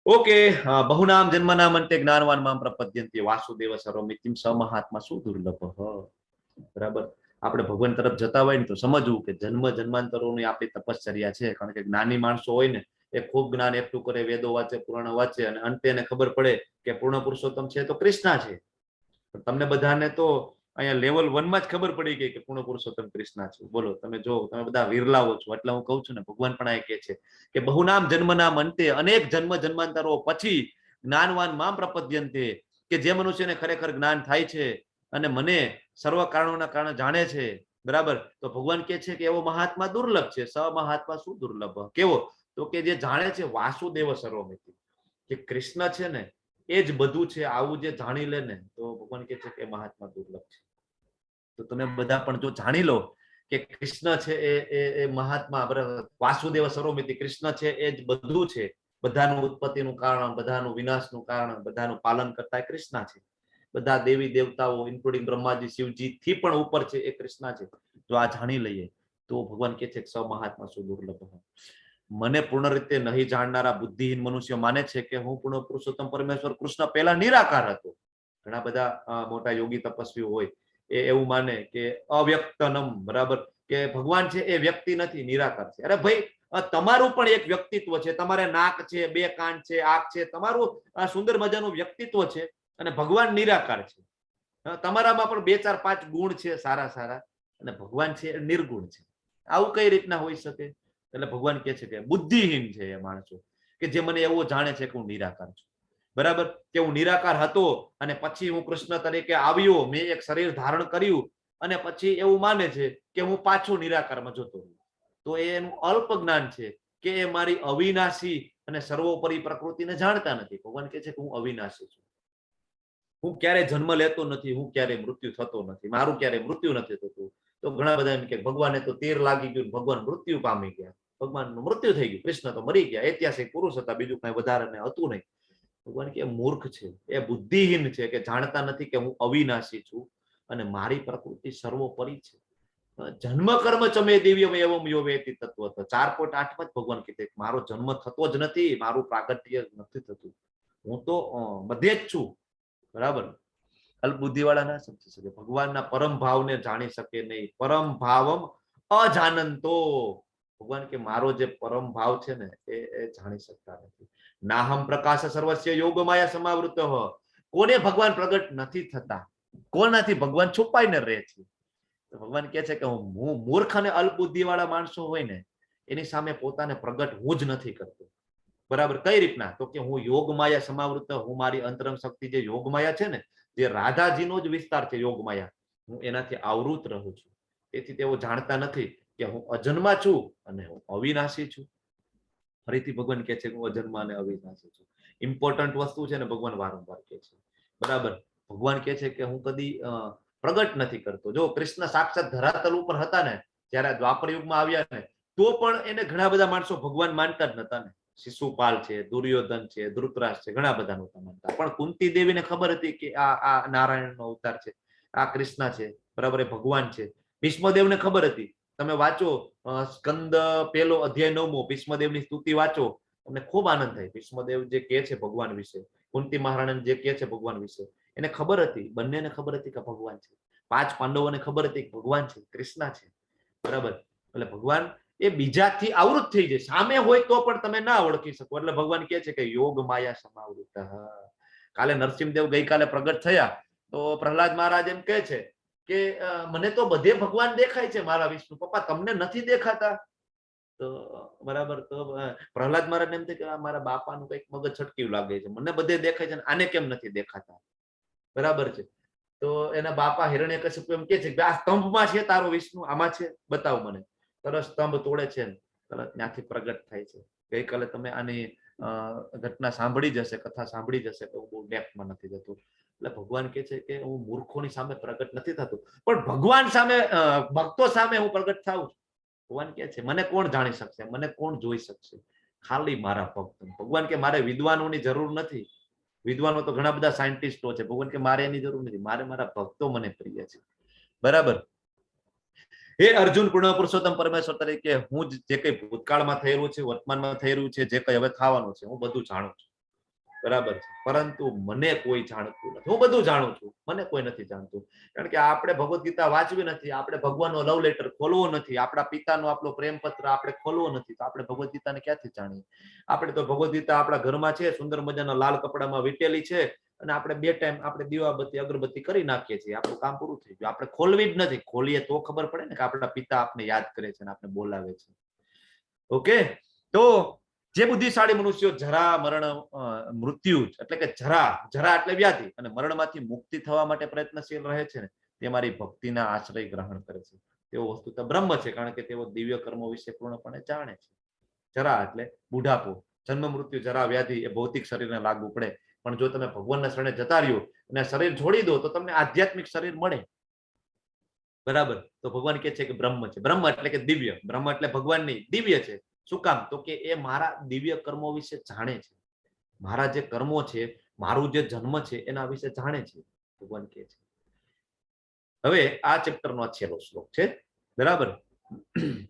B: ઓકે, બહુનામ જન્મનામ અંતે જ્ઞાનવાન મામ પ્રપદ્યંતે વાસુદેવ સર્વમિતિમ સમહાત્મા સુદુર્લભ. બરાબર. આપણે ભગવાન તરફ જતા હોય ને તો સમજવું કે જન્મ જન્માંતરોની આપણી તપશ્ચર્યા છે. કારણ કે જ્ઞાની માણસો હોય ને એ ખૂબ જ્ઞાન એકઠું કરે, વેદો વાંચે, પુરાણો વાંચે, અને અંતે એને ખબર પડે કે પૂર્ણ પુરુષોત્તમ છે તો કૃષ્ણ છે. તમને બધાને તો અહીંયા લેવલ 1 માં જ ખબર પડી ગઈ કે પૂર્ણ પુરુષોત્તમ કૃષ્ણ છે. બોલો, તમે બધા વિરલાઓ છો. એટલે હું કહું છું ને, ભગવાન પણ આ કહે છે કે બહુનામ જન્મનામ અંતે, અનેક જન્મ જન્માંતરો પછી જ્ઞાનવાન મામ પ્રપદ્યંતે, કે જે મનુષ્યને ખરેખર જ્ઞાન થાય છે અને મને સર્વ કારણોના કારણે જાણે છે, બરાબર, તો ભગવાન કહે છે કે એવો મહાત્મા દુર્લભ છે. સ મહાત્મા શું દુર્લભ? કેવો? તો કે જે જાણે છે વાસુદેવ સર્વમિતિ, કે કૃષ્ણ છે ને એ જ બધું છે, આવું જે જાણી લે ને, તો ભગવાન કહે છે કે મહાત્મા દુર્લભ છે. તો તમે બધા પણ જો જાણી લો કે કૃષ્ણ છે એ મહાત્મા, બરાબર, વાસુદેવ સર્વમિતિ, કૃષ્ણ છે એ જ બધું છે, બધાનું ઉત્પત્તિનું કારણ, બધાનું વિનાશનું કારણ, બધાનું પાલન કરતા કૃષ્ણ છે. બધા દેવી દેવતાઓ ઇન્ક્લુડિંગ બ્રહ્માજી, શિવજી થી પણ ઉપર છે એ કૃષ્ણ છે. જો આ જાણી લઈએ તો ભગવાન કહે છે કે સ મહાત્મા શું દુર્લભ. મને પૂર્ણ રીતે નહીં જાણનારા બુદ્ધિહીન મનુષ્ય માને છે કે હું પૂર્ણ પુરુષોત્તમ પરમેશ્વર કૃષ્ણ પહેલા નિરાકાર હતો. ઘણા બધા મોટા યોગી તપસ્વીઓ હોય એ એવું માને કે અવ્યક્તનમ, બરાબર, કે ભગવાન છે એ વ્યક્તિ નથી, નિરાકાર છે. અરે ભાઈ, તમારું પણ એક વ્યક્તિત્વ છે. તમારે નાક છે, 2 કાન છે, આંખ છે, તમારું આ સુંદર મજાનું વ્યક્તિત્વ છે, અને ભગવાન નિરાકાર છે. તમારામાં પણ 2, 4, 5 ગુણ છે સારા સારા, અને ભગવાન છે નિર્ગુણ છે. આવું કઈ રીતના હોઈ શકે? એટલે ભગવાન કહે છે કે બુદ્ધિહીન છે એ માણસો કે જે મને એવો જાણે છે કે હું નિરાકાર છું, બરાબર, કે હું નિરાકાર હતો અને પછી હું કૃષ્ણ તરીકે આવ્યો, મેં એક શરીર ધારણ કર્યું, અને પછી એવું માને છે કે હું પાછો નિરાકારમાં જતો રહ્યો. તો એનું અલ્પ જ્ઞાન છે કે એ મારી અવિનાશી અને સર્વોપરી પ્રકૃતિને જાણતા નથી. ભગવાન કહે છે કે હું અવિનાશી છું, હું ક્યારે જન્મ લેતો નથી, હું ક્યારે મૃત્યુ થતો નથી, મારું ક્યારે મૃત્યુ નથી થતું. તો ઘણા બધા એમ કે ભગવાને તો તીર લાગી ગયું, ભગવાન મૃત્યુ પામી ગયા, ભગવાનનું મૃત્યુ થઈ ગયું, કૃષ્ણ તો મરી ગયા, ઐતિહાસિક પુરુષ હતા, બીજું કઈ વધારે હતું નહીં. ભગવાન કે મૂર્ખ છે, એ બુદ્ધિહીન છે કે જાણતા નથી કે હું અવિનાશી છું અને મારી પ્રકૃતિ સર્વોપરી છે. જન્મ કર્મ ચમે દિવ્યમ એવમ યો વેતિ તત્વ. 4.8 માં જ ભગવાન કીધે મારો જન્મ થતો જ નથી, મારું પ્રાગટ્ય નથી થતું, હું તો બધે જ છું, બરાબર. અલ્પબુદ્ધિ વાળા ના સમજી શકે, ભગવાનના પરમ ભાવને જાણી શકે નહીં. પરમ ભાવમ અજાનંતો, ભગવાન કે મારો જે પરમ ભાવ છે ને એ જાણી શકતા નથી. નાહમ પ્રકાશ સર્વસ્ય યોગ માયા સમાવૃત. કોને ભગવાન પ્રગટ નથી થતા? કોનાથી ભગવાન છુપાઈને રહે છે? ભગવાન કહે છે કે હું મૂર્ખ અને અલ્પબુદ્ધિ વાળા માણસો હોય ને એની સામે પોતાને પ્રગટ હું જ નથી કરતો, બરાબર. કઈ રીતના? તો કે હું યોગ માયા સમાવૃત, હું મારી અંતરંગ શક્તિ જે યોગ માયા છે ને, જે રાધાજીનો જ વિસ્તાર છે યોગ માયા, હું એનાથી આવૃત રહું છું. તેથી તેઓ જાણતા નથી કે હું અજન્મા છું અને હું અવિનાશી છું. ફરીથી ભગવાન કહે છે કે હું અજન્મા અને અવિનાશી છું. ઇમ્પોર્ટન્ટ વસ્તુ છે ને, ભગવાન વારંવાર કહે છે, બરાબર. ભગવાન કહે છે કે હું કદી પ્રગટ નથી કરતો. જો કૃષ્ણ સાક્ષાત ધરાતલ ઉપર હતા ને, જયારે દ્વાપર યુગમાં આવ્યા ને, તો પણ એને ઘણા બધા માણસો ભગવાન માનતા જ નતા ને. શિશુપાલ છે, દુર્યોધન છે, ધૃતરાષ્ટ્ર છે, ઘણા બધા નહોતા માનતા. પણ કુંતી દેવીને ખબર હતી કે આ નારાયણનો અવતાર છે, આ કૃષ્ણ છે, બરાબર, એ ભગવાન છે. ભીષ્મદેવને ખબર હતી. તમે વાંચો સ્કંદ 1 અધ્યાય 9, ભીષ્મદેવની સ્તુતિ વાંચો, તમને ખૂબ આનંદ થાય. ભીષ્મદેવ જે કહે છે ભગવાન વિશે, કુંતી મહારાણી જે કહે છે ભગવાન વિશે, એને ખબર હતી, બંનેને ખબર હતી કે ભગવાન છે. 5 પાંડવોને ખબર હતી કે ભગવાન છે, કૃષ્ણ છે, બરાબર. એટલે ભગવાન એ બીજાથી આવૃત થઈ જાય, સામે હોય તો પણ તમે ના ઓળખી શકો. એટલે ભગવાન કહે છે કે યોગ માયા સમાવૃત. કાલે નરસિંહદેવ ગઈકાલે પ્રગટ થયા તો પ્રહલાદ મહારાજ એમ કહે છે કે મને તો બધે ભગવાન દેખાય છે મારા વિષ્ણુ, પપ્પા તમને નથી દેખાતા? તો બરાબર, તો પ્રહલાદ મહારાજ એમ થાય કે મારા બાપાનું કઈક મગજ છટક્યું લાગે છે, મને બધે દેખાય છે, આને કેમ નથી દેખાતા? બરાબર છે. તો એના બાપા હિરણ્યકશિપુ એમ કે છે કે આ સ્તંભમાં છે તારો વિષ્ણુ, આમાં છે, બતાવ મને. તરત સ્તંભ તોડે છે, તરત ત્યાંથી પ્રગટ થાય છે. ગઈકાલે તમે આની ઘટના સાંભળી જશે, કથા સાંભળી જશે, તો બહુ ડેપ્થમાં નથી જતું. એટલે ભગવાન કહે છે કે હું મૂર્ખોની સામે પ્રગટ નથી થતું, પણ ભગવાન સામે, ભક્તો સામે હું પ્રગટ થાઉં છું. ભગવાન કહે છે મને કોણ જાણી શકશે, મને કોણ જોઈ શકશે? ખાલી મારા ભક્ત. ભગવાન કે મારે વિદ્વાનોની જરૂર નથી. વિદ્વાનો તો ઘણા બધા સાયન્ટિસ્ટો છે. ભગવાન કે મારે એની જરૂર નથી, મારે મારા ભક્તો મને પ્રિય છે, બરાબર. હે અર્જુન, પૂર્ણ પુરુષોત્તમ પરમેશ્વર તરીકે હું જે કઈ ભૂતકાળમાં થઈ રહ્યું છે, વર્તમાનમાં થઈ રહ્યું છે, જે કઈ હવે થવાનું છે, હું બધું જાણું છું. બરાબર છે, પરંતુ મને કોઈ જાણતું નથી. હું બધું જાણું છું, મને કોઈ નથી જાણતું. કારણ કે આપણે ભગવદ્ ગીતા વાંચવી નથી, આપણે ભગવાનનો લવ લેટર ખોલવો નથી, આપણા પિતાનો આપણો પ્રેમપત્ર આપણે ખોલવો નથી, તો આપણે ભગવદ્ ગીતાને ક્યાંથી જાણીએ? આપણે તો ભગવદ્ ગીતા આપણા ઘરમાં છે, સુંદર મજાના લાલ કપડામાં વીટેલી છે, અને આપણે 2 ટાઈમ આપણે દીવાબત્તી અગરબત્તી કરી નાખીએ છીએ, આપણું કામ પૂરું થઈ ગયું. આપણે ખોલવી જ નથી. ખોલીએ તો ખબર પડે ને કે આપણા પિતા આપણે યાદ કરે છે અને આપણે બોલાવે છે. ઓકે, તો જે બુદ્ધિશાળી મનુષ્યો જરા મરણ મૃત્યુ એટલે કે જરા એટલે વ્યાધિ અને મરણમાંથી મુક્તિ થવા માટે પ્રયત્નશીલ રહે છે ને, તે મારી ભક્તિના આશ્રય ગ્રહણ કરે છે. તેઓ વસ્તુતઃ બ્રહ્મ છે, કારણ કે તેઓ દિવ્ય કર્મો વિશે પૂર્ણપણે જાણે છે. જરા એટલે બુઢાપો, જન્મ મૃત્યુ જરા વ્યાધિ એ ભૌતિક શરીરને લાગુ પડે, પણ જો તમે ભગવાનના શરણે જતા રહ્યો અને શરીર છોડી દો તો તમને આધ્યાત્મિક શરીર મળે. બરાબર, તો ભગવાન કહે છે કે બ્રહ્મ છે. બ્રહ્મ એટલે કે દિવ્ય, બ્રહ્મ એટલે ભગવાન નહીં, દિવ્ય છે. શું કામ? તો કે એ મારા દિવ્ય કર્મો વિશે જાણે છે, મારા જે કર્મો છે, મારું જે જન્મ છે એના વિશે જાણે છે, ભગવાન કહે છે. હવે આ ચેપ્ટરનો આ છેલ્લો શ્લોક છે. બરાબર,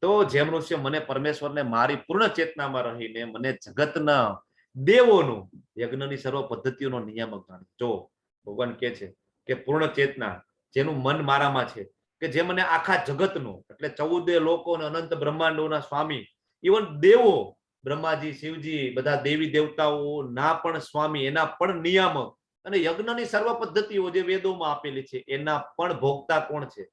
B: તો જે મનુષ્ય મને પરમેશ્વરને મારી પૂર્ણ ચેતનામાં રહીને મને જગતના દેવોનું યજ્ઞની સર્વ પદ્ધતિઓનો નિયામક જાણે. જો ભગવાન કહે છે કે પૂર્ણ ચેતના, જેનું મન મારામાં છે, કે જે મને આખા જગતનો એટલે 14 લોકો અને અનંત બ્રહ્માંડોના સ્વામી, ઇવન દેવો, બ્રહ્માજી, શિવજી, બધા દેવી દેવતાઓ ના પણ સ્વામી, એના પણ નિયામક, અને યજ્ઞની સર્વ પદ્ધતિઓ જે વેદોમાં આપેલી છે એના પણ ભોગતા કોણ છે?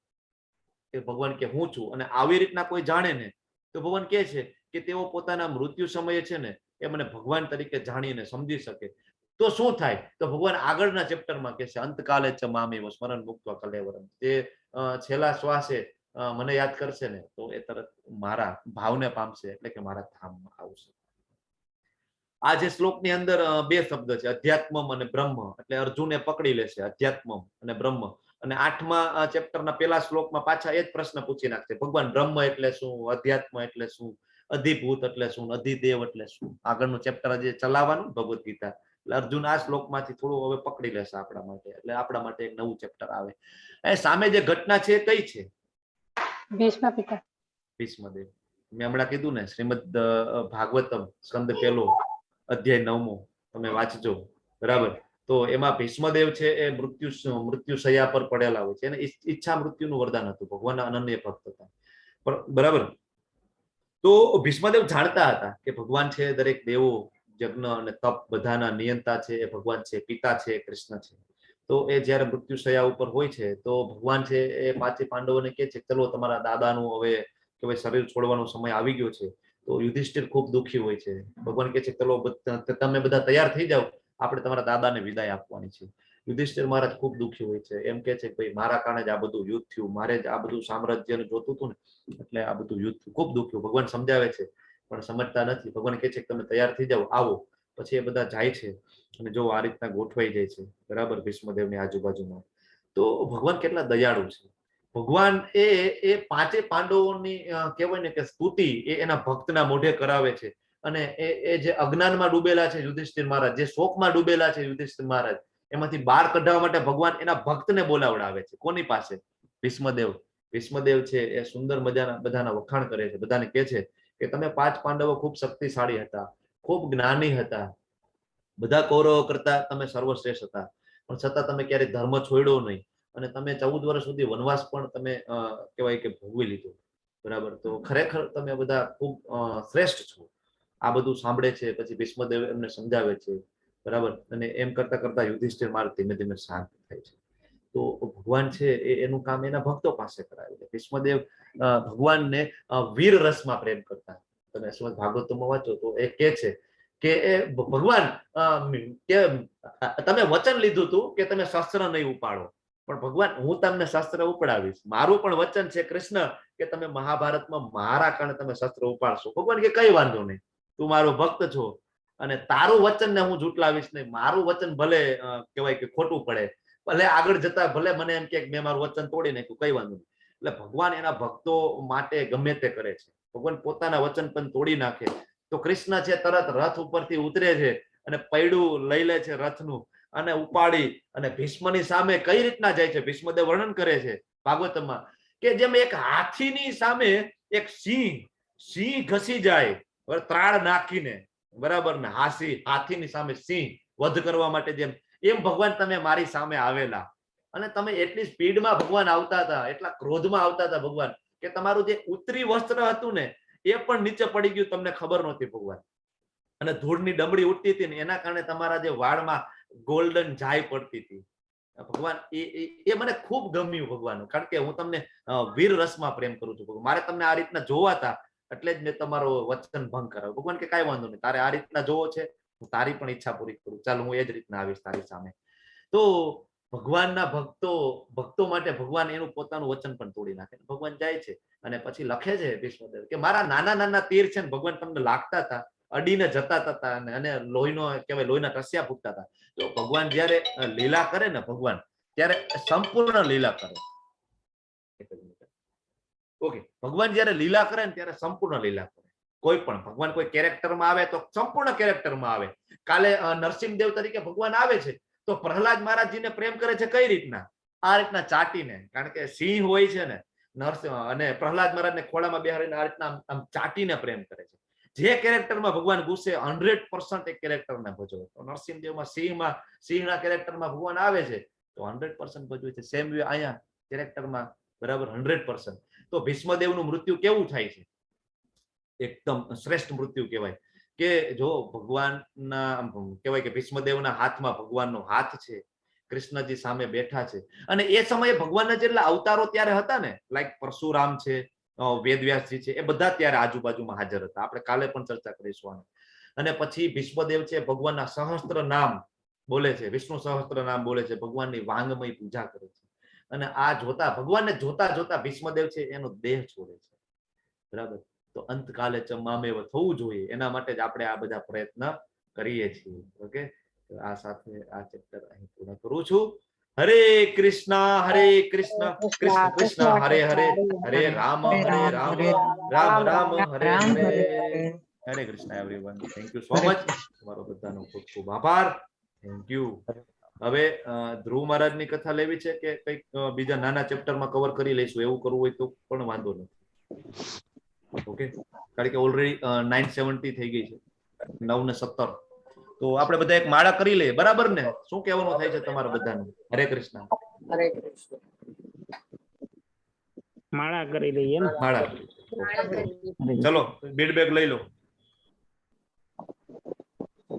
B: કે ભગવાન કે હું છું. અને આવી રીતના કોઈ જાણે ને તો ભગવાન કહે છે કે તેઓ પોતાના મૃત્યુ સમયે છે ને એ મને ભગવાન તરીકે જાણીને સમજી શકે. તો શું થાય? તો ભગવાન આગળના ચેપ્ટરમાં કહે છે અંતકાલે ચ મામેવ સ્મરણ મુક્ત્વા કલેવરમ, જે છેલ્લા શ્વાસે મને યાદ કરશે ને તો એ તરત મારા ભાવને પામશે, એટલે કે મારા ધામમાં આવશે. આ જે શ્લોકની અંદર 2 શબ્દ છે, અધ્યાત્મમ અને બ્રહ્મ, એટલે અર્જુને પકડી લેશે અધ્યાત્મમ અને બ્રહ્મ. અને 8મા ચેપ્ટરના પહેલા શ્લોકમાં પાછા એ જ પ્રશ્ન પૂછી નાખશે, ભગવાન બ્રહ્મ એટલે શું, અધ્યાત્મ એટલે શું, અધિભૂત એટલે શું, અધિદેવ એટલે શું. આગળનું ચેપ્ટર જે ચલાવવાનું ભગવદ્ ગીતા, એટલે અર્જુન આ શ્લોકમાંથી થોડું હવે પકડી લેશે આપણા માટે, એટલે આપણા માટે એક નવું ચેપ્ટર આવે. એ સામે જે ઘટના છે કઈ છે?
C: ભીષ્મ પિતા.
B: ભીષ્મદેવ. મેં હમણાં કીધું ને, શ્રીમદ ભાગવતમ સ્કંદ 1 અધ્યાય 9 તમે વાંચજો. બરાબર, તો એમાં ભીષ્મદેવ છે એ મૃત્યુ શૈયા પર પડેલા હોય છે, એને ઈચ્છા મૃત્યુનું વરદાન હતું, ભગવાનના અનન્ય ભક્ત હતા. બરાબર, તો ભીષ્મદેવ જાણતા હતા કે ભગવાન છે દરેક દેવો, યજ્ઞ અને તપ બધાના નિયંતા છે, એ ભગવાન છે, પિતા છે, કૃષ્ણ છે. તો એ જયારે મૃત્યુ શૈયા ઉપર હોય છે તો ભગવાન છે એ 5 પાંડવોને કહે છે ચલો તમારા દાદાનું હવે કે ભાઈ શરીર છોડવાનો સમય આવી ગયો છે. તો યુધિષ્ઠિર ખૂબ દુઃખી હોય છે. ભગવાન કહે છે ચલો તમે બધા તૈયાર થઈ જાઓ, આપણે તમારા દાદાને વિદાય આપવાની છે. યુધિષ્ઠિર મહારાજ ખૂબ દુઃખી હોય છે, એમ કે છે કે ભાઈ મારા કારણે જ આ બધું યુદ્ધ થયું, મારે જ આ બધું સામ્રાજ્ય જોતું હતું ને એટલે આ બધું યુદ્ધ થયું. ખૂબ દુઃખી. ભગવાન સમજાવે છે પણ સમજતા નથી. ભગવાન કહે છે કે તમે તૈયાર થઈ જાઓ, આવો. પછી એ બધા જાય છે અને જો આ રીતના ગોઠવાઈ જાય છે, બરાબર, ભીષ્મદેવની આજુબાજુમાં. તો ભગવાન કેટલા દયાળુ છે. ભગવાન એ 5 પાંડવોની કહેવાય ને કે સ્તુતિ એ એના ભક્તના મોઢે કરાવે છે. અને એ જે અજ્ઞાનમાં ડૂબેલા છે યુધિષ્ઠિર મહારાજ, જે શોકમાં ડૂબેલા છે યુધિષ્ઠિર મહારાજ, એમાંથી બહાર કઢાવવા માટે ભગવાન એના ભક્તને બોલાવડાવે છે. કોની પાસે? ભીષ્મદેવ. ભીષ્મદેવ છે એ સુંદર મજાના બધાના વખાણ કરે છે, બધાને કહે છે કે તમે 5 પાંડવો ખૂબ શક્તિશાળી હતા, ખૂબ જ્ઞાની હતા, બધા કૌરવો કરતા તમે સર્વશ્રેષ્ઠ હતા, પણ છતાં તમે ક્યારેય ધર્મ છોડ્યો નહીં, અને તમે 14 વર્ષ સુધી વનવાસ પણ તમે કહેવાય કે ભોગવી લીધો. બરાબર, તો ખરેખર તમે બધા ખૂબ શ્રેષ્ઠ છો. આ બધું સાંભળે છે. પછી ભીષ્મદેવ એમને સમજાવે છે. બરાબર, અને એમ કરતા કરતા યુધિષ્ઠિર માર્ગ ધીમે ધીમે શાંત થાય છે. તો ભગવાન છે એનું કામ એના ભક્તો પાસે કરાવે છે. ભીષ્મદેવ ભગવાનને વીર રસમાં પ્રેમ કરતા. તમે શ્રીમદ ભાગવતમાં વાંચો તો એ કહે છે કે ભગવાન કે તમે વચન લીધું હતું કે તમે શસ્ત્ર નહીં ઉપાડો, પણ ભગવાન હું તમને શસ્ત્ર ઉપડાવીશ. મારું પણ વચન છે કૃષ્ણ કે તમે મહાભારતમાં મારા કારણે તમે શસ્ત્ર ઉપાડશો. ભગવાન કે કઈ વાંધો નહીં, તું મારો ભક્ત છો અને તારું વચન ને હું જૂટલાવીશ નહીં. મારું વચન ભલે કહેવાય કે ખોટું પડે, ભલે આગળ જતા ભલે મને એમ કે મેં મારું વચન તોડી નાખ્યું, કઈ વાંધો નહીં. એટલે ભગવાન એના ભક્તો માટે ગમે તે કરે છે. ભગવાન પોતાના વચન પણ તોડી નાખે તો કૃષ્ણ છે તરત રથ ઉપરથી ઉતરે છે અને પૈડું લઈ લે છે રથનું અને ઉપાડી અને ભીષ્મની સામે કઈ રીતના જાય છે. ભીષ્મદેવ વર્ણન કરે છે ભાગવતમાં કે જેમ એક હાથીની સામે એક સિંહ ઘસી જાય ત્રાળ નાખીને, બરાબર ને, હાથીની સામે સિંહ વધ કરવા માટે જેમ એમ ભગવાન તમે મારી સામે આવેલા અને તમે એટલી સ્પીડમાં ભગવાન આવતા હતા, એટલા ક્રોધમાં આવતા હતા ભગવાન કે તમારું જે ઉત્તરી વસ્ત્ર હતું ને એ પણ નીચે પડી ગયું, તમને ખબર નહોતી ભગવાન. અને ધૂળની ડમડી ઉઠતી હતી ને એના કારણે તમારા જે વાળમાં ગોલ્ડન જાય પડતી હતી. ભગવાન એ મને ખૂબ ગમ્યું ભગવાન, કારણ કે હું તમને વીર રસમાં પ્રેમ કરું છું ભગવાન. મારે તમને આ રીતના જોવાતા એટલે જ મેં તમારો વચન ભંગ કરાવ્યો. ભગવાન કે કાંઈ વાંધો નહીં, તારે આ રીતના જોવો છે, હું તારી પણ ઈચ્છા પૂરી કરું, ચાલ હું એ જ રીતના આવીશ તારી સામે. તો ભગવાનના ભક્તો માટે ભગવાન એનું પોતાનું વચન પણ તોડી નાખે. ભગવાન જાય છે અને પછી લખે છે ભીષ્મદેવ કે મારા નાના નાના તીર છે ને ભગવાન તમને લાગતા હતા, અડીને જતા હતા અને લોહીનો કહેવાય લોહીના ટસ્યા ફૂટતા હતા. તો ભગવાન જયારે લીલા કરે ને ભગવાન ત્યારે સંપૂર્ણ લીલા કરે. ઓકે, ભગવાન જયારે લીલા કરે ને ત્યારે સંપૂર્ણ લીલા કરે. કોઈ પણ ભગવાન કોઈ કેરેક્ટરમાં આવે તો સંપૂર્ણ કેરેક્ટરમાં આવે. કાલે નરસિંહદેવ તરીકે ભગવાન આવે છે તો પ્રહલાદ મહારાજજીને પ્રેમ કરે છે કઈ રીતના? આ રીતના ચાટીને. કારણ કે સિંહ હોય છે ને નરસિંહ અને પ્રહલાદ મહારાજને ખોળામાં બેહાડીને આ રીતના આમ ચાટીને પ્રેમ કરે છે. જે કેરેક્ટરમાં ભગવાન ગુસ્સે 100% એક કેરેક્ટરને ભજવે. તો નરસિંહદેવમાં સિંહના કેરેક્ટરમાં ભગવાન આવે છે તો 100% ભજવે છે. સેમ વે અહીંયા કેરેક્ટરમાં બરાબર 100%. તો ભીષ્મદેવનું મૃત્યુ કેવું થાય છે? એકદમ શ્રેષ્ઠ મૃત્યુ કહેવાય. કે જો ભગવાનના કહેવાય કે ભીષ્મદેવના હાથમાં ભગવાનનો હાથ છે, કૃષ્ણજી સામે બેઠા છે અને એ સમયે ભગવાનના જેટલા અવતારો ત્યારે હતા ને, લાઈક પરશુરામ છે, વેદવ્યાસજી છે, એ બધા ત્યારે આજુબાજુમાં હાજર હતા. આપણે કાલે પણ ચર્ચા કરીશું. અને પછી ભીષ્મદેવ છે ભગવાનના સહસ્ત્ર નામ બોલે છે, વિષ્ણુ સહસ્ત્ર નામ બોલે છે, ભગવાનની વાંગમય પૂજા કરે છે. અને આ જોતા ભગવાનને જોતા જોતા ભીષ્મદેવ છે એનો દેહ છોડે છે. બરાબર. તો અંતકાલે ચમામેવ થવું જોઈએ, એના માટે જ આપણે આ બધા પ્રયત્ન કરીએ છીએ. ઓકે, આ સાથે આ ચેપ્ટર અહીં પૂર્ણ કરું છું. હરે કૃષ્ણ કૃષ્ણ કૃષ્ણ હરે હરે, હરે રામ રામ રામ હરે હરે. હરે Krishna everyone. Thank you so much. તમારો બધાનો ખૂબ ખૂબ આભાર. Thank you. હવે ધ્રુવ મહારાજની કથા લેવી છે કે કંઈક બીજા નાના ચેપ્ટરમાં કવર કરી લઈશું? એવું કરવું હોય તો પણ વાંધો નથી. ઓકે, કારણ કે ઓલરેડી 9:70 થઈ ગઈ છે, 9:17. તો આપણે બધા એક માળા કરી લઈએ, બરાબર ને? શું કહેવાનું થાય છે તમારા બધાનું? હરે કૃષ્ણ.
D: હરે કૃષ્ણ.
E: માળા કરી દઈએ ને.
B: માળા. ચલો બેડ બેગ લઈ લો.